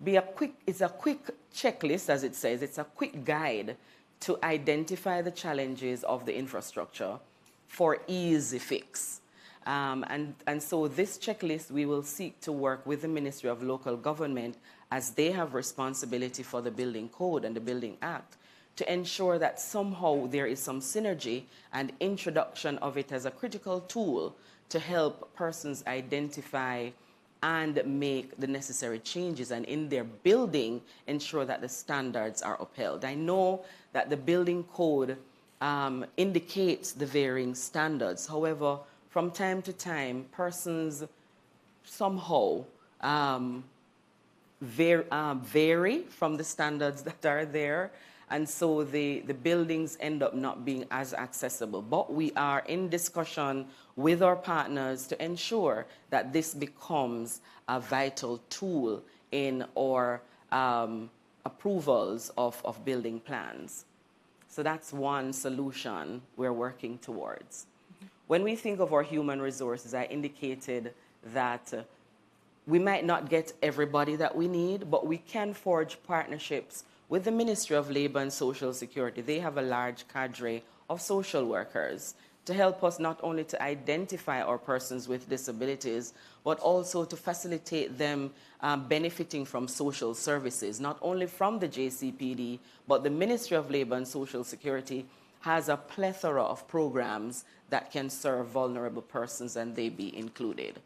be it's a quick checklist, as it says. It's a quick guide to identify the challenges of the infrastructure for easy fix. And so this checklist, we will seek to work with the Ministry of Local Government, as they have responsibility for the Building Code and the Building Act, to ensure that somehow there is some synergy and introduction of it as a critical tool to help persons identify and make the necessary changes, and in their building ensure that the standards are upheld. I know that the Building Code indicates the varying standards. However, from time to time, persons somehow vary from the standards that are there, and so the buildings end up not being as accessible. But we are in discussion with our partners to ensure that this becomes a vital tool in our approvals of building plans. So that's one solution we're working towards. When we think of our human resources, I indicated that we might not get everybody that we need, but we can forge partnerships with the Ministry of Labor and Social Security. They have a large cadre of social workers to help us not only to identify our persons with disabilities, but also to facilitate them benefiting from social services, not only from the JCPD, but the Ministry of Labor and Social Security has a plethora of programs that can serve vulnerable persons, and they be included.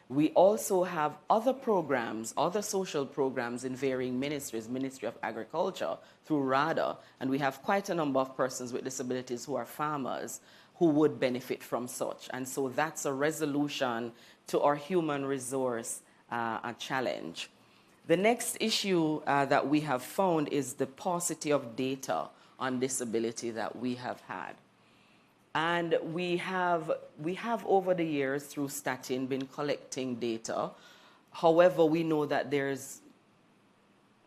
We also have other programs, other social programs in varying ministries, Ministry of Agriculture through RADA, and we have quite a number of persons with disabilities who are farmers who would benefit from such. And so that's a resolution to our human resource challenge. The next issue that we have found is the paucity of data on disability that we have had. And we have over the years through Statin been collecting data. However, we know that there's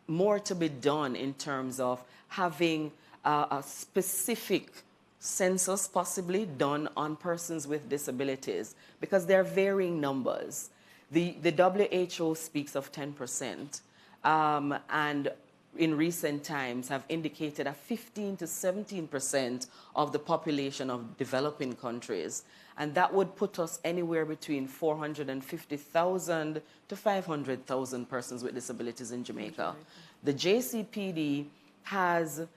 more to be done in terms of having a specific census possibly done on persons with disabilities, because there are varying numbers. The WHO speaks of 10%, and in recent times have indicated a 15 to 17% of the population of developing countries. And that would put us anywhere between 450,000 to 500,000 persons with disabilities in Jamaica. The JCPD has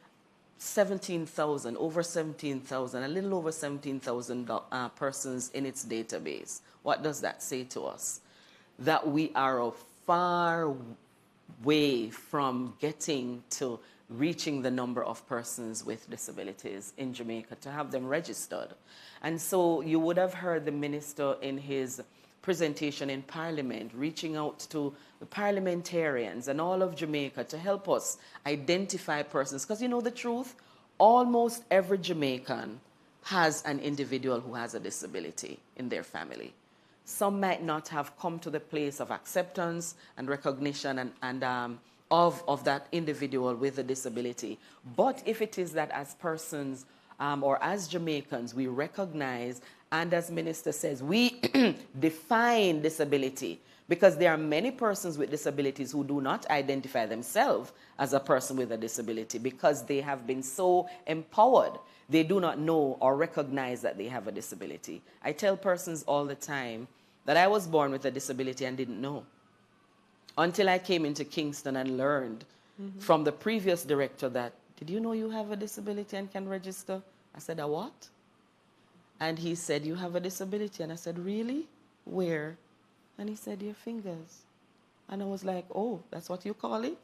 17,000, over 17,000, a little over 17,000 persons in its database. What does that say to us? That we are a far way from getting to reaching the number of persons with disabilities in Jamaica to have them registered. And so you would have heard the minister in his presentation in Parliament reaching out to the parliamentarians and all of Jamaica to help us identify persons. Because you know the truth, almost every Jamaican has an individual who has a disability in their family. Some might not have come to the place of acceptance and recognition of that individual with a disability. But if it is that as persons or as Jamaicans, we recognize, and as Minister says, we define disability, because there are many persons with disabilities who do not identify themselves as a person with a disability because they have been so empowered. They do not know or recognize that they have a disability. I tell persons all the time that I was born with a disability and didn't know until I came into Kingston and learned from the previous director that, did you know you have a disability and can register? I said, a what? And he said, "You have a disability?" And I said, "Really? Where?" And he said, "Your fingers." And I was like, "Oh, that's what you call it?"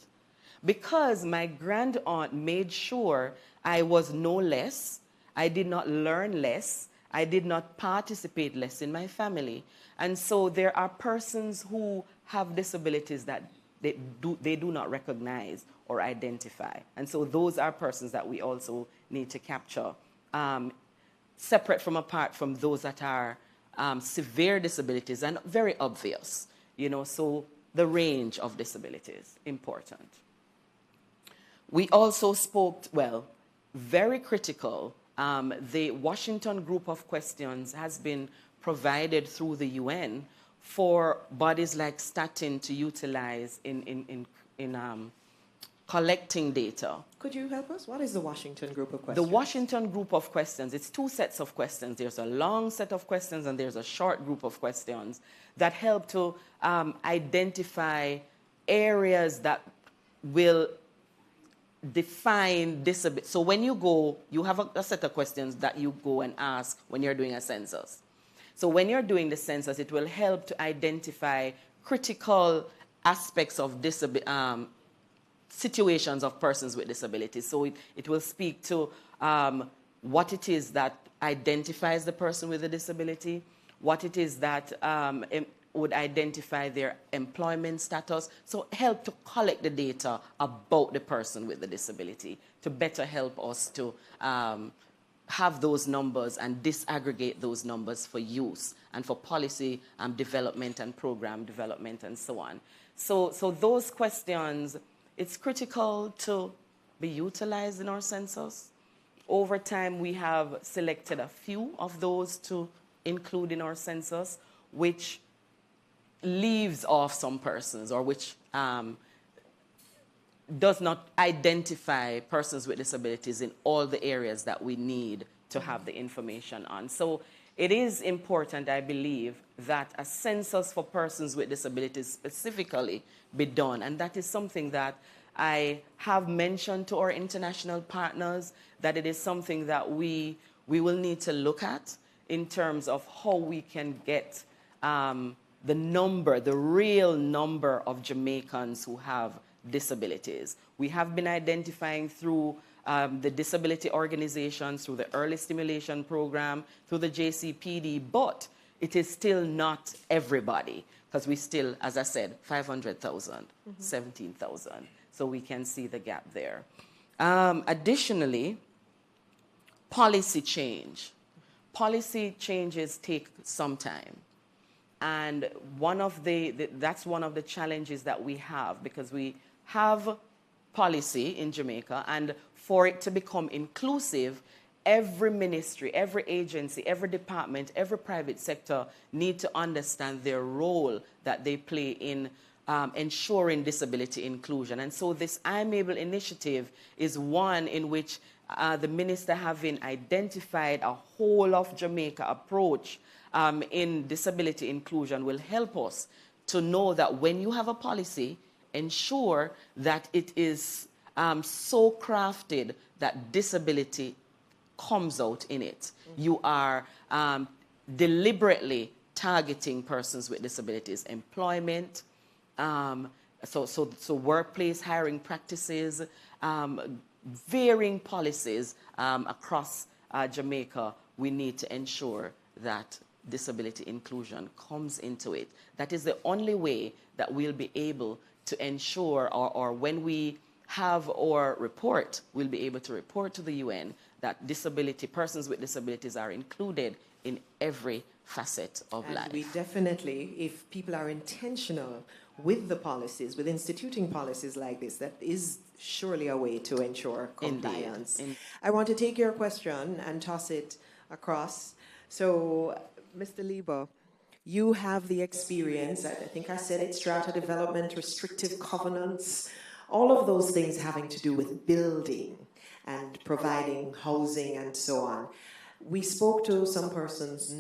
Because my grand aunt made sure I was no less, I did not learn less, I did not participate less in my family. And so there are persons who have disabilities that they do not recognize or identify. And so those are persons that we also need to capture, separate from apart from those that are severe disabilities and very obvious, you know, so the range of disabilities, important. We also spoke, well, very critical. The Washington group of questions has been provided through the UN for bodies like Statin to utilize in collecting data. Could you help us? What is the Washington group of questions? The Washington group of questions, it's two sets of questions. There's a long set of questions and there's a short group of questions that help to identify areas that will define disability. So when you go, you have a set of questions that you go and ask when you're doing a census. So when you're doing the census, it will help to identify critical aspects of situations of persons with disabilities. So it will speak to what it is that identifies the person with a disability, what it is that would identify their employment status. So help to collect the data about the person with the disability to better help us to have those numbers and disaggregate those numbers for use and for policy development and program development and so on. So those questions, it's critical to be utilized in our census. Over time, we have selected a few of those to include in our census, which leaves off some persons or which does not identify persons with disabilities in all the areas that we need to have the information on. So it is important, I believe, that a census for persons with disabilities specifically be done. And that is something that I have mentioned to our international partners, that it is something that we will need to look at in terms of how we can get the real number of Jamaicans who have disabilities. We have been identifying through the disability organizations, through the early stimulation program, through the JCPD, but it is still not everybody, because we still, as I said, 500,000, 17,000. So we can see the gap there. Additionally, policy change. Policy changes take some time. And that's one of the challenges that we have, because we have policy in Jamaica, and for it to become inclusive, every ministry, every agency, every department, every private sector need to understand their role that they play in ensuring disability inclusion. And so this I'm Able initiative is one in which the minister, having identified a whole of Jamaica approach in disability inclusion, will help us to know that when you have a policy, ensure that it is so crafted that disability comes out in it. You are deliberately targeting persons with disabilities, employment, so workplace hiring practices, varying policies across Jamaica. We need to ensure that disability inclusion comes into it. That is the only way that we'll be able to ensure, or when we have our report, we'll be able to report to the UN that persons with disabilities are included in every facet of life. We definitely, if people are intentional with the policies, with instituting policies like this, that is surely a way to ensure compliance. Indeed. I want to take your question and toss it across. So, Mr. Lieber, you have the experience, I think I said it, strata development, restrictive covenants, all of those things having to do with building and providing housing and so on. We spoke to some persons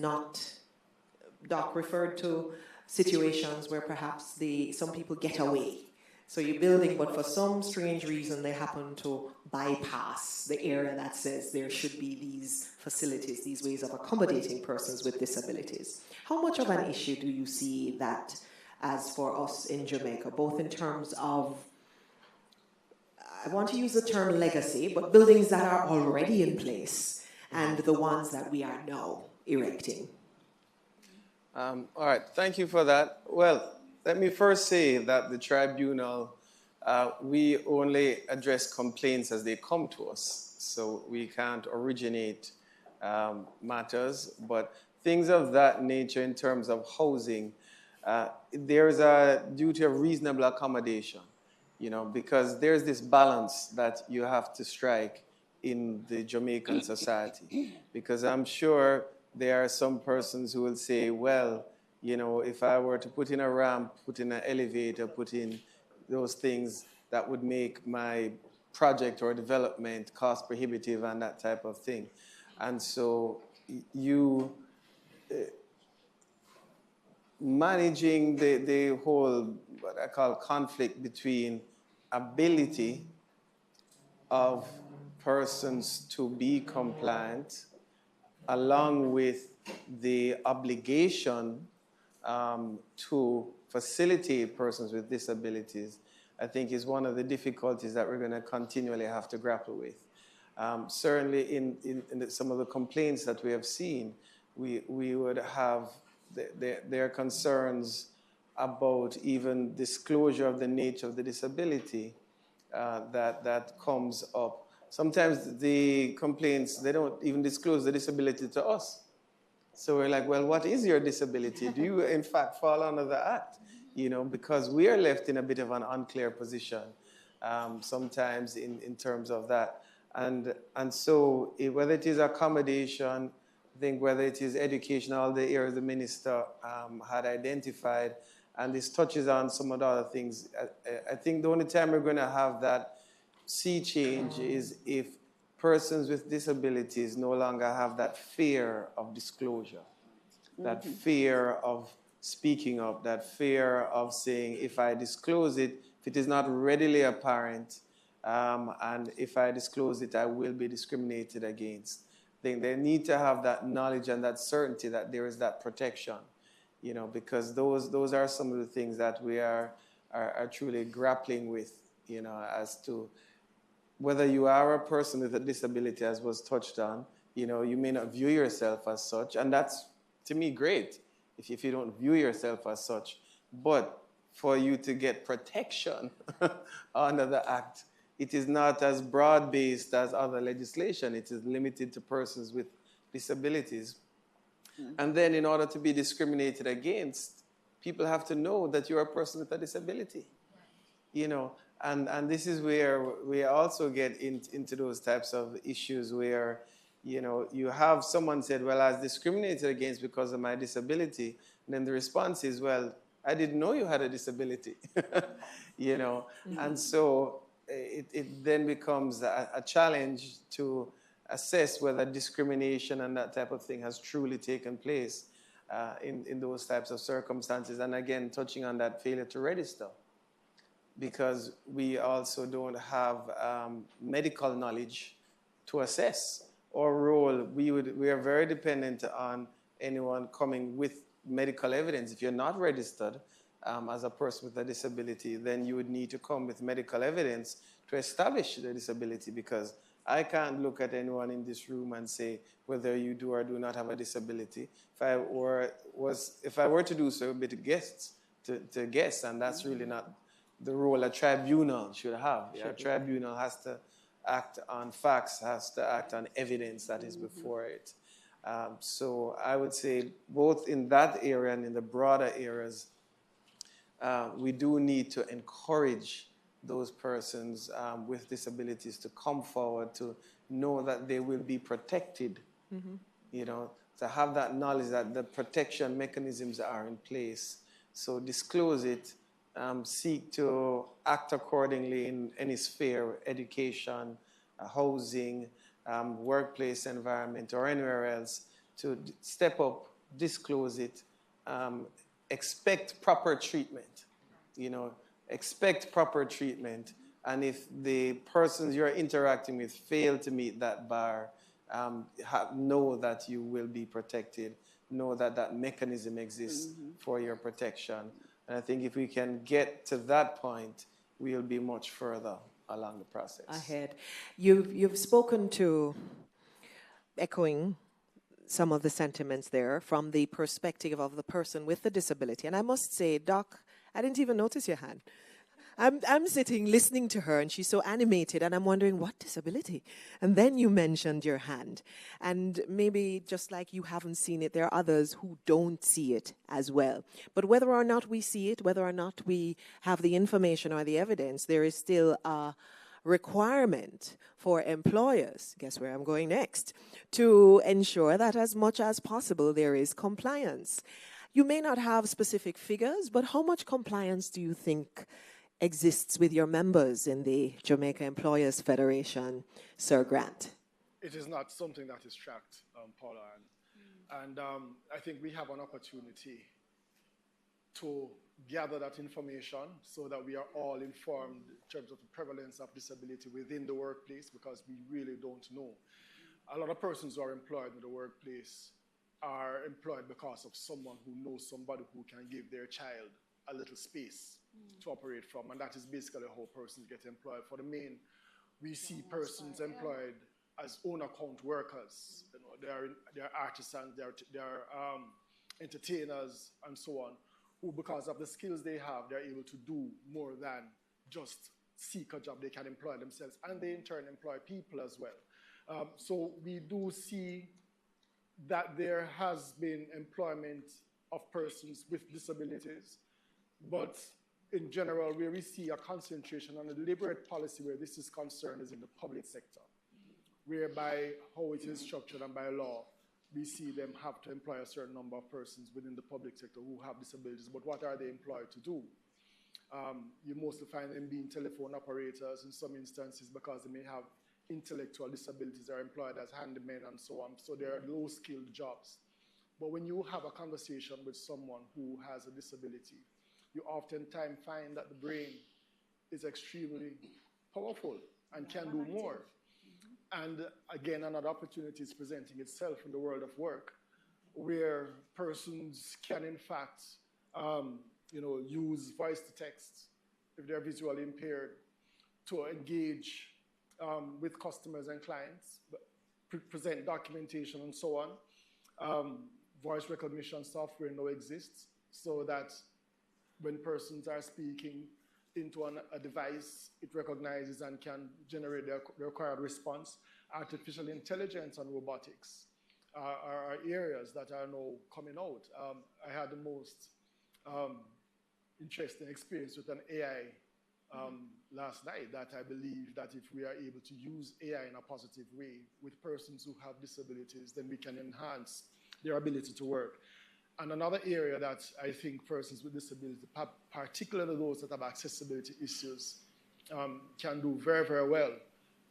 Doc referred to situations where perhaps some people get away So you're building, but for some strange reason, they happen to bypass the area that says there should be these facilities, these ways of accommodating persons with disabilities. How much of an issue do you see that as for us in Jamaica, both in terms of, I want to use the term legacy, but buildings that are already in place and the ones that we are now erecting? All right, thank you for that. Well, let me first say that the tribunal, we only address complaints as they come to us. So we can't originate matters, but things of that nature in terms of housing, there's a duty of reasonable accommodation, you know, because there's this balance that you have to strike in the Jamaican society. Because I'm sure there are some persons who will say, well, you know, if I were to put in a ramp, put in an elevator, put in those things, that would make my project or development cost prohibitive and that type of thing. And so you managing the whole, what I call conflict between ability of persons to be compliant along with the obligation to facilitate persons with disabilities, I think is one of the difficulties that we're going to continually have to grapple with. Certainly in some of the complaints that we have seen, we would have their concerns about even disclosure of the nature of the disability that comes up. Sometimes the complaints, they don't even disclose the disability to us. So we're like, well, what is your disability? Do you, in fact, fall under the Act? You know, because we are left in a bit of an unclear position sometimes in terms of that. And so whether it is accommodation, I think whether it is education, all the areas the minister had identified, and this touches on some of the other things. I think the only time we're going to have that sea change is if persons with disabilities no longer have that fear of disclosure, that fear of speaking up, that fear of saying, if I disclose it, if it is not readily apparent, and if I disclose it, I will be discriminated against. I think they need to have that knowledge and that certainty that there is that protection, you know, because those are some of the things that we are truly grappling with, you know, as to whether you are a person with a disability, as was touched on. You know, you may not view yourself as such, and that's, to me, great if you don't view yourself as such. But for you to get protection under the Act, it is not as broad-based as other legislation. It is limited to persons with disabilities. And then in order to be discriminated against, people have to know that you're a person with a disability, you know. And this is where we also get into those types of issues where, you know, you have someone said, well, I was discriminated against because of my disability. And then the response is, well, I didn't know you had a disability, you know. And so it then becomes a challenge to assess whether discrimination and that type of thing has truly taken place in those types of circumstances. And again, touching on that failure to register, because we also don't have medical knowledge to assess our role. We are very dependent on anyone coming with medical evidence. If you're not registered as a person with a disability, then you would need to come with medical evidence to establish the disability, because I can't look at anyone in this room and say whether you do or do not have a disability. If I were to do so, it would be to guess, and that's really not the role a tribunal should have. A tribunal has to act on facts, has to act on evidence that is before it. So I would say both in that area and in the broader areas, we do need to encourage those persons with disabilities to come forward, to know that they will be protected, you know, to have that knowledge that the protection mechanisms are in place. So disclose it, seek to act accordingly in any sphere, education, housing, workplace environment, or anywhere else, to step up, disclose it, expect proper treatment, you know, expect proper treatment. And if the persons you're interacting with fail to meet that bar, know that you will be protected. Know that that mechanism exists for your protection. And I think if we can get to that point, we'll be much further along the process. Ahead. You've spoken to, echoing some of the sentiments there from the perspective of the person with the disability. And I must say, Doc, I didn't even notice your hand. I'm sitting listening to her and she's so animated and I'm wondering, what disability? And then you mentioned your hand. And maybe just like you haven't seen it, there are others who don't see it as well. But whether or not we see it, whether or not we have the information or the evidence, there is still a requirement for employers, guess where I'm going next, to ensure that as much as possible there is compliance. You may not have specific figures, but how much compliance do you think exists with your members in the Jamaica Employers Federation, Sir Grant? It is not something that is tracked, Paula. And I think we have an opportunity to gather that information so that we are all informed in terms of the prevalence of disability within the workplace, because we really don't know. A lot of persons who are employed in the workplace are employed because of someone who knows somebody who can give their child a little space to operate from, and that is basically how persons get employed. For the main, we see persons employed as own account workers. You know, they are artisans, they are entertainers, and so on, who, because of the skills they have, they're able to do more than just seek a job. They can employ themselves, and they in turn employ people as well. So we do see that there has been employment of persons with disabilities, but in general, where we see a concentration on a deliberate policy where this is concerned is in the public sector, whereby how it is structured and by law, we see them have to employ a certain number of persons within the public sector who have disabilities. But what are they employed to do? You mostly find them being telephone operators in some instances because they may have intellectual disabilities. They're employed as handymen and so on. So they are low-skilled jobs. But when you have a conversation with someone who has a disability, you oftentimes find that the brain is extremely powerful and can do more. And again, another opportunity is presenting itself in the world of work, where persons can in fact use voice to text if they're visually impaired to engage with customers and clients, present documentation and so on. Voice recognition software now exists so that when persons are speaking into a device, it recognizes and can generate the required response. Artificial intelligence and robotics are areas that are now coming out. I had the most interesting experience with an AI last night, that I believe that if we are able to use AI in a positive way with persons who have disabilities, then we can enhance their ability to work. And another area that I think persons with disability, particularly those that have accessibility issues, can do very, very well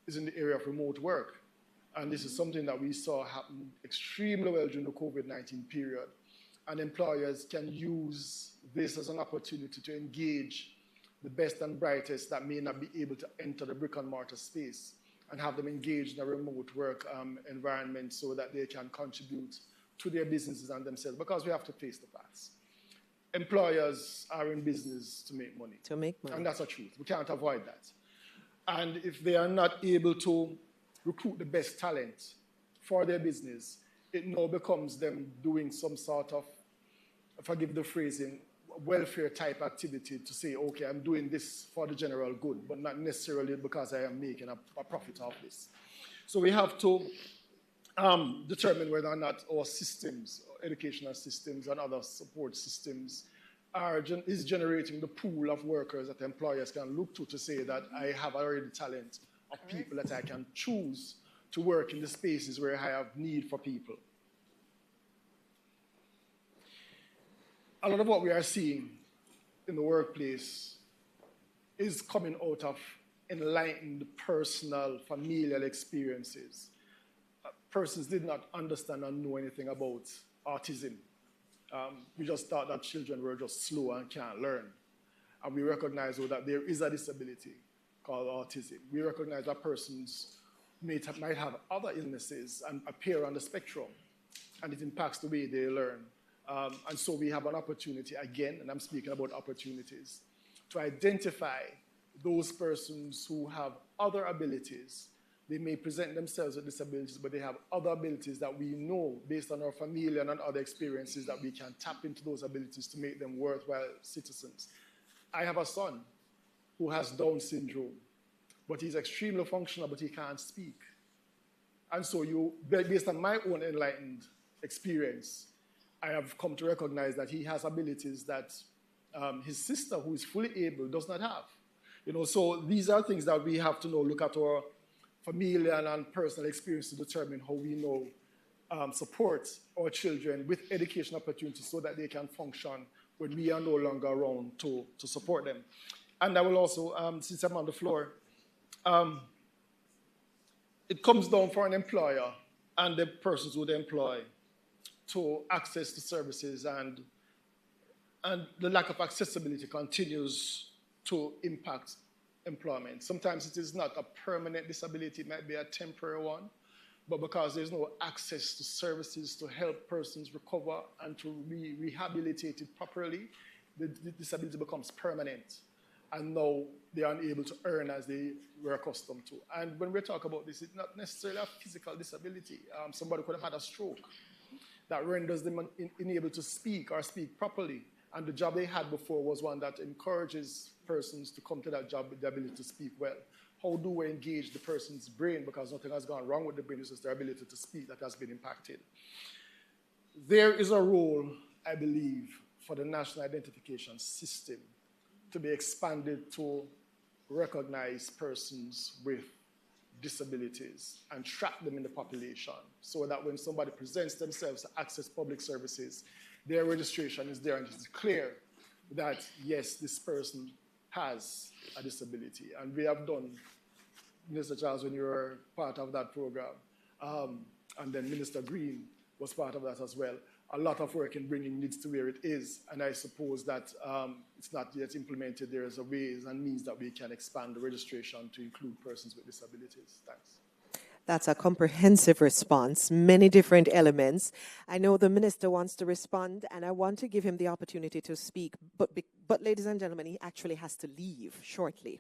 is in the area of remote work. And this is something that we saw happen extremely well during the COVID-19 period. And employers can use this as an opportunity to engage the best and brightest that may not be able to enter the brick and mortar space and have them engaged in a remote work environment so that they can contribute to their businesses and themselves, because we have to face the facts. Employers are in business to make money. To make money. And that's the truth. We can't avoid that. And if they are not able to recruit the best talent for their business, it now becomes them doing some sort of, forgive the phrasing, welfare type activity to say, okay, I'm doing this for the general good, but not necessarily because I am making a profit off this. So we have to determine whether or not our systems, educational systems and other support systems is generating the pool of workers that employers can look to say that I have already talent of people that I can choose to work in the spaces where I have need for people. A lot of what we are seeing in the workplace is coming out of enlightened personal, familial experiences. Persons did not understand and know anything about autism. We just thought that children were just slow and can't learn. And we recognize that there is a disability called autism. We recognize that persons might have other illnesses and appear on the spectrum, and it impacts the way they learn. And so we have an opportunity again, and I'm speaking about opportunities, to identify those persons who have other abilities. They may present themselves with disabilities, but they have other abilities that we know, based on our familial and other experiences, that we can tap into those abilities to make them worthwhile citizens. I have a son who has Down syndrome, but he's extremely functional, but he can't speak. And so based on my own enlightened experience, I have come to recognize that he has abilities that his sister, who is fully able, does not have. So these are things that we have to know, look at our familial and personal experience to determine how we know support our children with education opportunities so that they can function when we are no longer around to support them. And I will also, since I'm on the floor, it comes down for an employer and the persons who they employ to access the services, and the lack of accessibility continues to impact employment. Sometimes it is not a permanent disability, it might be a temporary one, but because there's no access to services to help persons recover and to be rehabilitated properly, the disability becomes permanent. And now they are unable to earn as they were accustomed to. And when we talk about this, it's not necessarily a physical disability. Somebody could have had a stroke that renders them unable to speak or speak properly. And the job they had before was one that encourages persons to come to that job with the ability to speak well. How do we engage the person's brain? Because nothing has gone wrong with the brain, it's just their ability to speak that has been impacted. There is a role, I believe, for the national identification system to be expanded to recognize persons with disabilities and track them in the population so that when somebody presents themselves to access public services, their registration is there and it's clear that, yes, this person has a disability. And we have done, Minister Charles, when you were part of that program, and then Minister Green was part of that as well, a lot of work in bringing NIDS to where it is, and I suppose that it's not yet implemented. There is a ways and means that we can expand the registration to include persons with disabilities. Thanks. That's a comprehensive response, many different elements. I know the minister wants to respond, and I want to give him the opportunity to speak, but ladies and gentlemen, he actually has to leave shortly.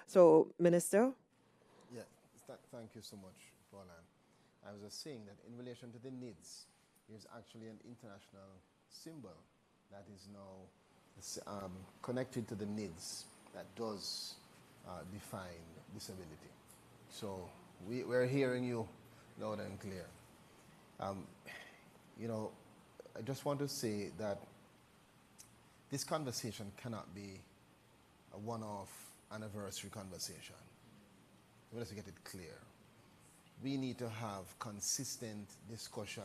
So, Minister? Yeah, thank you so much, Pauline. I was just saying that in relation to the NIDS, there's actually an international symbol that is now connected to the NIDS that does define disability. So we're hearing you loud and clear. I just want to say that this conversation cannot be a one-off anniversary conversation. We have to get it clear. We need to have consistent discussion,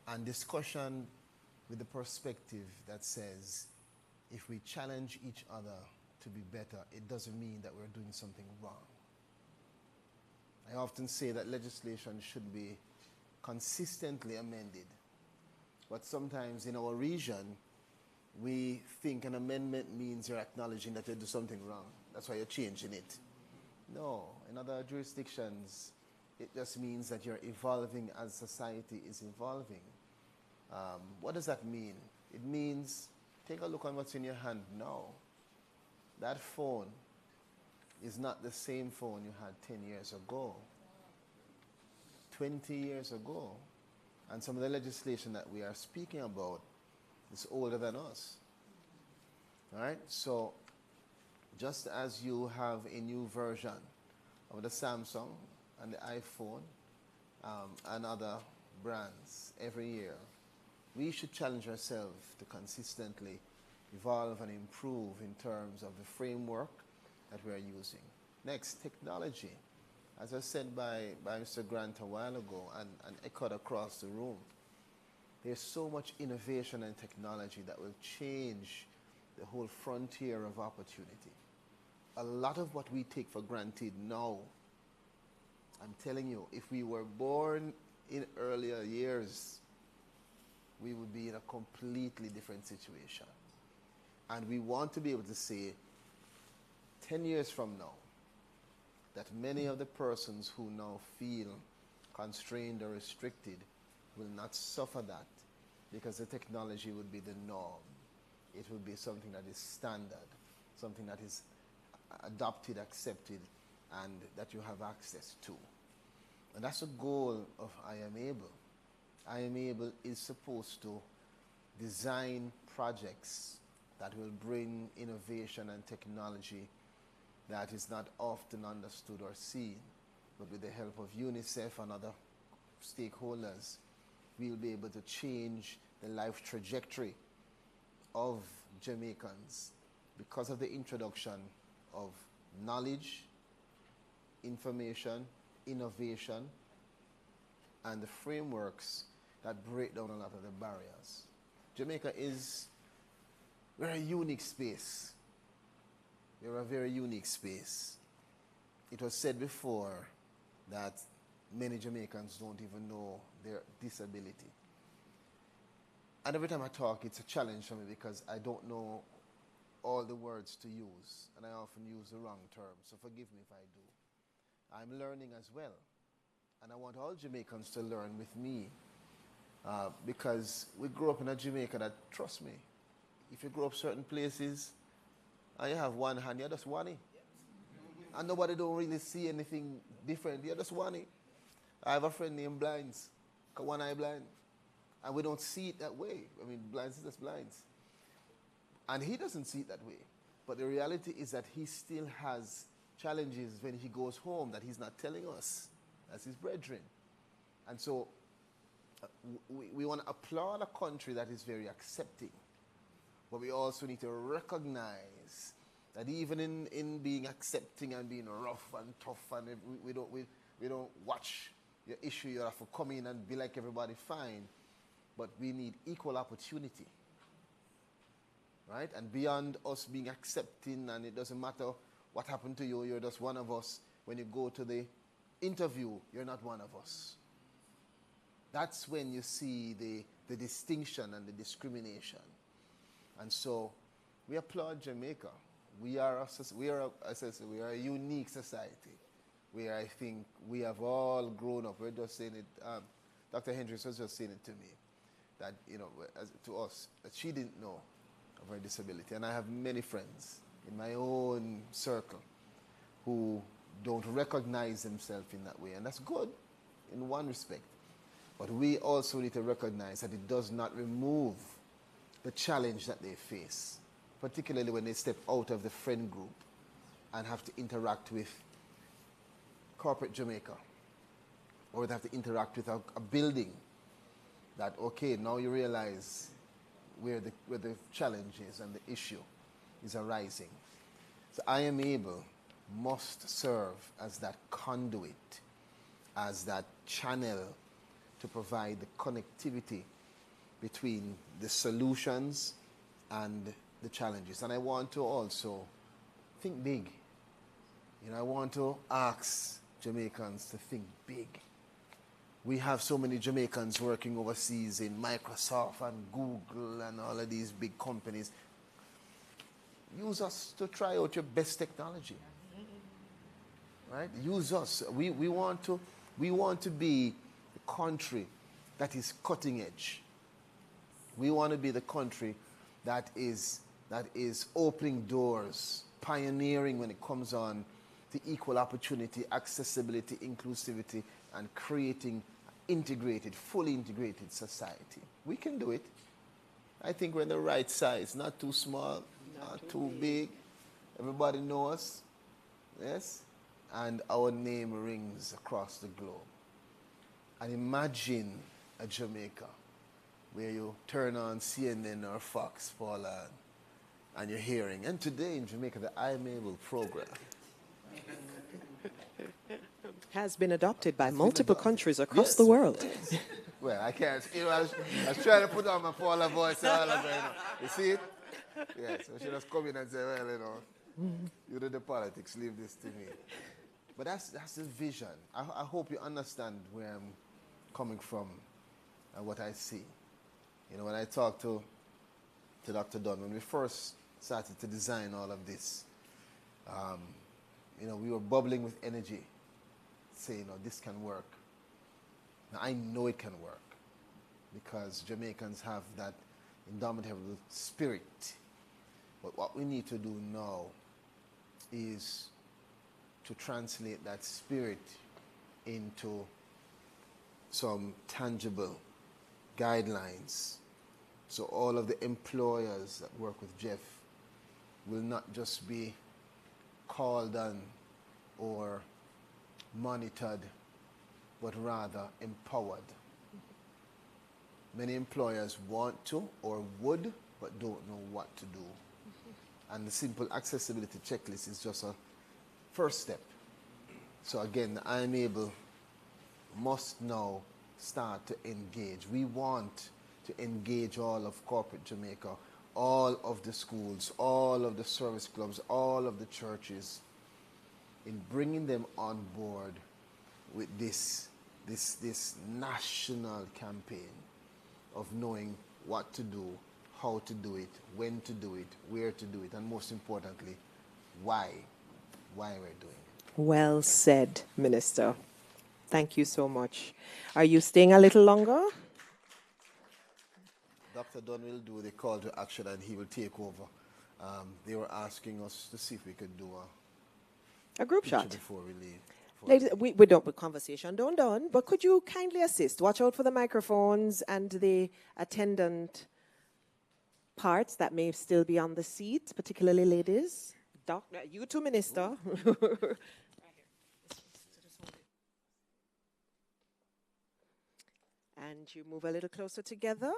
and discussion with the perspective that says if we challenge each other to be better, it doesn't mean that we're doing something wrong. I often say that legislation should be consistently amended, but sometimes in our region, we think an amendment means you're acknowledging that you do something wrong. That's why you're changing it. No, in other jurisdictions, it just means that you're evolving as society is evolving. What does that mean? It means, take a look on what's in your hand now. That phone is not the same phone you had 10 years ago, 20 years ago. And some of the legislation that we are speaking about is older than us. All right? So just as you have a new version of the Samsung and the iPhone and other brands every year, we should challenge ourselves to consistently evolve and improve in terms of the framework that we are using. Next, technology. As I said by Mr. Grant a while ago and echoed across the room, there's so much innovation and technology that will change the whole frontier of opportunity. A lot of what we take for granted now, I'm telling you, if we were born in earlier years, we would be in a completely different situation. And we want to be able to say, 10 years from now, that many of the persons who now feel constrained or restricted will not suffer that, because the technology would be the norm. It would be something that is standard, something that is adopted, accepted, and that you have access to. And that's the goal of I Am Able. I Am Able is supposed to design projects that will bring innovation and technology that is not often understood or seen. But with the help of UNICEF and other stakeholders, we'll be able to change the life trajectory of Jamaicans because of the introduction of knowledge, information, innovation, and the frameworks that break down a lot of the barriers. Jamaica we're a unique space. We're a very unique space. It was said before that many Jamaicans don't even know their disability. And every time I talk, it's a challenge for me because I don't know all the words to use, and I often use the wrong terms, so forgive me if I do. I'm learning as well, and I want all Jamaicans to learn with me, because we grew up in a Jamaica that, trust me, if you grow up certain places and you have one hand, you're just one. And nobody don't really see anything different, you're just one. I have a friend named Blinds, one eye blind, and we don't see it that way. I mean, blinds is just blinds. And he doesn't see it that way. But the reality is that he still has challenges when he goes home that he's not telling us as his brethren. And so we want to applaud a country that is very accepting. But we also need to recognize that even in being accepting and being rough and tough, and we don't watch your issue, you have to come in and be like everybody fine. But we need equal opportunity. Right? And beyond us being accepting, and it doesn't matter what happened to you, you're just one of us. When you go to the interview, you're not one of us. That's when you see the distinction and the discrimination. And so we applaud Jamaica. We are a unique society where I think we have all grown up. We're just saying it, Dr. Hendricks was just saying it to me, that, to us, that she didn't know of her disability. And I have many friends in my own circle who don't recognize themselves in that way. And that's good in one respect. But we also need to recognize that it does not remove the challenge that they face, particularly when they step out of the friend group and have to interact with corporate Jamaica, or they have to interact with a building that, okay, now you realize where the challenge is and the issue is arising. So I Am Able must serve as that conduit, as that channel to provide the connectivity between the solutions and the challenges. And I want to also think big. I want to ask Jamaicans to think big. We have so many Jamaicans working overseas in Microsoft and Google and all of these big companies. Use us to try out your best technology. Right? Use us. We want to be the country that is cutting edge. We want to be the country that is opening doors, pioneering when it comes on to equal opportunity, accessibility, inclusivity, and creating fully integrated society. We can do it. I think we're in the right size, not too small, not too big. Everybody knows us, yes? And our name rings across the globe. And imagine a Jamaica where you turn on CNN or Fox, Paula, and you're hearing, and today in Jamaica, the I Am Able program has been adopted by multiple countries across the world. Yes. Well, I can't, I was trying to put on my Paula voice all of it, You see it? Yeah, so she just come in and say, well, you do the politics, leave this to me. But that's the vision. I hope you understand where I'm coming from and what I see. When I talked to Dr. Dunn, when we first started to design all of this, you know, we were bubbling with energy, saying, "Oh, this can work." Now, I know it can work because Jamaicans have that indomitable spirit. But what we need to do now is to translate that spirit into some tangible guidelines. So all of the employers that work with Jeff will not just be called on or monitored, but rather empowered. Many employers want to or would, but don't know what to do. And the simple accessibility checklist is just a first step. So again, the unable must now start to engage. We want to engage all of corporate Jamaica, all of the schools, all of the service clubs, all of the churches, in bringing them on board with this national campaign of knowing what to do, how to do it, when to do it, where to do it, and most importantly, why we're doing it. Well said, Minister. Thank you so much. Are you staying a little longer? Dr. Dunn will do the call to action and he will take over. They were asking us to see if we could do A group shot before we leave. Ladies, we don't put conversation done, but could you kindly assist? Watch out for the microphones and the attendant parts that may still be on the seat, particularly ladies. Doctor, you too, Minister. And you move a little closer together.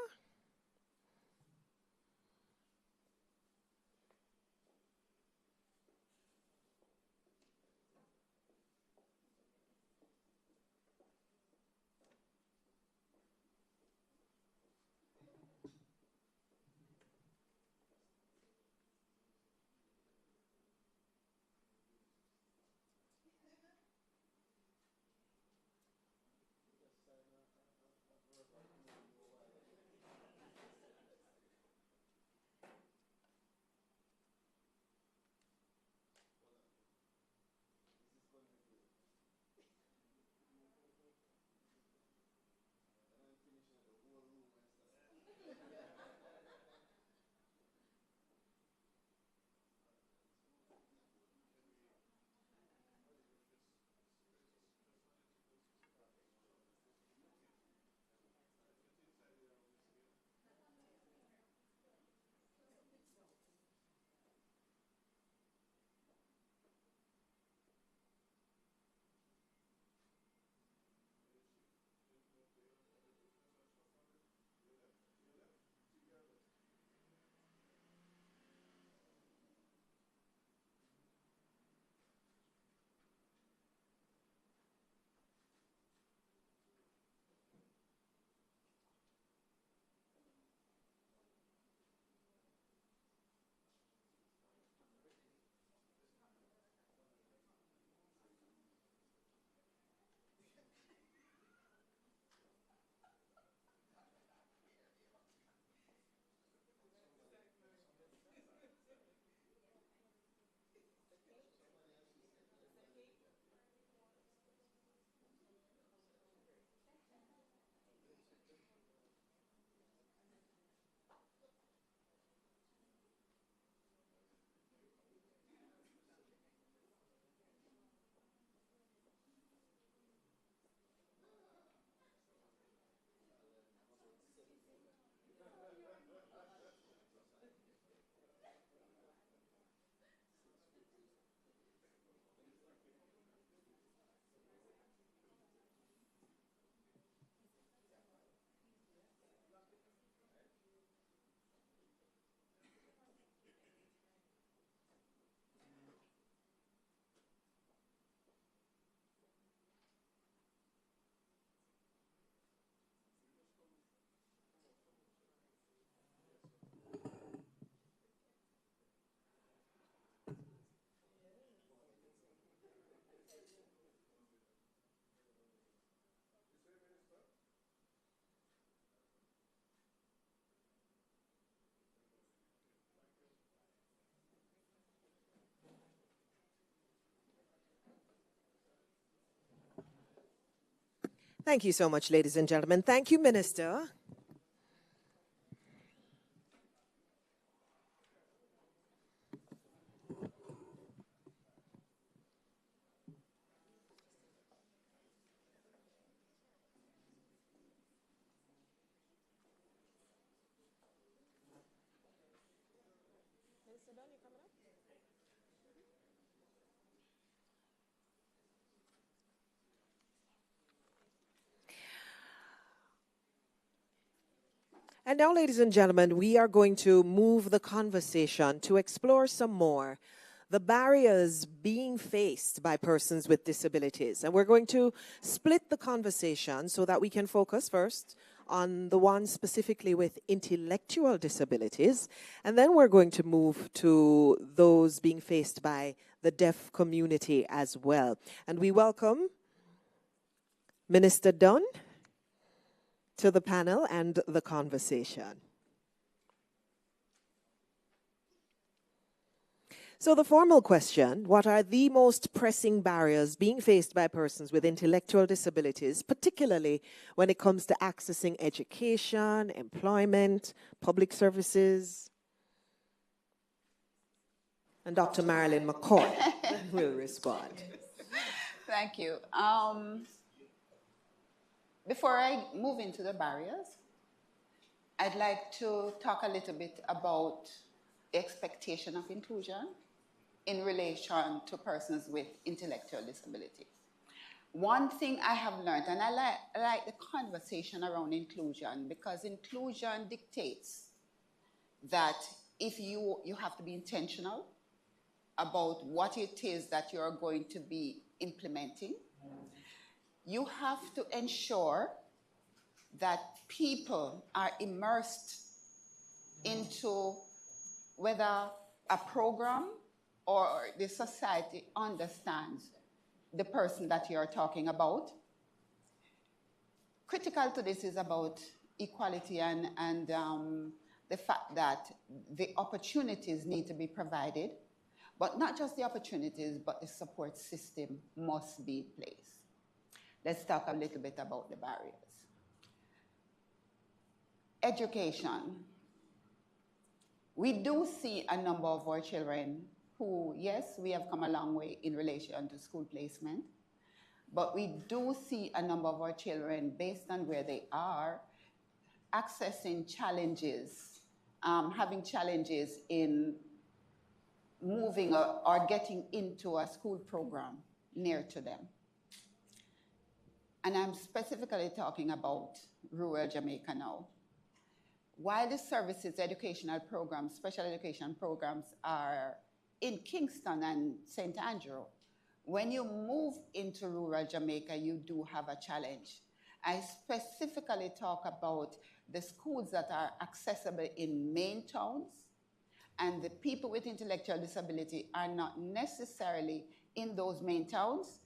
Thank you so much, ladies and gentlemen. Thank you, Minister. And now, ladies and gentlemen, we are going to move the conversation to explore some more the barriers being faced by persons with disabilities. And we're going to split the conversation so that we can focus first on the ones specifically with intellectual disabilities, and then we're going to move to those being faced by the deaf community as well. And we welcome Minister Dunn to the panel and the conversation. So the formal question, what are the most pressing barriers being faced by persons with intellectual disabilities, particularly when it comes to accessing education, employment, public services? And Dr. Marilyn McCoy will respond. Thank you. Before I move into the barriers, I'd like to talk a little bit about the expectation of inclusion in relation to persons with intellectual disability. One thing I have learned, and I like the conversation around inclusion, because inclusion dictates that if you have to be intentional about what it is that you're going to be implementing. You have to ensure that people are immersed into whether a program or the society understands the person that you're talking about. Critical to this is about equality and the fact that the opportunities need to be provided, but not just the opportunities, but the support system must be in place. Let's talk a little bit about the barriers. Education. We do see a number of our children who, yes, we have come a long way in relation to school placement, but we do see a number of our children, based on where they are, accessing challenges, having challenges in moving or getting into a school program near to them. And I'm specifically talking about rural Jamaica now. While the services, educational programs, special education programs are in Kingston and St. Andrew, when you move into rural Jamaica, you do have a challenge. I specifically talk about the schools that are accessible in main towns, and the people with intellectual disability are not necessarily in those main towns,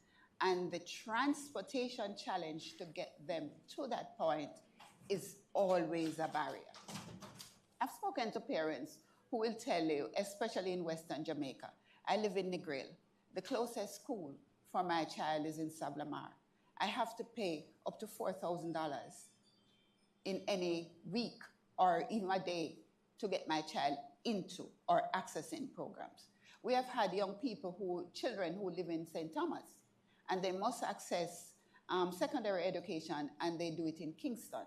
and the transportation challenge to get them to that point is always a barrier. I've spoken to parents who will tell you, especially in Western Jamaica, I live in Negril. The closest school for my child is in Sablamar. I have to pay up to $4,000 in any week or even a day to get my child into or accessing programs. We have had young people children who live in St. Thomas, and they must access secondary education, and they do it in Kingston.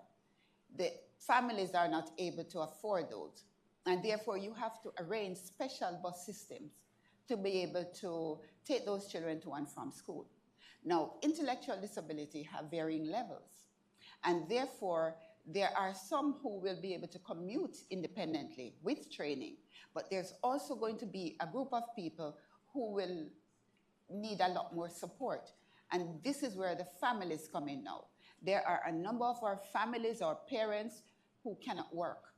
The families are not able to afford those, and therefore you have to arrange special bus systems to be able to take those children to and from school. Now, intellectual disability have varying levels, and therefore there are some who will be able to commute independently with training, but there's also going to be a group of people who will need a lot more support. And this is where the families come in now. There are a number of our families or parents who cannot work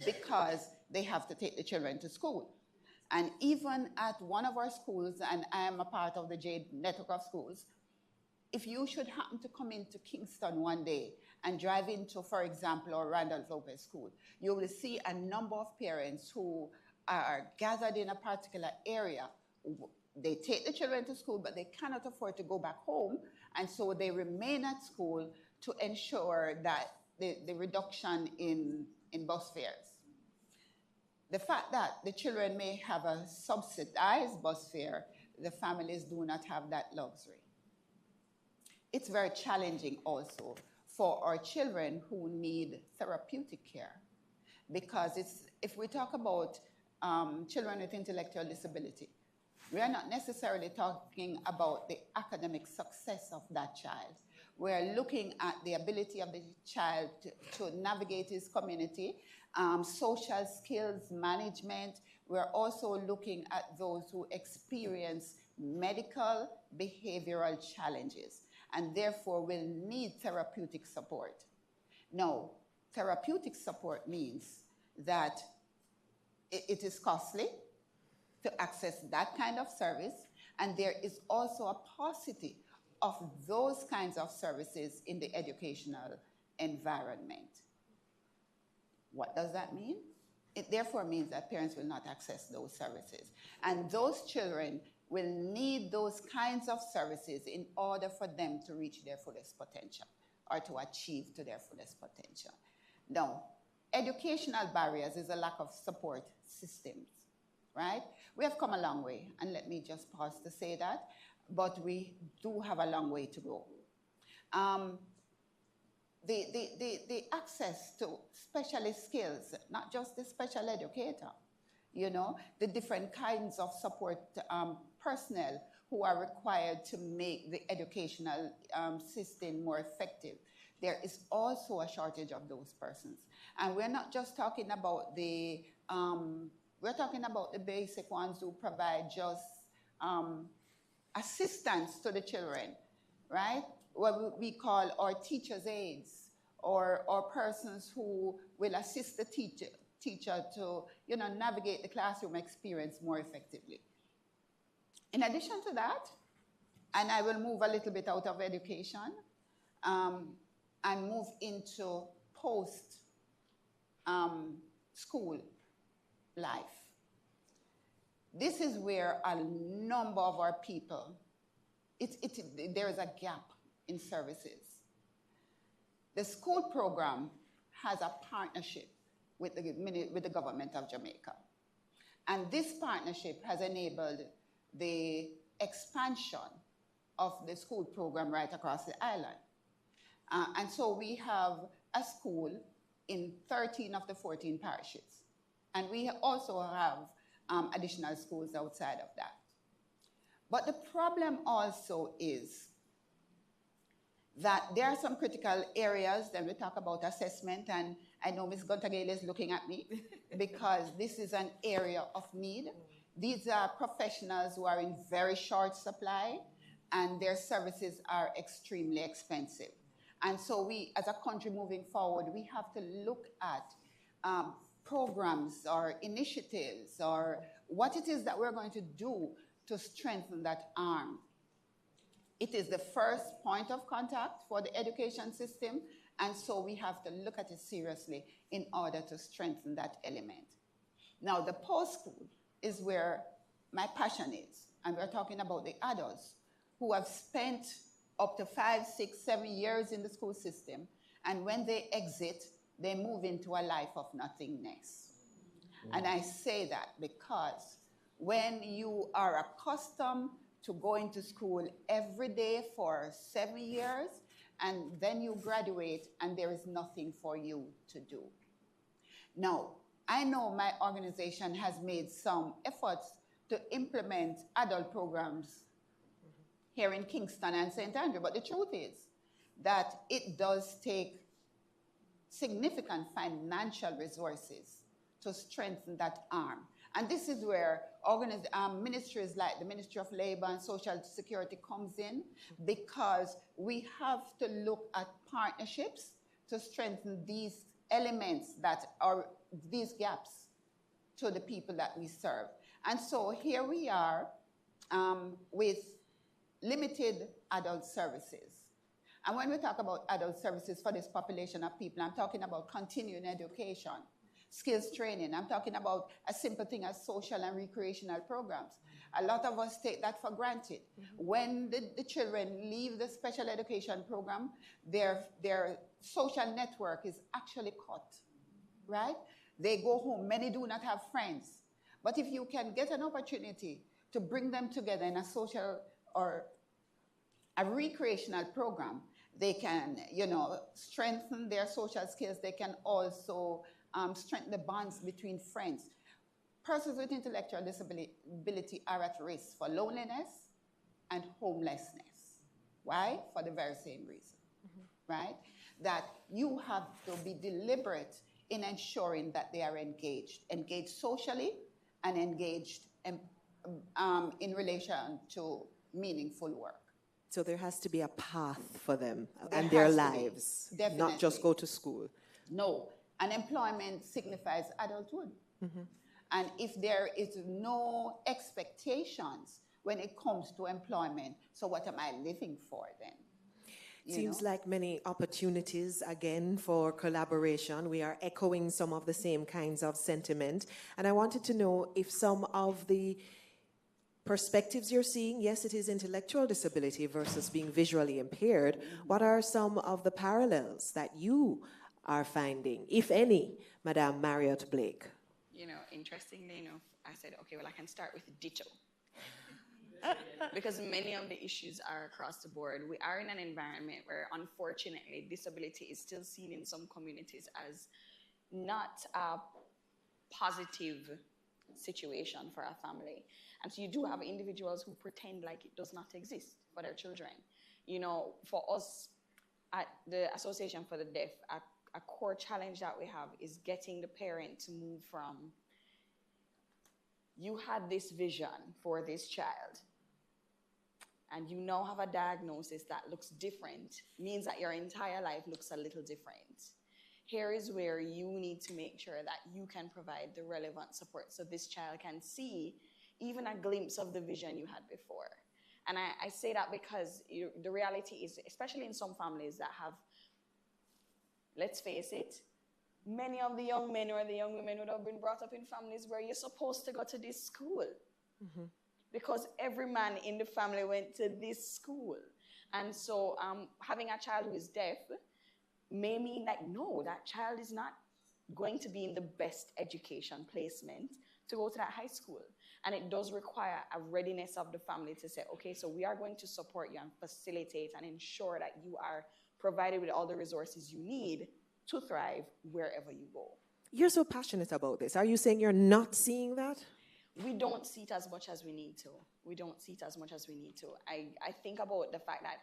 because they have to take the children to school. And even at one of our schools, and I am a part of the JADE network of schools, if you should happen to come into Kingston one day and drive into, for example, our Randolph Lopez School, you will see a number of parents who are gathered in a particular area they take the children to school, but they cannot afford to go back home, and so they remain at school to ensure that the reduction in bus fares. The fact that the children may have a subsidized bus fare, the families do not have that luxury. It's very challenging also for our children who need therapeutic care, because if we talk about children with intellectual disability, we are not necessarily talking about the academic success of that child. We're looking at the ability of the child to navigate his community, social skills management. We're also looking at those who experience medical behavioral challenges and therefore will need therapeutic support. Now, therapeutic support means that it is costly to access that kind of service, and there is also a paucity of those kinds of services in the educational environment. What does that mean? It therefore means that parents will not access those services, and those children will need those kinds of services in order for them to reach their fullest potential or to achieve to their fullest potential. Now, educational barriers is a lack of support systems, right? We have come a long way, and let me just pause to say that, but we do have a long way to go. The access to specialist skills, not just the special educator, you know, the different kinds of support personnel who are required to make the educational system more effective. There is also a shortage of those persons. And we're not just talking about we're talking about the basic ones who provide just assistance to the children, right? What we call our teacher's aides, or persons who will assist the teacher to, you know, navigate the classroom experience more effectively. In addition to that, and I will move a little bit out of education and move into post-school life. This is where a number of our people, there is a gap in services. The school program has a partnership with the government of Jamaica. And this partnership has enabled the expansion of the school program right across the island. And so we have a school in 13 of the 14 parishes. And we also have additional schools outside of that. But the problem also is that there are some critical areas. Then we talk about assessment, and I know Ms. Gontagale is looking at me because this is an area of need. These are professionals who are in very short supply, and their services are extremely expensive. And so we, as a country moving forward, we have to look at programs or initiatives or what it is that we're going to do to strengthen that arm. It is the first point of contact for the education system, and so we have to look at it seriously in order to strengthen that element. Now, the post-school is where my passion is, and we're talking about the adults who have spent up to 5, 6, 7 years in the school system, and when they exit, they move into a life of nothingness. And I say that because when you are accustomed to going to school every day for 7 years, and then you graduate and there is nothing for you to do. Now, I know my organization has made some efforts to implement adult programs here in Kingston and St. Andrew, but the truth is that it does take significant financial resources to strengthen that arm. And this is where ministries like the Ministry of Labor and Social Security comes in, because we have to look at partnerships to strengthen these elements that are these gaps to the people that we serve. And so here we are with limited adult services. And when we talk about adult services for this population of people, I'm talking about continuing education. skills training. I'm talking about a simple thing as social and recreational programs. A lot of us take that for granted. When the children leave the special education program, their social network is actually cut, right? They go home. Many do not have friends. But if you can get an opportunity to bring them together in a social or a recreational program, they can, strengthen their social skills. They can also strengthen the bonds between friends. Persons with intellectual disability are at risk for loneliness and homelessness. Why? For the very same reason, right? That you have to be deliberate in ensuring that they are engaged socially and engaged in relation to meaningful work. So there has to be a path for them and their lives, not just go to school. No, unemployment signifies adulthood. And if there is no expectations when it comes to employment, so what am I living for then? Seems like many opportunities, again, for collaboration. We are echoing some of the same kinds of sentiment. And I wanted to know if some of the perspectives you're seeing, yes, it is intellectual disability versus being visually impaired. What are some of the parallels that you are finding, if any, Madame Marriott Blake? Interestingly enough, I said, okay, well, I can start with ditto. Because many of the issues are across the board. We are in an environment where, unfortunately, disability is still seen in some communities as not a positive situation for a family. And so you do have individuals who pretend like it does not exist for their children. For us at the Association for the Deaf, a core challenge that we have is getting the parent to move from, you had this vision for this child, and you now have a diagnosis that looks different, means that your entire life looks a little different. Here is where you need to make sure that you can provide the relevant support so this child can see even a glimpse of the vision you had before. And I say that because the reality is, especially in some families that have, let's face it, many of the young men or the young women would have been brought up in families where you're supposed to go to this school. Because every man in the family went to this school. And so having a child who is deaf may mean that, no, that child is not going to be in the best education placement to go to that high school. And it does require a readiness of the family to say, okay, so we are going to support you and facilitate and ensure that you are provided with all the resources you need to thrive wherever you go. You're so passionate about this. Are you saying you're not seeing that? We don't see it as much as we need to. We don't see it as much as we need to. I think about the fact that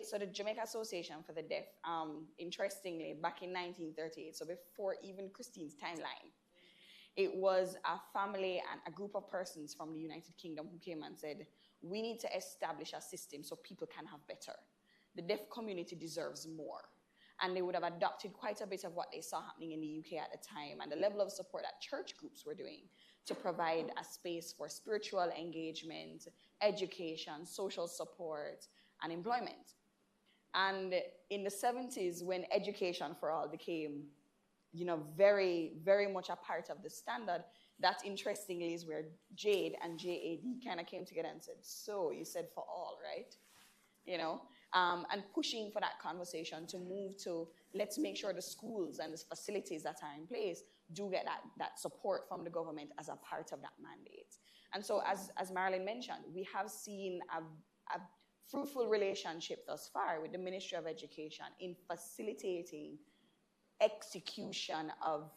so the Jamaica Association for the Deaf, interestingly, back in 1938, so before even Christine's timeline, it was a family and a group of persons from the United Kingdom who came and said, we need to establish a system so people can have better. The deaf community deserves more. And they would have adopted quite a bit of what they saw happening in the UK at the time and the level of support that church groups were doing to provide a space for spiritual engagement, education, social support, and employment. And in the 70s, when education for all became, very, very much a part of the standard, that interestingly is where JADE and JAD kind of came together and said, so you said for all, right? And pushing for that conversation to move to, let's make sure the schools and the facilities that are in place do get that support from the government as a part of that mandate. And so as Marilyn mentioned, we have seen a fruitful relationship thus far with the Ministry of Education in facilitating execution of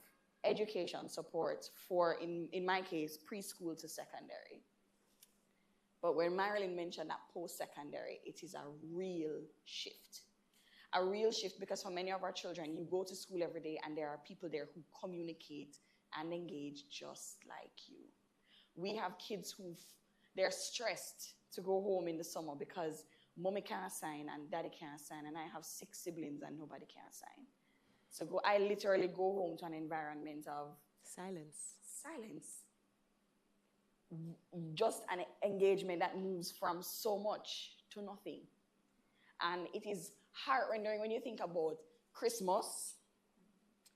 education support for, in my case, preschool to secondary. But when Marilyn mentioned that post-secondary, it is a real shift. A real shift because for many of our children, you go to school every day and there are people there who communicate and engage just like you. We have kids they're stressed to go home in the summer because mommy can't sign and daddy can't sign, and I have 6 siblings and nobody can sign. So I literally go home to an environment of silence. Just an engagement that moves from so much to nothing. And it is heart-rending when you think about Christmas,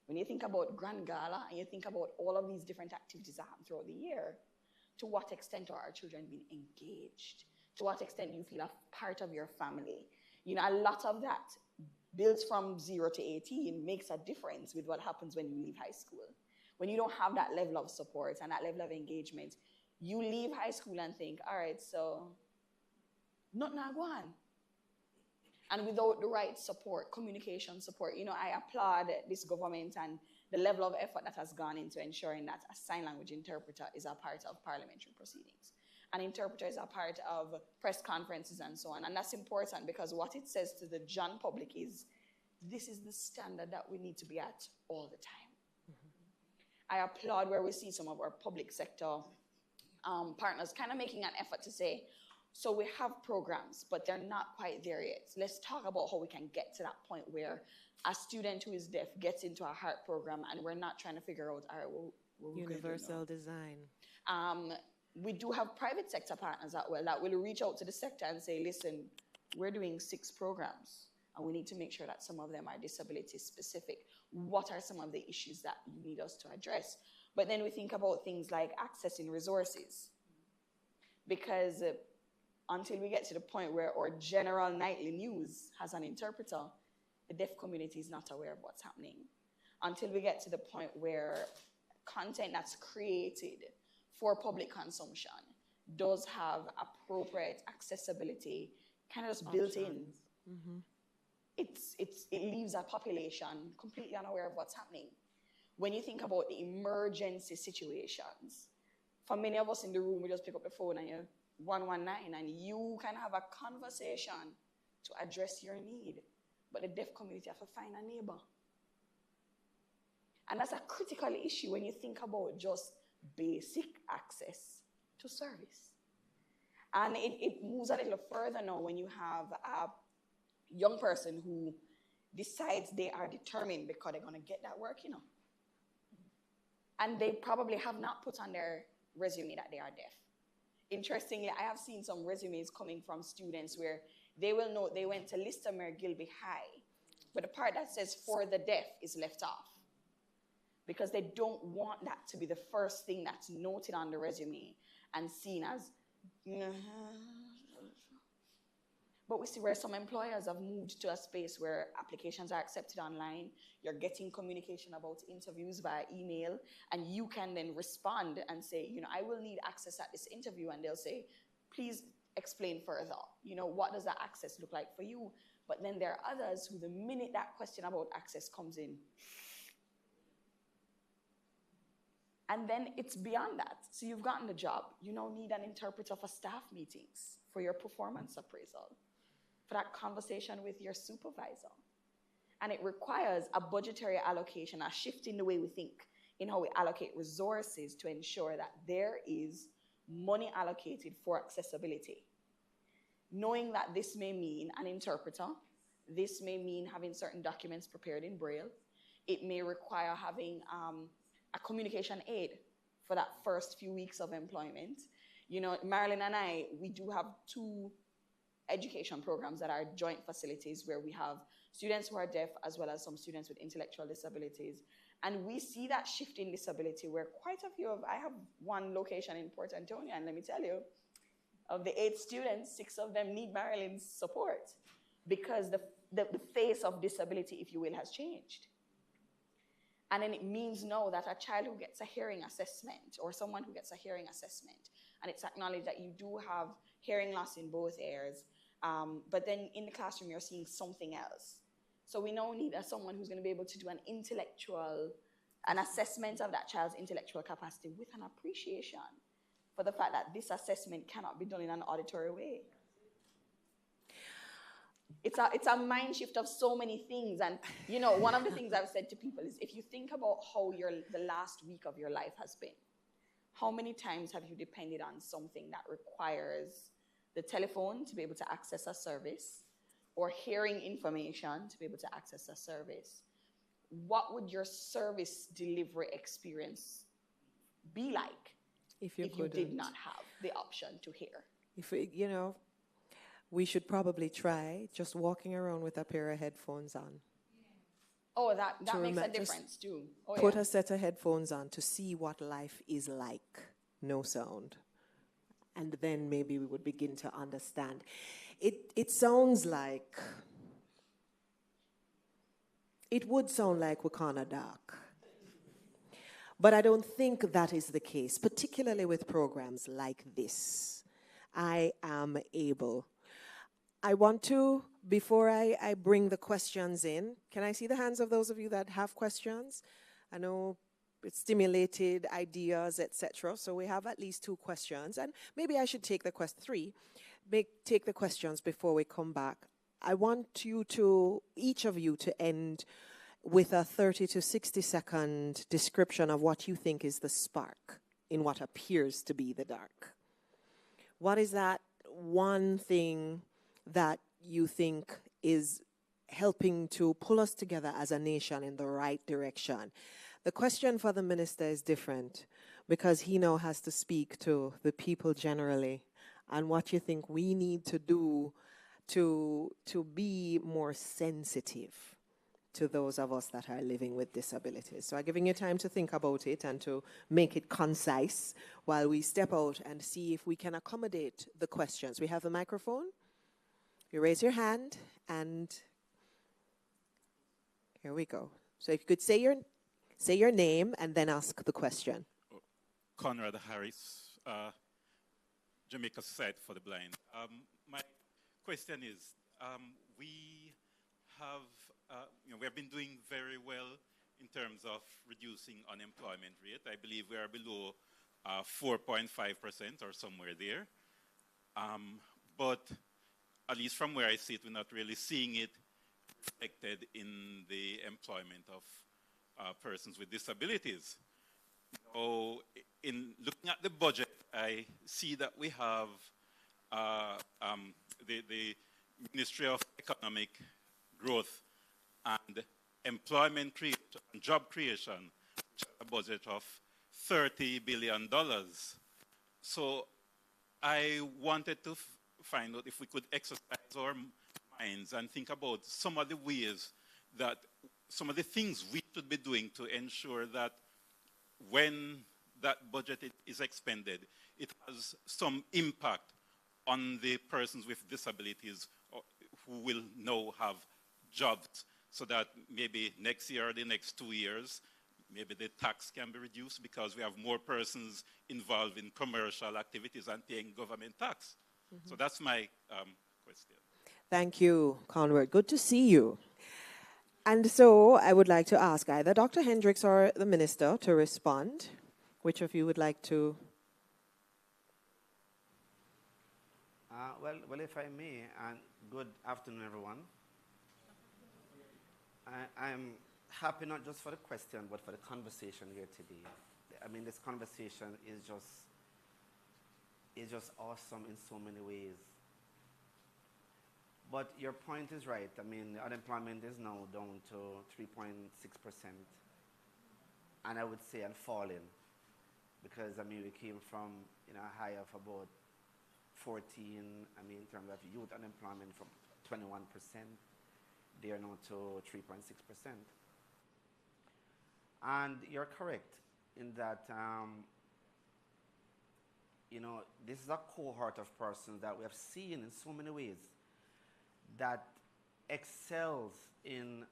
When you think about Grand Gala and you think about all of these different activities that happen throughout the year, to what extent are our children being engaged? To what extent do you feel a part of your family? You know, a lot of that builds from 0 to 18 makes a difference with what happens when you leave high school. When you don't have that level of support and that level of engagement, you leave high school and think, all right, so nothing I go on. And without the right support, communication support, you know, I applaud this government and the level of effort that has gone into ensuring that a sign language interpreter is a part of parliamentary proceedings. An interpreter is a part of press conferences and so on. And that's important because what it says to the general public is, this is the standard that we need to be at all the time. Mm-hmm. I applaud where we see some of our public sector partners kind of making an effort to say, so we have programs, but they're not quite there yet. Let's talk about how we can get to that point where a student who is deaf gets into a heart program and we're not trying to figure out, all right, what universal design. We do have private sector partners that will reach out to the sector and say, listen, we're doing 6 programs and we need to make sure that some of them are disability specific. What are some of the issues that you need us to address? But then we think about things like accessing resources. Because until we get to the point where our general nightly news has an interpreter, the deaf community is not aware of what's happening. Until we get to the point where content that's created for public consumption does have appropriate accessibility kind of just built in. Mm-hmm. It leaves a population completely unaware of what's happening. When you think about the emergency situations, for many of us in the room, we just pick up the phone and you're 119 and you can have a conversation to address your need. But the deaf community have to find a neighbor. And that's a critical issue when you think about just basic access to service. And it moves a little further now when you have a young person who decides they are determined because they're going to get that work, you know. And they probably have not put on their resume that they are deaf. Interestingly, I have seen some resumes coming from students where they will note they went to Listermere Gilby High, but the part that says for the deaf is left off because they don't want that to be the first thing that's noted on the resume and seen as, but we see where some employers have moved to a space where applications are accepted online, you're getting communication about interviews via email, and you can then respond and say, you know, I will need access at this interview, and they'll say, please explain further. You know, what does that access look like for you? But then there are others who the minute that question about access comes in, and then it's beyond that. So you've gotten the job. You now need an interpreter for staff meetings, for your performance appraisal, for that conversation with your supervisor. And it requires a budgetary allocation, a shift in the way we think, in how we allocate resources to ensure that there is money allocated for accessibility. Knowing that this may mean an interpreter, this may mean having certain documents prepared in Braille, it may require having a communication aid for that first few weeks of employment. You know, Marilyn and I, we do have 2 education programs that are joint facilities where we have students who are deaf as well as some students with intellectual disabilities. And we see that shift in disability where quite a few I have one location in Port Antonio, and let me tell you, of the 8 students, 6 of them need Marilyn's support because the face of disability, if you will, has changed. And then it means now that a child who gets a hearing assessment or someone who gets a hearing assessment, and it's acknowledged that you do have hearing loss in both ears, but then in the classroom you're seeing something else. So we now need someone who's going to be able to do an assessment of that child's intellectual capacity with an appreciation for the fact that this assessment cannot be done in an auditory way. It's a mind shift of so many things. And, you know, one of the things I've said to people is if you think about how the last week of your life has been, how many times have you depended on something that requires the telephone to be able to access a service or hearing information to be able to access a service? What would your service delivery experience be like if you did not have the option to hear? You know, we should probably try just walking around with a pair of headphones on. Oh, that makes a just difference too. Oh, put yeah. a set of headphones on to see what life is like, no sound. And then maybe we would begin to understand. It sounds like, it would sound like Wakanda Dark. But I don't think that is the case, particularly with programs like this. I am able. I want to, before I bring the questions in, can I see the hands of those of you that have questions? I know it's stimulated ideas, etc. So we have at least 2 questions, and maybe I should take the three. Take the questions before we come back. I want you to, each of you, to end with a 30 to 60-second description of what you think is the spark in what appears to be the dark. What is that one thing that you think is helping to pull us together as a nation in the right direction? The question for the minister is different because he now has to speak to the people generally, and what you think we need to do to be more sensitive to those of us that are living with disabilities. So I'm giving you time to think about it and to make it concise while we step out and see if we can accommodate the questions. We have a microphone. You raise your hand, and here we go. So if you could say your name and then ask the question. Conrad Harris, Jamaica Society for the Blind. My question is, we have been doing very well in terms of reducing unemployment rate. I believe we are below 4.5% or somewhere there. But at least from where I sit, we're not really seeing it reflected in the employment of persons with disabilities. So in looking at the budget, I see that we have the Ministry of Economic Growth and Employment creation, Job Creation, which has a budget of $30 billion. So I wanted to find out if we could exercise our minds and think about some of the ways that, some of the things we should be doing to ensure that when that budget is expended, it has some impact on the persons with disabilities who will now have jobs, so that maybe next year or the next 2 years, maybe the tax can be reduced because we have more persons involved in commercial activities and paying government tax. Mm-hmm. So that's my question. Thank you, Conrad. Good to see you. And so I would like to ask either Dr. Hendricks or the minister to respond. Which of you would like to? Well, if I may, and good afternoon, everyone. I'm happy not just for the question, but for the conversation here today. I mean, this conversation is just awesome in so many ways. But your point is right. I mean, unemployment is now down to 3.6%, and I would say and falling, because I mean we came from a high of about 14. I mean, in terms of youth unemployment from 21%. They are now to 3.6%. And you're correct in that, this is a cohort of persons that we have seen in so many ways that excels in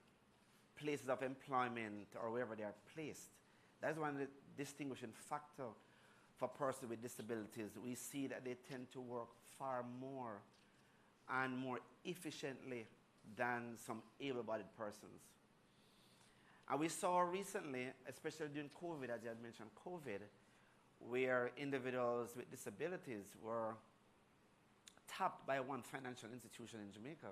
places of employment or wherever they are placed. That's one of the distinguishing factor for persons with disabilities. We see that they tend to work far more and more efficiently than some able-bodied persons. And we saw recently, especially during COVID, as you had mentioned, COVID, where individuals with disabilities were tapped by one financial institution in Jamaica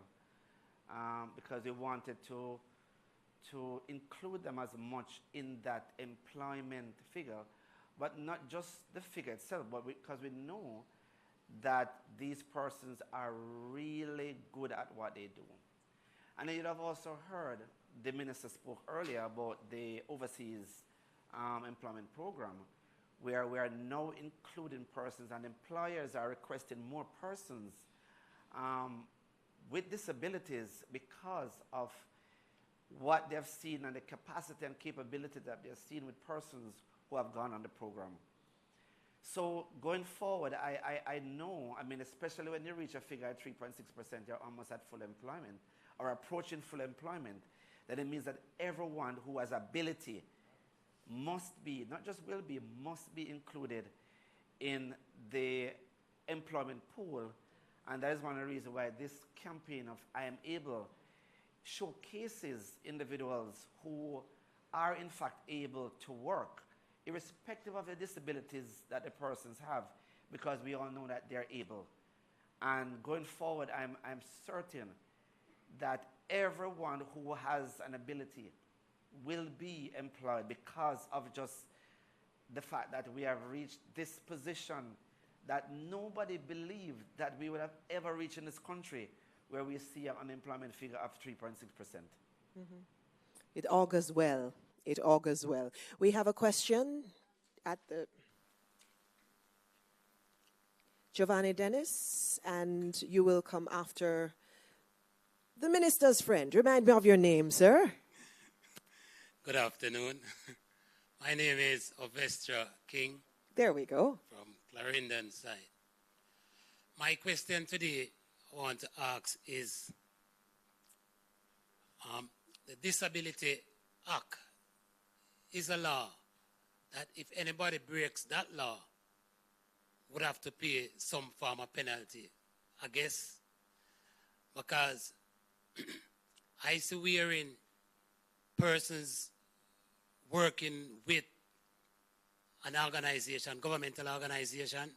because they wanted to include them as much in that employment figure, but not just the figure itself, but because we know that these persons are really good at what they do. And you'd have also heard the minister spoke earlier about the overseas employment program, where we are now including persons, and employers are requesting more persons with disabilities because of what they've seen and the capacity and capability that they've seen with persons who have gone on the program. So going forward, I know, I mean, especially when you reach a figure at 3.6%, you're almost at full employment or approaching full employment, then it means that everyone who has ability must be, not just will be, must be included in the employment pool. And that is one of the reasons why this campaign of I Am Able showcases individuals who are in fact able to work, irrespective of the disabilities that the persons have, because we all know that they're able. And going forward, I'm certain that everyone who has an ability will be employed because of just the fact that we have reached this position that nobody believed that we would have ever reached in this country, where we see an unemployment figure of 3.6%. It augurs well. It augurs well. We have a question at the... Giovanni Dennis, and you will come after the minister's friend. Remind me of your name, sir. Good afternoon. My name is Ovestra King. There we go. From Clarendon side. My question today I want to ask is the Disability Act is a law that if anybody breaks that law would have to pay some form of penalty, I guess, because I see wearing persons working with an organization, governmental organization,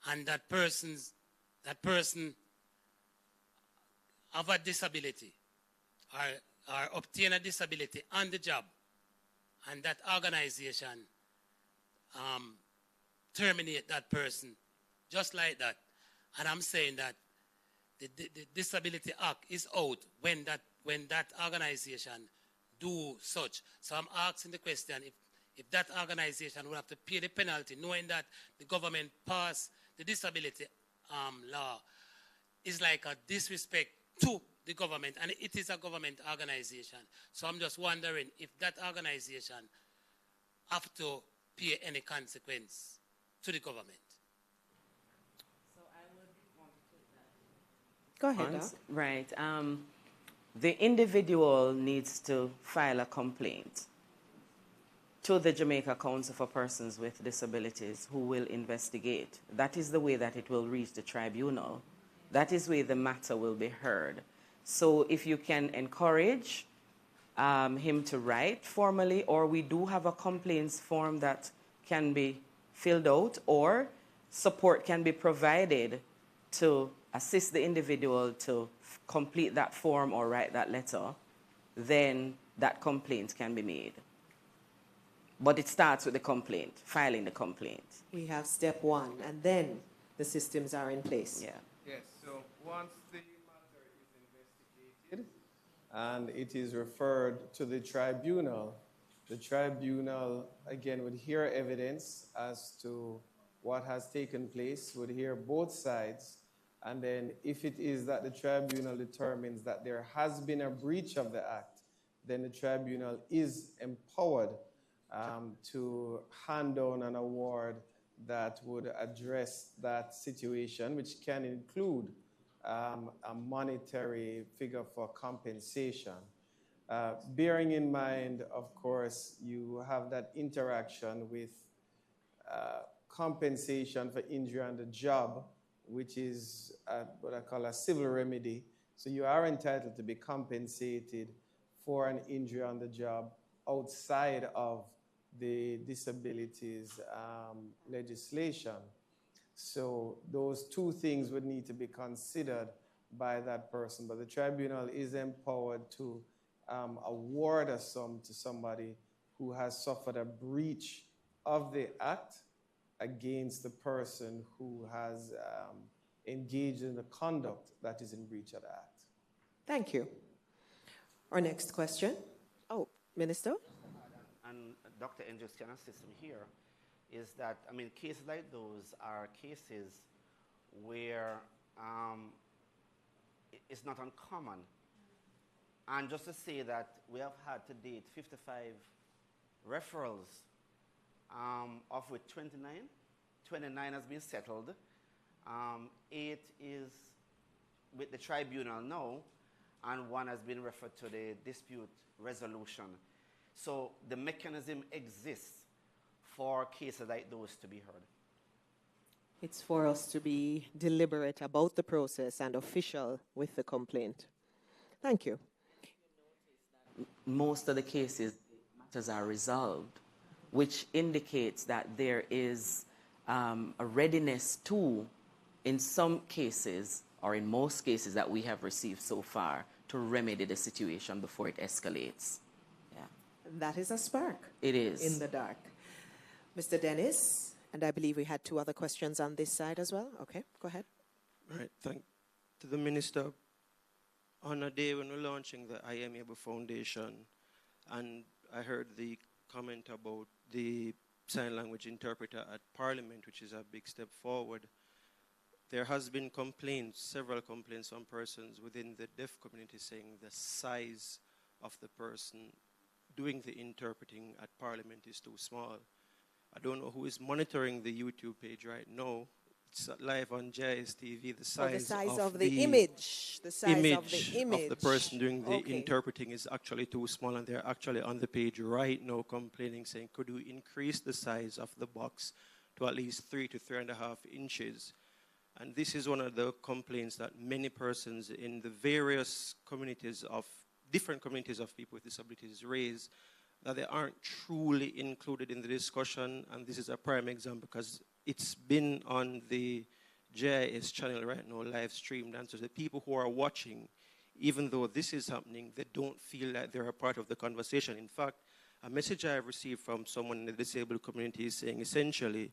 and that person have a disability or obtain a disability on the job, and that organization terminate that person just like that. And I'm saying that the Disability Act is out when that organization do such. So I'm asking the question, if that organization will have to pay the penalty, knowing that the government passed the disability law, is like a disrespect to the government, and it is a government organization. So I'm just wondering if that organization have to pay any consequence to the government. So I would want to take that. Go ahead, Doc. Right. The individual needs to file a complaint to the Jamaica Council for Persons with Disabilities, who will investigate. That is the way that it will reach the tribunal. That is where the matter will be heard. So if you can encourage him to write formally, or we do have a complaints form that can be filled out, or support can be provided to assist the individual to complete that form or write that letter, then that complaint can be made. But it starts with the complaint, filing the complaint. We have step one, and then the systems are in place. Yeah. Yes, so once the matter is investigated and it is referred to the tribunal again would hear evidence as to what has taken place, would hear both sides, and then if it is that the tribunal determines that there has been a breach of the act, then the tribunal is empowered to hand down an award that would address that situation, which can include a monetary figure for compensation. Bearing in mind, of course, you have that interaction with compensation for injury on the job, which is what I call a civil remedy. So you are entitled to be compensated for an injury on the job outside of the disabilities legislation. So those two things would need to be considered by that person. But the tribunal is empowered to award a sum to somebody who has suffered a breach of the act against the person who has engaged in the conduct that is in breach of the act. Thank you. Our next question. Oh, Minister? And Dr. Andrews can assist me here, is that, I mean, cases like those are cases where it's not uncommon. And just to say that we have had to date 55 referrals, of which 29 has been settled. 8 is with the tribunal now, and 1 has been referred to the dispute resolution. So the mechanism exists for cases like those to be heard. It's for us to be deliberate about the process and official with the complaint. Thank you. Most of the cases, matters are resolved, which indicates that there is a readiness to, in some cases, or in most cases that we have received so far, to remedy the situation before it escalates. Yeah. That is a spark. It is. In the dark. Mr. Dennis, and I believe we had 2 other questions on this side as well. Okay, go ahead. Right, thank to the Minister. On a day when we're launching the I Am Able Foundation, and I heard the comment about the sign language interpreter at Parliament, which is a big step forward. There has been complaints, several complaints from persons within the deaf community saying the size of the person doing the interpreting at Parliament is too small. I don't know who is monitoring the YouTube page right now. It's live on JSTV. The size of the image. The size of the image of the person doing the interpreting is actually too small, and they're actually on the page right now complaining, saying, could you increase the size of the box to at least 3 to 3.5 inches? And this is one of the complaints that many persons in the various communities of, different communities of people with disabilities raise, that they aren't truly included in the discussion. And this is a prime example because it's been on the JIS channel right now, live streamed. And so the people who are watching, even though this is happening, they don't feel like they're a part of the conversation. In fact, a message I have received from someone in the disabled community is saying, essentially,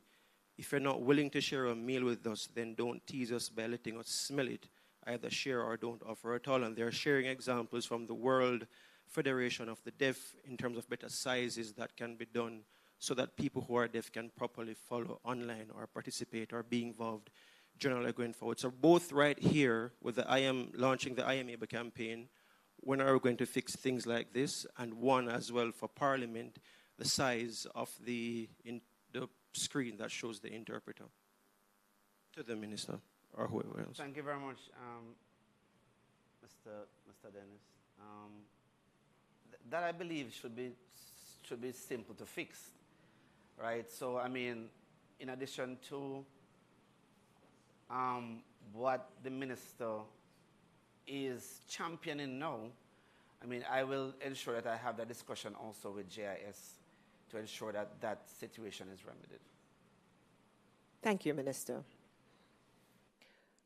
if you're not willing to share a meal with us, then don't tease us by letting us smell it. Either share or don't offer at all. And they're sharing examples from the World Federation of the Deaf in terms of better sizes that can be done so that people who are deaf can properly follow online or participate or be involved generally going forward. So both right here with the launching the I Am Able campaign, when are we going to fix things like this? And one as well for Parliament, the size of the screen that shows the interpreter. To the Minister or whoever else. Thank you very much, Mr. Dennis. That I believe should be simple to fix, right? So I mean, in addition to what the Minister is championing now, I mean, I will ensure that I have that discussion also with JIS to ensure that that situation is remedied. Thank you, Minister.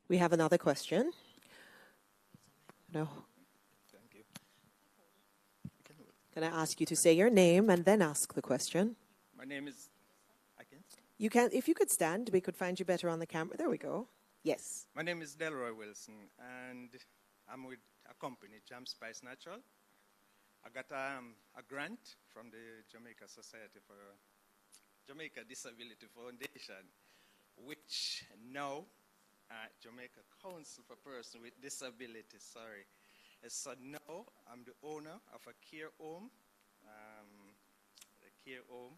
We have another question. No. Thank you. Can I ask you to say your name and then ask the question? My name is... You can, if you could stand, we could find you better on the camera. There we go. Yes. My name is Delroy Wilson, and I'm with a company, Jam Spice Natural. I got a grant from the Jamaica Society for Jamaica Disability Foundation, which now Jamaica Council for Persons with Disabilities, sorry. So now I'm the owner of a care home. The care home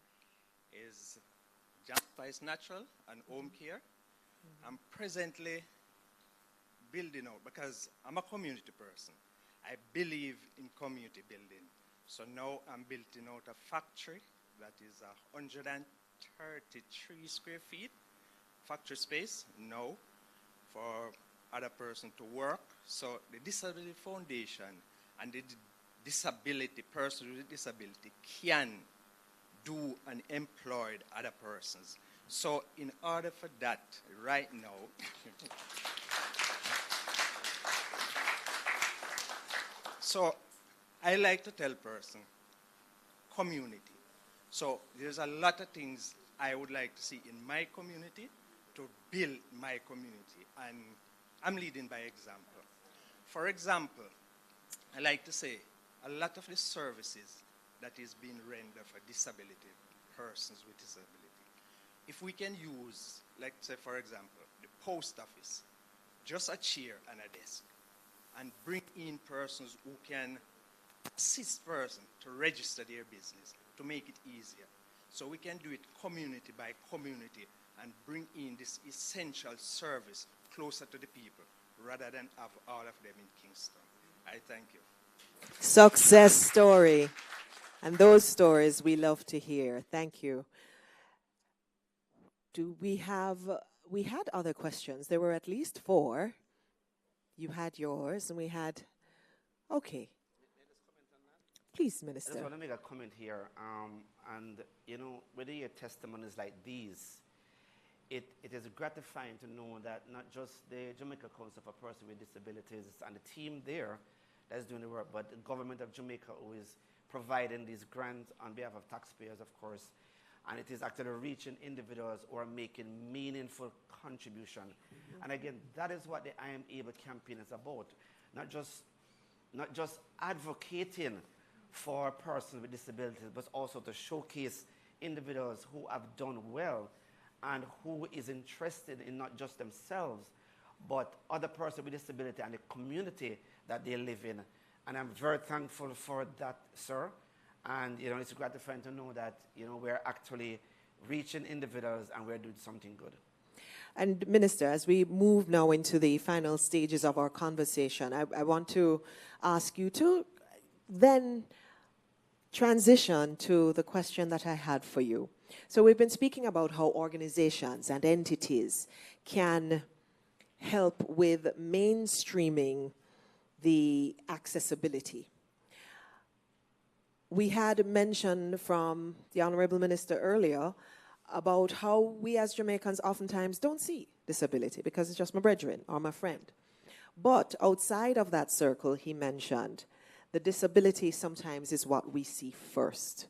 is Jam Spice Natural and Home Care. I'm presently building out because I'm a community person. I believe in community building. So now I'm building out a factory that is 133 square feet factory space now for other person to work. So the Disability Foundation and the disability person with disability can do and employ other persons. So in order for that, right now, so I like to tell person, community. So there's a lot of things I would like to see in my community to build my community, and I'm leading by example. For example, I like to say a lot of the services that is being rendered for disability, persons with disability. If we can use, like say for example, the post office, just a chair and a desk, and bring in persons who can assist person to register their business, to make it easier. So we can do it community by community and bring in this essential service closer to the people rather than have all of them in Kingston. I thank you. Success story. And those stories we love to hear. Thank you. Do we have, we had other questions. There were at least 4. You had yours and we had, okay. Please, Minister. I just want to make a comment here. And, you know, when you hear testimonies like these, it is gratifying to know that not just the Jamaica Council for Persons with Disabilities and the team there that's doing the work, but the government of Jamaica who is providing these grants on behalf of taxpayers, of course, and it is actually reaching individuals who are making meaningful contribution. Mm-hmm. And again, that is what the I Am Able campaign is about. Not just advocating for persons with disabilities, but also to showcase individuals who have done well and who is interested in not just themselves, but other persons with disability and the community that they live in. And I'm very thankful for that, sir. And, you know, it's gratifying to know that, you know, we're actually reaching individuals and we're doing something good. And Minister, as we move now into the final stages of our conversation, I want to ask you to then transition to the question that I had for you. So we've been speaking about how organizations and entities can help with mainstreaming the accessibility. We had mentioned from the Honorable Minister earlier about how we as Jamaicans oftentimes don't see disability because it's just my brethren or my friend. But outside of that circle, he mentioned, the disability sometimes is what we see first.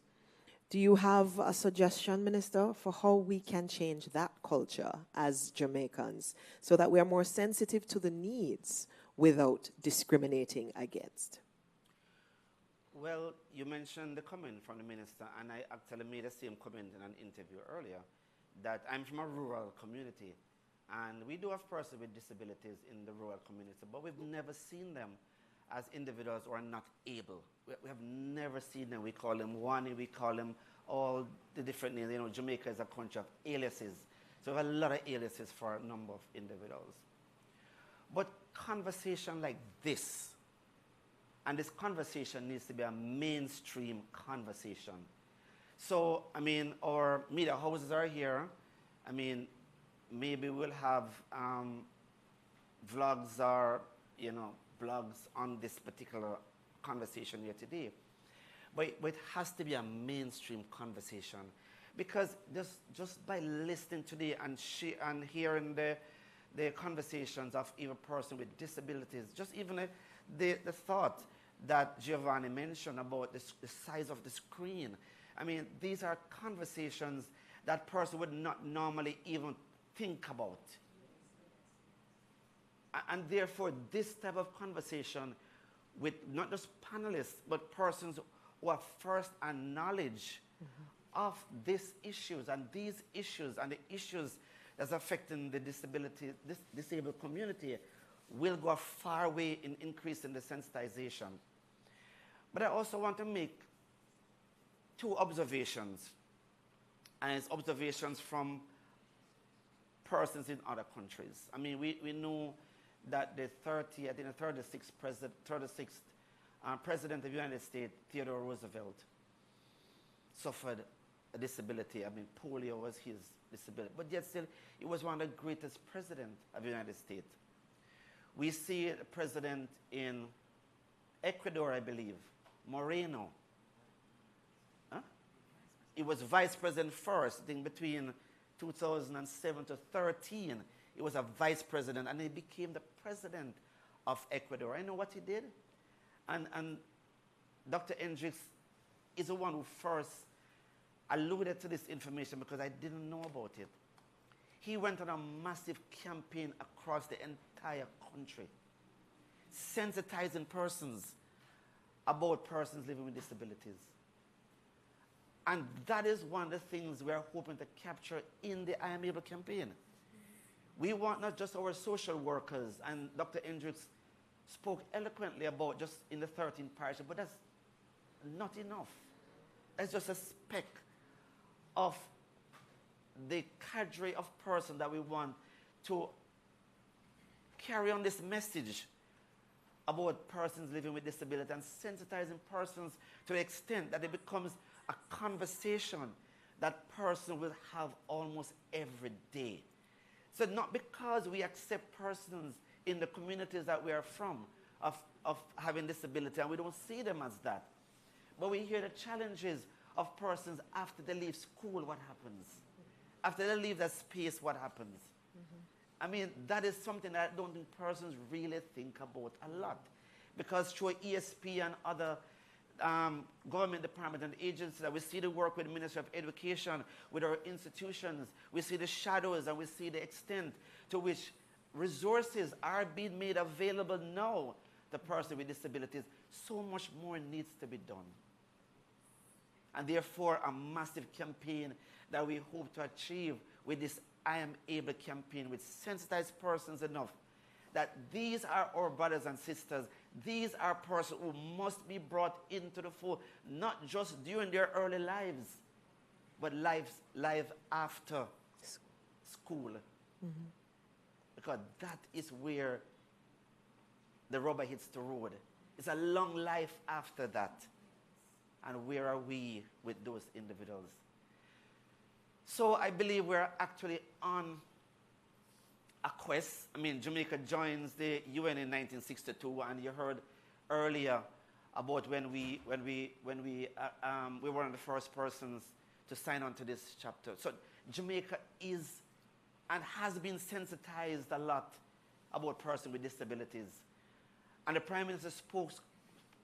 Do you have a suggestion, Minister, for how we can change that culture as Jamaicans so that we are more sensitive to the needs without discriminating against? Well, you mentioned the comment from the minister, and I actually made the same comment in an interview earlier, that I'm from a rural community, and we do have persons with disabilities in the rural community, but we've never seen them as individuals who are not able. We have never seen them. We call them one, we call them all the different names. You know, Jamaica is a country of aliases, so we have a lot of aliases for a number of individuals. But conversation like this, and this conversation needs to be a mainstream conversation. So, I mean, our media houses are here. I mean, maybe we'll have vlogs or, you know, blogs on this particular conversation here today. But it has to be a mainstream conversation. Because just by listening today and hearing the conversations of even person with disabilities, just even the thought that Giovanni mentioned about the size of the screen. I mean, these are conversations that person would not normally even think about. And therefore, this type of conversation with not just panelists, but persons who have first-hand knowledge of these issues and the issues that's affecting the disabled community will go a far way in increasing the sensitization. But I also want to make 2 observations, and it's observations from persons in other countries. I mean, we know that the 36th President of the United States, Theodore Roosevelt, suffered a disability. I mean, polio was his disability. But yet still, he was one of the greatest presidents of the United States. We see a president in Ecuador, I believe, Moreno. Huh? He was vice president first, I think between 2007 to 2013. He was a vice president, and he became the president of Ecuador. I know what he did. And Dr. Hendricks is the one who first alluded to this information because I didn't know about it. He went on a massive campaign across the entire country, sensitizing persons about persons living with disabilities. And that is one of the things we are hoping to capture in the I Am Able campaign. We want not just our social workers, and Dr. Hendricks spoke eloquently about just in the 13th parish, but that's not enough. It's just a speck of the cadre of person that we want to carry on this message about persons living with disability and sensitizing persons to the extent that it becomes a conversation that person will have almost every day. So not because we accept persons in the communities that we are from of having disability and we don't see them as that, but we hear the challenges of persons after they leave school, what happens? After they leave that space, what happens? I mean, that is something that I don't think persons really think about a lot. Because through ESP and other government departments and agencies, that we see the work with the Ministry of Education, with our institutions, we see the shadows and we see the extent to which resources are being made available now to persons with disabilities. So much more needs to be done. And therefore, a massive campaign that we hope to achieve with this I Am Able campaign, with sensitized persons enough that these are our brothers and sisters. These are persons who must be brought into the fold, not just during their early lives, but life after school. Because that is where the rubber hits the road. It's a long life after that. And where are we with those individuals? So I believe we're actually on a quest. I mean, Jamaica joins the UN in 1962, and you heard earlier about when we were one of the first persons to sign on to this chapter. So Jamaica is and has been sensitized a lot about persons with disabilities. And the Prime Minister spoke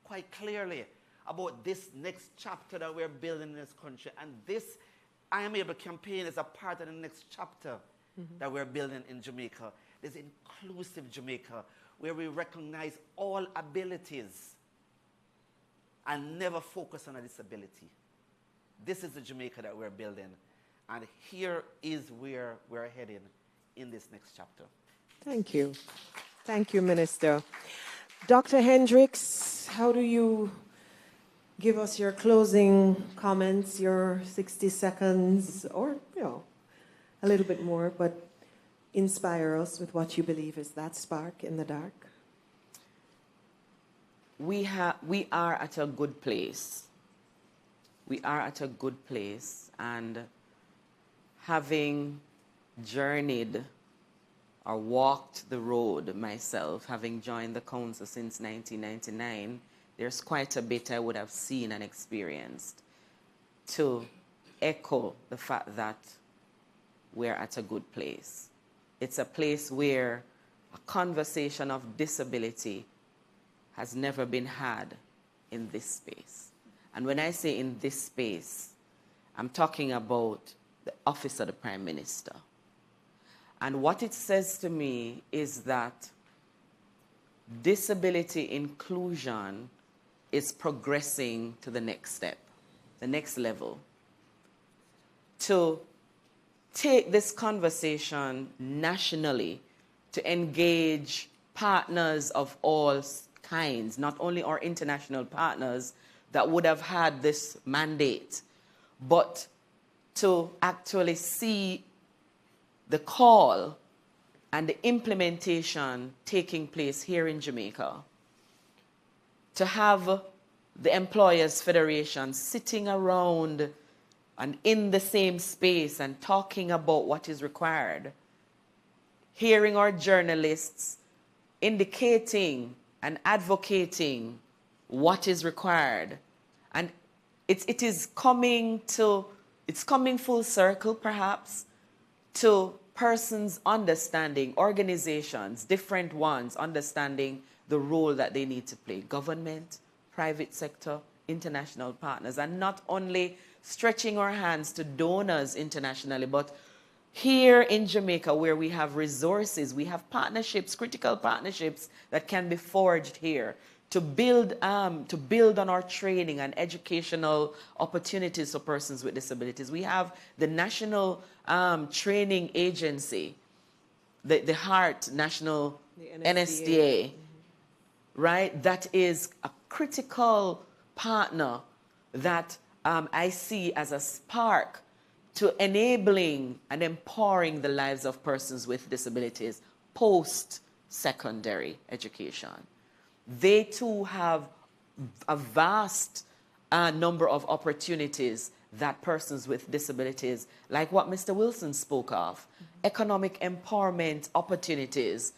quite clearly about this next chapter that we're building in this country. And this I Am Able campaign is a part of the next chapter that we're building in Jamaica. This inclusive Jamaica, where we recognize all abilities and never focus on a disability. This is the Jamaica that we're building. And here is where we're heading in this next chapter. Thank you. Thank you, Minister. Dr. Hendricks, how do you give us your closing comments, your 60 seconds, or, a little bit more, but inspire us with what you believe is that spark in the dark? We are at a good place. We are at a good place, and having journeyed or walked the road myself, having joined the council since 1999, there's quite a bit I would have seen and experienced to echo the fact that we're at a good place. It's a place where a conversation of disability has never been had in this space. And when I say in this space, I'm talking about the Office of the Prime Minister. And what it says to me is that disability inclusion is progressing to the next step, the next level. To take this conversation nationally, to engage partners of all kinds, not only our international partners that would have had this mandate, but to actually see the call and the implementation taking place here in Jamaica. To have the Employers Federation sitting around and in the same space and talking about what is required. Hearing our journalists indicating and advocating what is required. And it is coming full circle, perhaps, to persons understanding, organizations, different ones, understanding the role that they need to play. Government, private sector, international partners, and not only stretching our hands to donors internationally, but here in Jamaica, where we have resources, we have partnerships, critical partnerships that can be forged here to build on our training and educational opportunities for persons with disabilities. We have the National Training Agency, the HEART National NSDA, right? That is a critical partner that I see as a spark to enabling and empowering the lives of persons with disabilities post-secondary education. They too have a vast number of opportunities that persons with disabilities, like what Mr. Wilson spoke of, economic empowerment opportunities,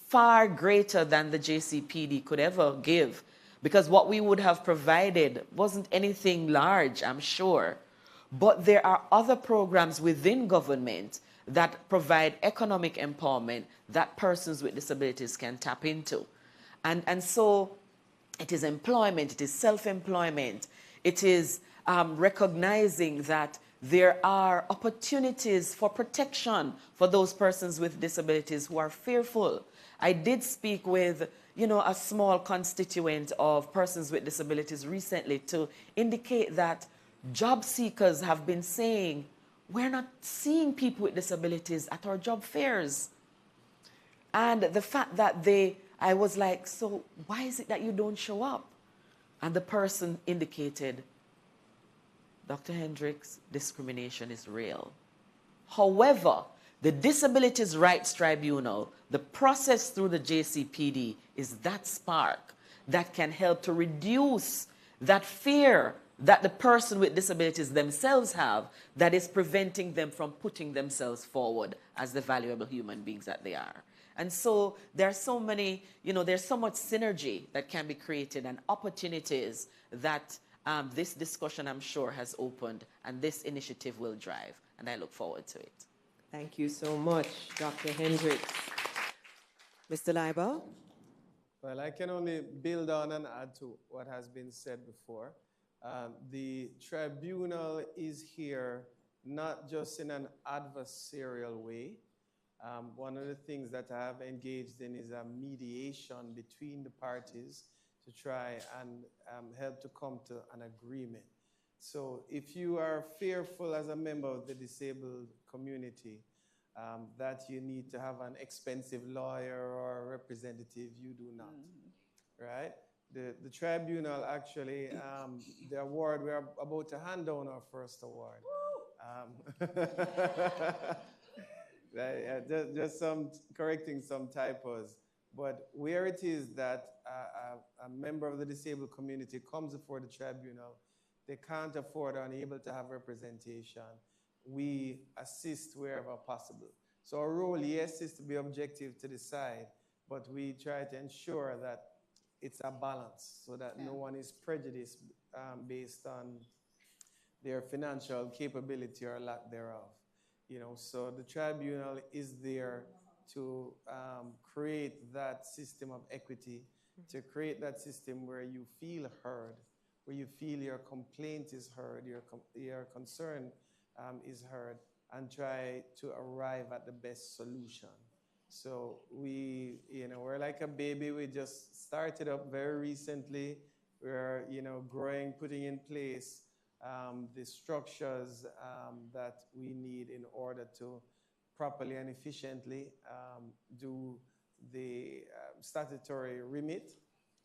far greater than the JCPD could ever give, because what we would have provided wasn't anything large, I'm sure. But there are other programs within government that provide economic empowerment that persons with disabilities can tap into. And so it is employment, it is self-employment, it is recognizing that there are opportunities for protection for those persons with disabilities who are fearful. I did speak with, a small constituent of persons with disabilities recently to indicate that job seekers have been saying, we're not seeing people with disabilities at our job fairs. And the fact that I was like, so why is it that you don't show up? And the person indicated, Dr. Hendricks, discrimination is real. However, the Disabilities Rights Tribunal, the process through the JCPD, is that spark that can help to reduce that fear that the person with disabilities themselves have that is preventing them from putting themselves forward as the valuable human beings that they are. And so there are so many, there's so much synergy that can be created and opportunities that this discussion, I'm sure, has opened and this initiative will drive. And I look forward to it. Thank you so much, Dr. Hendricks. Mr. Leiber? Well, I can only build on and add to what has been said before. The tribunal is here not just in an adversarial way. One of the things that I have engaged in is a mediation between the parties to try and help to come to an agreement. So if you are fearful as a member of the disabled community that you need to have an expensive lawyer or representative, you do not, right? The tribunal actually, the award, we're about to hand down our first award. Just correcting some typos. But where it is that a member of the disabled community comes before the tribunal, they can't afford or unable to have representation, we assist wherever possible. So our role, yes, is to be objective to decide, but we try to ensure that it's a balance so that no one is prejudiced based on their financial capability or lack thereof. So the tribunal is there to create that system of equity, to create that system where you feel heard, where you feel your complaint is heard, your concern is heard, and try to arrive at the best solution. So we're like a baby. We just started up very recently. We're, growing, putting in place the structures that we need in order to properly and efficiently do the statutory remit.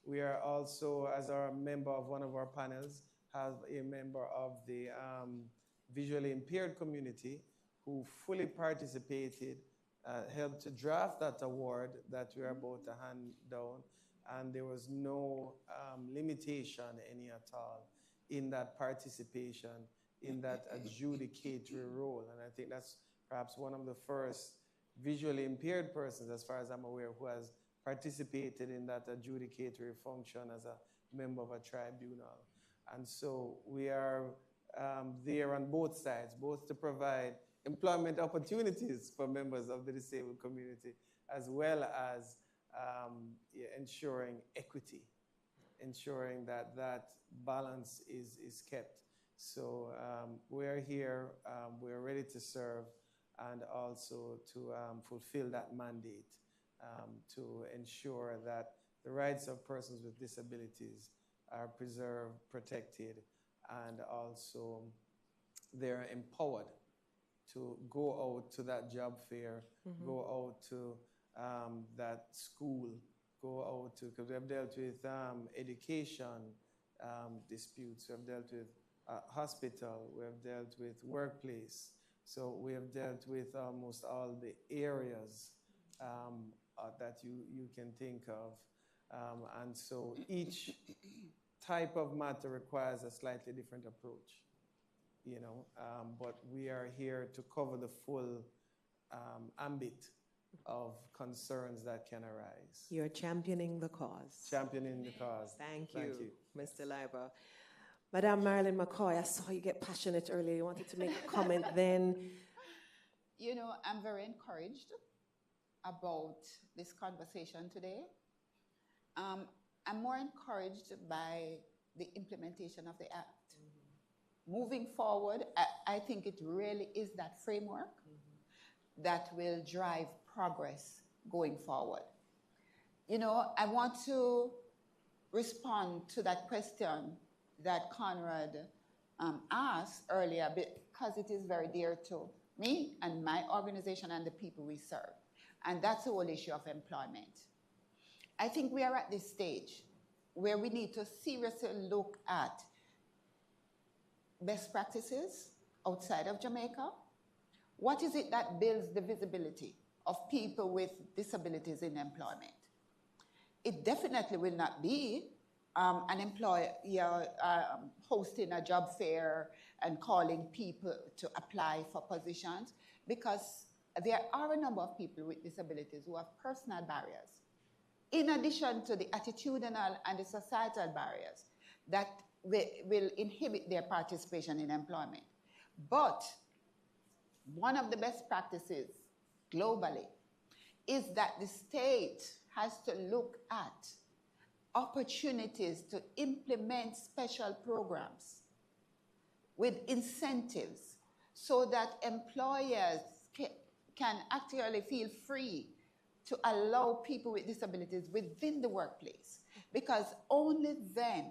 We are also, as a member of one of our panels, have a member of the visually impaired community who fully participated, helped to draft that award that we are about to hand down, and there was no limitation any at all in that participation, in that adjudicatory role. And I think that's perhaps one of the first visually impaired persons, as far as I'm aware, who has participated in that adjudicatory function as a member of a tribunal. And so we are there on both sides, both to provide employment opportunities for members of the disabled community, as well as ensuring equity, ensuring that that balance is kept. So we're here, we're ready to serve, and also to fulfill that mandate to ensure that the rights of persons with disabilities are preserved, protected, and also they're empowered to go out to that job fair, go out to that school, go out to, because we have dealt with education disputes, we have dealt with hospital, we have dealt with workplace. So we have dealt with almost all the areas that you can think of. And so each type of matter requires a slightly different approach, you know, but we are here to cover the full ambit of concerns that can arise. You're championing the cause. Championing the cause. Thank you. Mr. Leiber. Madame Marilyn McCoy, I saw you get passionate earlier. You wanted to make a comment then. You know, I'm very encouraged about this conversation today. I'm more encouraged by the implementation of the Act. Moving forward, I think it really is that framework that will drive progress going forward. You know, I want to respond to that question that Conrad asked earlier, because it is very dear to me and my organization and the people we serve. And that's the whole issue of employment. I think we are at this stage where we need to seriously look at best practices outside of Jamaica. What is it that builds the visibility of people with disabilities in employment? It definitely will not be an employer hosting a job fair and calling people to apply for positions, because there are a number of people with disabilities who have personal barriers, in addition to the attitudinal and the societal barriers that will inhibit their participation in employment. But one of the best practices globally is that the state has to look at opportunities to implement special programs with incentives so that employers can actually feel free to allow people with disabilities within the workplace, because only then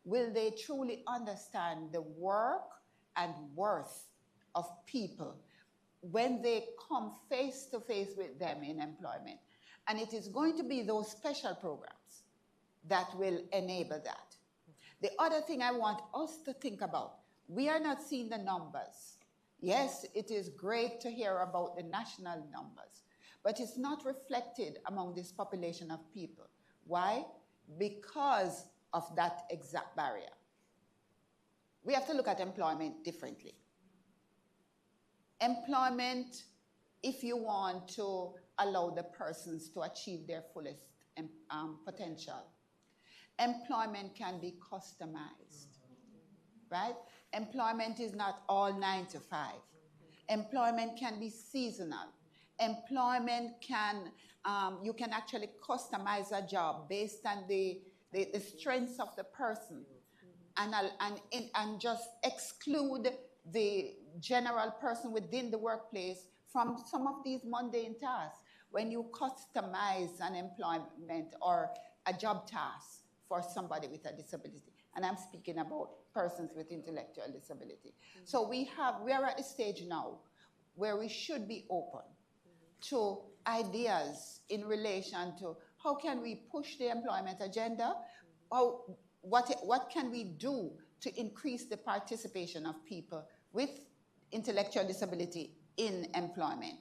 will they truly understand the work and worth of people when they come face to face with them in employment. And it is going to be those special programs that will enable that. The other thing I want us to think about, we are not seeing the numbers. Yes, it is great to hear about the national numbers, but it's not reflected among this population of people. Why? Because of that exact barrier. We have to look at employment differently. Employment, if you want to allow the persons to achieve their fullest potential, employment can be customized, right? Employment is not all 9 to 5. Employment can be seasonal. Employment can, you can actually customize a job based on the strengths of the person and just exclude the general person within the workplace from some of these mundane tasks. When you customize an employment or a job task for somebody with a disability, and I'm speaking about persons with intellectual disability. So we are at a stage now where we should be open to ideas in relation to how can we push the employment agenda, what can we do to increase the participation of people with intellectual disability in employment.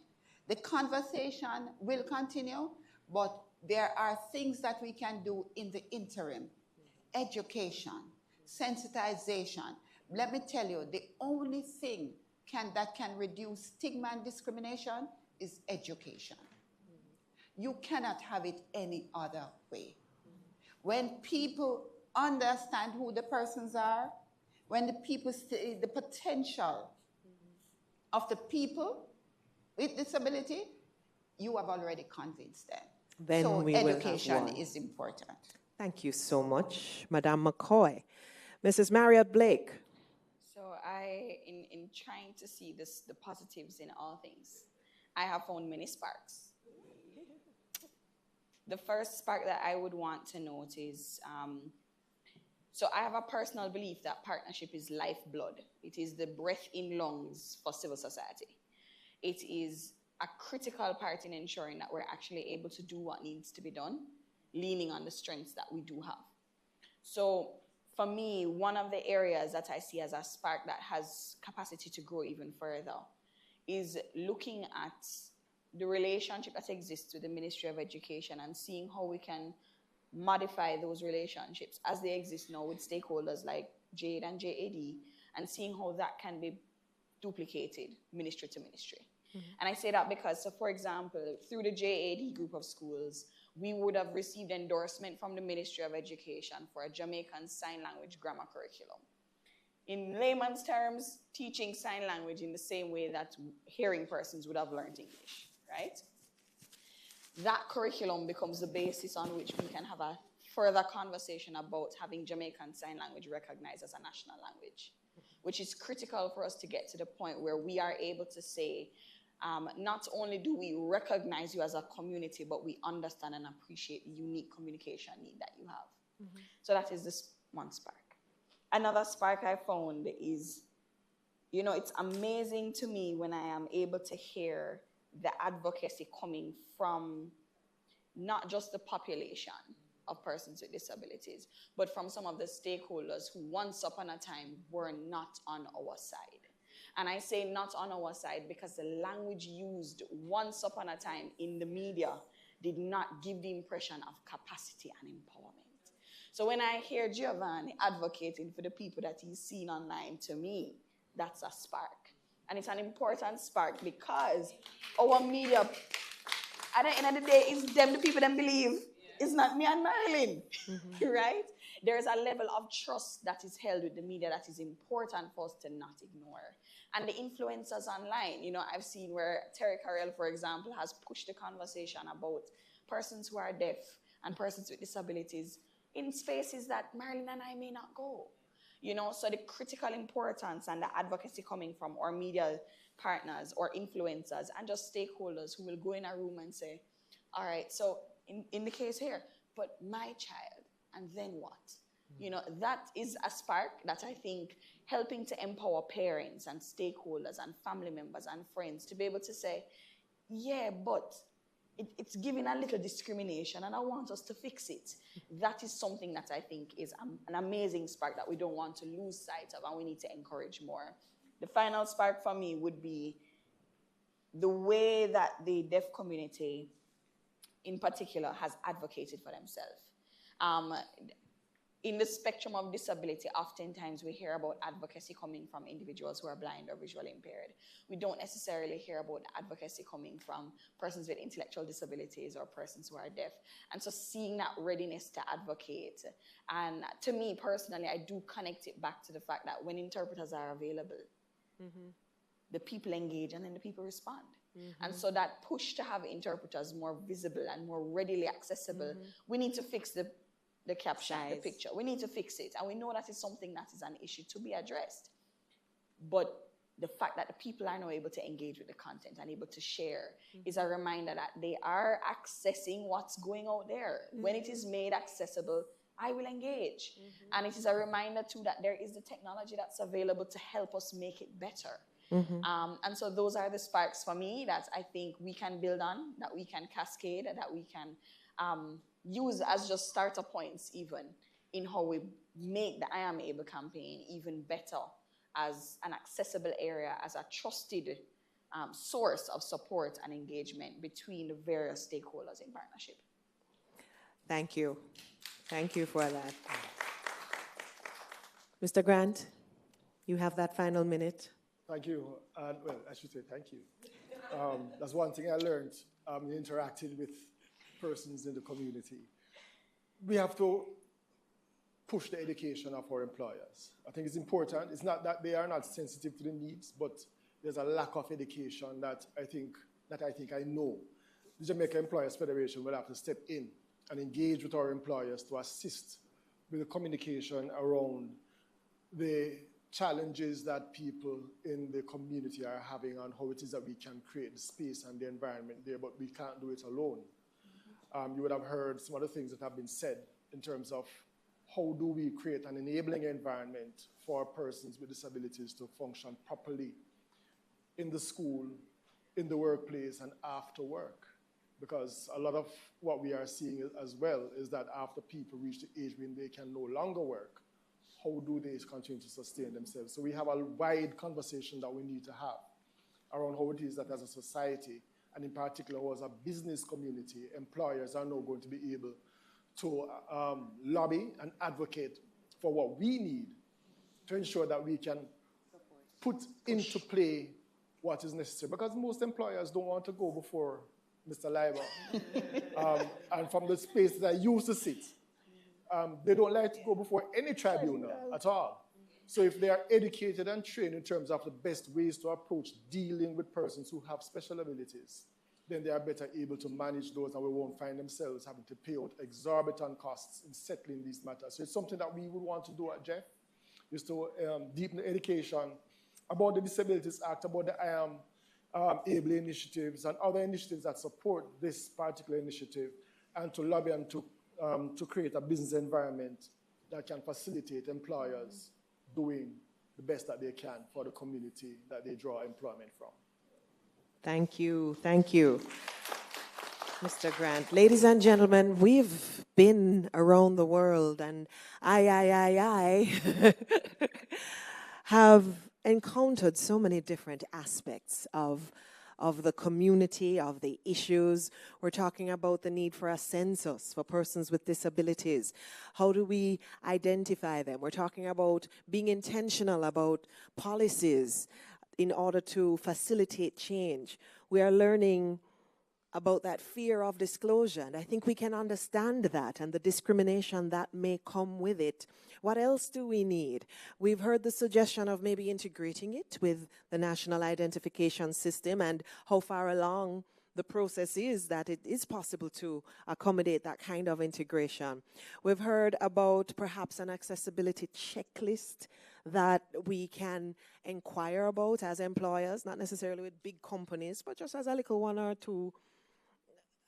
The conversation will continue, but there are things that we can do in the interim. Education, sensitization. Let me tell you, the only thing that can reduce stigma and discrimination is education. You cannot have it any other way. When people understand who the persons are, when the people see the potential of the people with disability, you have already convinced them. Then so we education will have is important. Thank you so much, Madame McCoy. Mrs. Marriott Blake. So in trying to see the positives in all things, I have found many sparks. The first spark that I would want to note is, so I have a personal belief that partnership is lifeblood. It is the breath in lungs for civil society. It is a critical part in ensuring that we're actually able to do what needs to be done, leaning on the strengths that we do have. So for me, one of the areas that I see as a spark that has capacity to grow even further is looking at the relationship that exists with the Ministry of Education and seeing how we can modify those relationships as they exist now with stakeholders like JADE and JAD, and seeing how that can be duplicated ministry to ministry. And I say that because, so for example, through the JAD group of schools, we would have received endorsement from the Ministry of Education for a Jamaican Sign Language grammar curriculum. In layman's terms, teaching sign language in the same way that hearing persons would have learned English, right? That curriculum becomes the basis on which we can have a further conversation about having Jamaican Sign Language recognized as a national language, which is critical for us to get to the point where we are able to say, not only do we recognize you as a community, but we understand and appreciate the unique communication need that you have. So that is this one spark. Another spark I found is, you know, it's amazing to me when I am able to hear the advocacy coming from not just the population of persons with disabilities, but from some of the stakeholders who once upon a time were not on our side. And I say not on our side because the language used once upon a time in the media did not give the impression of capacity and empowerment. So when I hear Giovanni advocating for the people that he's seen online, to me, that's a spark. And it's an important spark because our media, at the end of the day, it's them, the people that believe. It's not me and Marilyn, right? There's a level of trust that is held with the media that is important for us to not ignore. And the influencers online, you know, I've seen where Terry Carell, for example, has pushed the conversation about persons who are deaf and persons with disabilities in spaces that Marilyn and I may not go. You know, so the critical importance and the advocacy coming from our media partners or influencers and just stakeholders who will go in a room and say, all right, so in the case here, but my child, and then what? You know, that is a spark that I think helping to empower parents and stakeholders and family members and friends to be able to say, yeah, but it's giving a little discrimination and I want us to fix it. That is something that I think is an amazing spark that we don't want to lose sight of and we need to encourage more. The final spark for me would be the way that the deaf community in particular has advocated for themselves. In the spectrum of disability, oftentimes we hear about advocacy coming from individuals who are blind or visually impaired. We don't necessarily hear about advocacy coming from persons with intellectual disabilities or persons who are deaf. And so seeing that readiness to advocate, and to me personally, I do connect it back to the fact that when interpreters are available, the people engage and then the people respond. And so that push to have interpreters more visible and more readily accessible, we need to fix the caption, the picture. We need to fix it. And we know that is something that is an issue to be addressed. But the fact that the people are now able to engage with the content and able to share is a reminder that they are accessing what's going out there. When it is made accessible, I will engage. And it is a reminder too that there is the technology that's available to help us make it better. And so those are the sparks for me that I think we can build on, that we can cascade, that we can use as just starter points even in how we make the I Am Able campaign even better as an accessible area, as a trusted source of support and engagement between the various stakeholders in partnership. Thank you. Thank you for that. Mr. Grant, you have that final minute. Thank you. Well, I should say thank you. That's one thing I learned interacting with persons in the community. We have to push the education of our employers. I think it's important. It's not that they are not sensitive to the needs, but there's a lack of education that I know the Jamaica Employers Federation will have to step in and engage with our employers to assist with the communication around the challenges that people in the community are having on how it is that we can create the space and the environment there, but we can't do it alone. You would have heard some of the things that have been said in terms of how do we create an enabling environment for persons with disabilities to function properly in the school, in the workplace, and after work. Because a lot of what we are seeing as well is that after people reach the age when they can no longer work, how do they continue to sustain themselves? So we have a wide conversation that we need to have around how it is that as a society, and in particular as a business community, employers are now going to be able to lobby and advocate for what we need to ensure that we can put into play what is necessary. Because most employers don't want to go before Mr. Leiber. And from the space that I used to sit, they don't like to go before any tribunal at all. So if they are educated and trained in terms of the best ways to approach dealing with persons who have special abilities, then they are better able to manage those and we won't find themselves having to pay out exorbitant costs in settling these matters. So it's something that we would want to do at Jeff, is to deepen the education about the Disabilities Act, about the ABLE initiatives and other initiatives that support this particular initiative, and to lobby and to create a business environment that can facilitate employers doing the best that they can for the community that they draw employment from. Thank you. Thank you, Mr. Grant. Ladies and gentlemen, we've been around the world, and I have encountered so many different aspects of the community, of the issues. We're talking about the need for a census for persons with disabilities. How do we identify them? We're talking about being intentional about policies in order to facilitate change. We are learning about that fear of disclosure, and I think we can understand that and the discrimination that may come with it. What else do we need? We've heard the suggestion of maybe integrating it with the national identification system and how far along the process is that it is possible to accommodate that kind of integration. We've heard about perhaps an accessibility checklist that we can inquire about as employers, not necessarily with big companies, but just as a little one or two,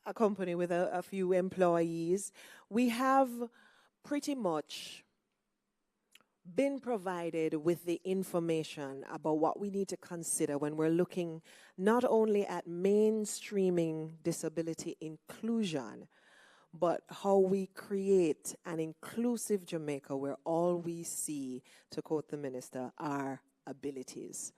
a company with a few employees. We have pretty much been provided with the information about what we need to consider when we're looking not only at mainstreaming disability inclusion, but how we create an inclusive Jamaica where all we see, to quote the minister, are abilities.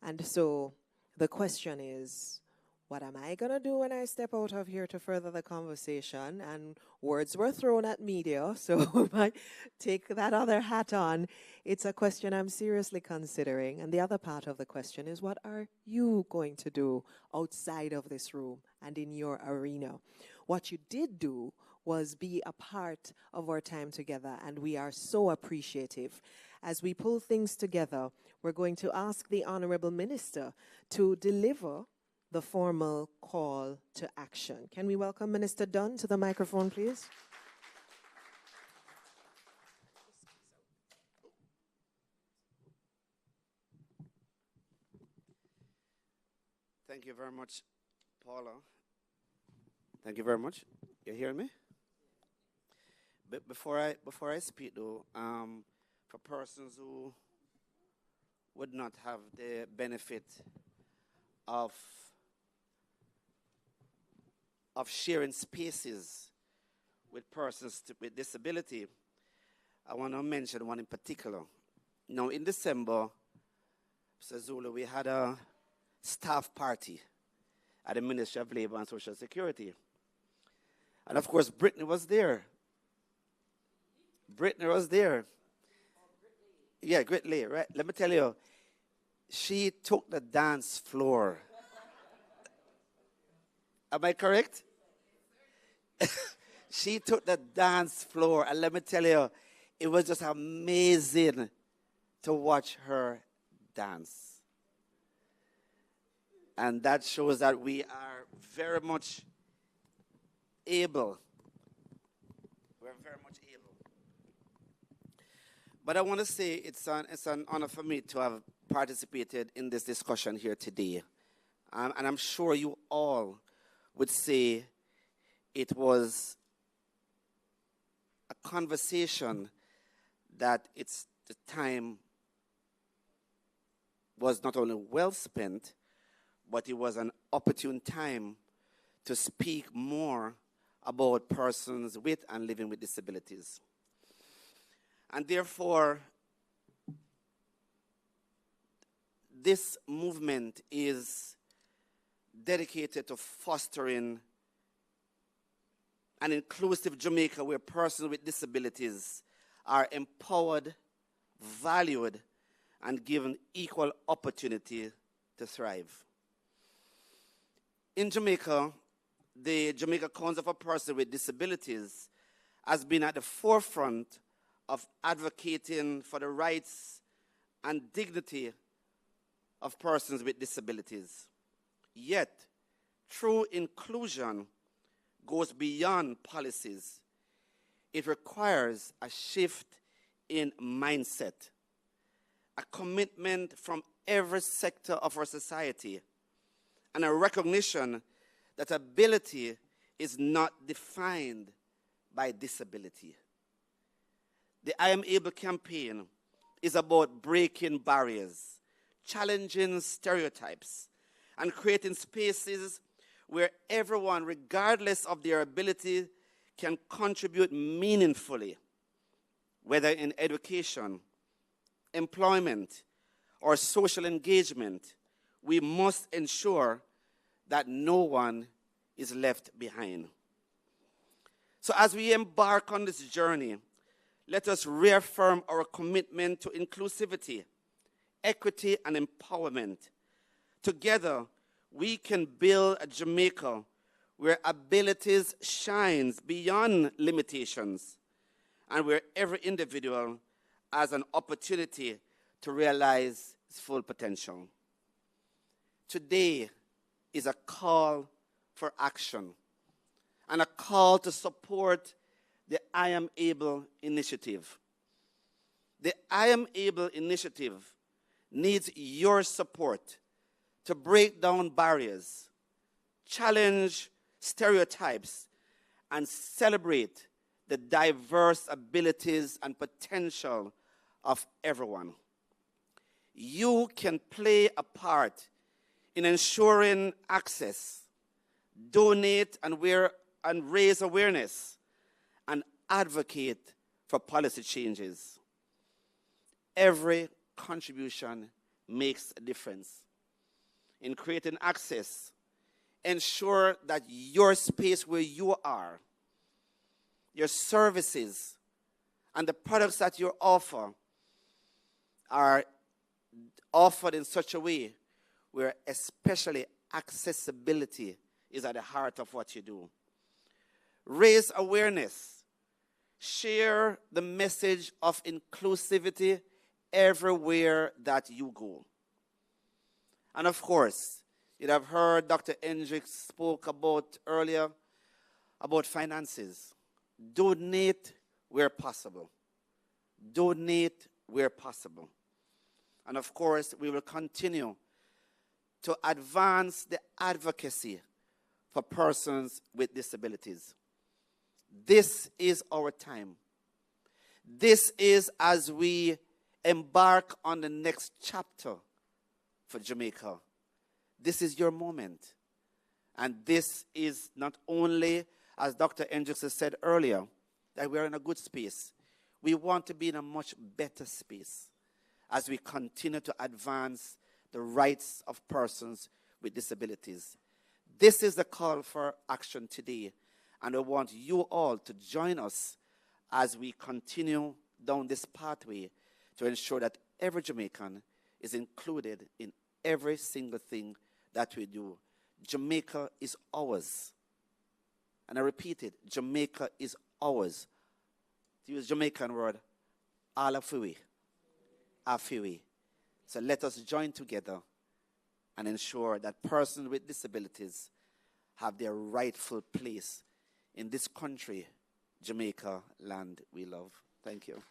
And so the question is, what am I going to do when I step out of here to further the conversation? And words were thrown at media, so if I take that other hat on, it's a question I'm seriously considering. And the other part of the question is, what are you going to do outside of this room and in your arena? What you did do was be a part of our time together, and we are so appreciative. As we pull things together, we're going to ask the Honorable Minister to deliver the formal call to action. Can we welcome Minister Dunn to the microphone, please? Thank you very much, Paula. Thank you very much. You hear me? But before I speak, though, for persons who would not have the benefit of sharing spaces with persons with disability, I want to mention one in particular. Now, in December, Mr. Zulu, we had a staff party at the Ministry of Labor and Social Security. And of course, Brittany was there. Brittany was there. Yeah, Brittany, right? Let me tell you, she took the dance floor. Am I correct? She took the dance floor, and let me tell you, it was just amazing to watch her dance. And that shows that we are very much able. We're very much able. But I want to say it's an honor for me to have participated in this discussion here today. And I'm sure you all would say it was a conversation that the time was not only well spent, but it was an opportune time to speak more about persons with and living with disabilities. And therefore, this movement is dedicated to fostering an inclusive Jamaica where persons with disabilities are empowered, valued, and given equal opportunity to thrive. In Jamaica, the Jamaica Council for Persons with Disabilities has been at the forefront of advocating for the rights and dignity of persons with disabilities. Yet, true inclusion goes beyond policies. It requires a shift in mindset, a commitment from every sector of our society, and a recognition that ability is not defined by disability. The I Am Able campaign is about breaking barriers, challenging stereotypes, and creating spaces where everyone, regardless of their ability, can contribute meaningfully, whether in education, employment, or social engagement. We must ensure that no one is left behind. So as we embark on this journey, let us reaffirm our commitment to inclusivity, equity, and empowerment. Together, we can build a Jamaica where abilities shines beyond limitations and where every individual has an opportunity to realize his full potential. Today is a call for action and a call to support the I Am Able initiative. The I Am Able initiative needs your support to break down barriers, challenge stereotypes, and celebrate the diverse abilities and potential of everyone. You can play a part in ensuring access, donate and raise awareness, and advocate for policy changes. Every contribution makes a difference. In creating access, ensure that your space where you are, your services, and the products that you offer are offered in such a way where especially accessibility is at the heart of what you do. Raise awareness. Share the message of inclusivity everywhere that you go. And of course, you'd have heard Dr. Hendricks spoke about earlier about finances. Donate where possible. Donate where possible. And of course, we will continue to advance the advocacy for persons with disabilities. This is our time. This is as we embark on the next chapter for Jamaica. This is your moment. And this is not only, as Dr. Hendricks has said earlier, that we're in a good space. We want to be in a much better space as we continue to advance the rights of persons with disabilities. This is the call for action today, and I want you all to join us as we continue down this pathway to ensure that every Jamaican is included in every single thing that we do. Jamaica is ours. And I repeat it, Jamaica is ours. To use Jamaican word, alafiwi, afiwi. So let us join together and ensure that persons with disabilities have their rightful place in this country, Jamaica, land we love. Thank you.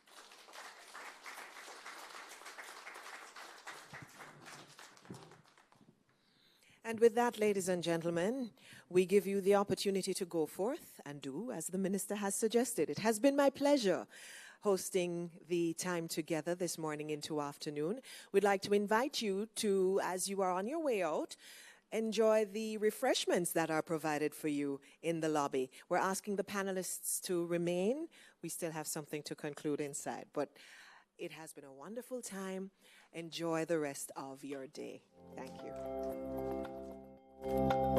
And with that, ladies and gentlemen, we give you the opportunity to go forth and do as the minister has suggested. It has been my pleasure hosting the time together this morning into afternoon. We'd like to invite you to, as you are on your way out, enjoy the refreshments that are provided for you in the lobby. We're asking the panelists to remain. We still have something to conclude inside, but It has been a wonderful time. Enjoy the rest of your day. Thank you.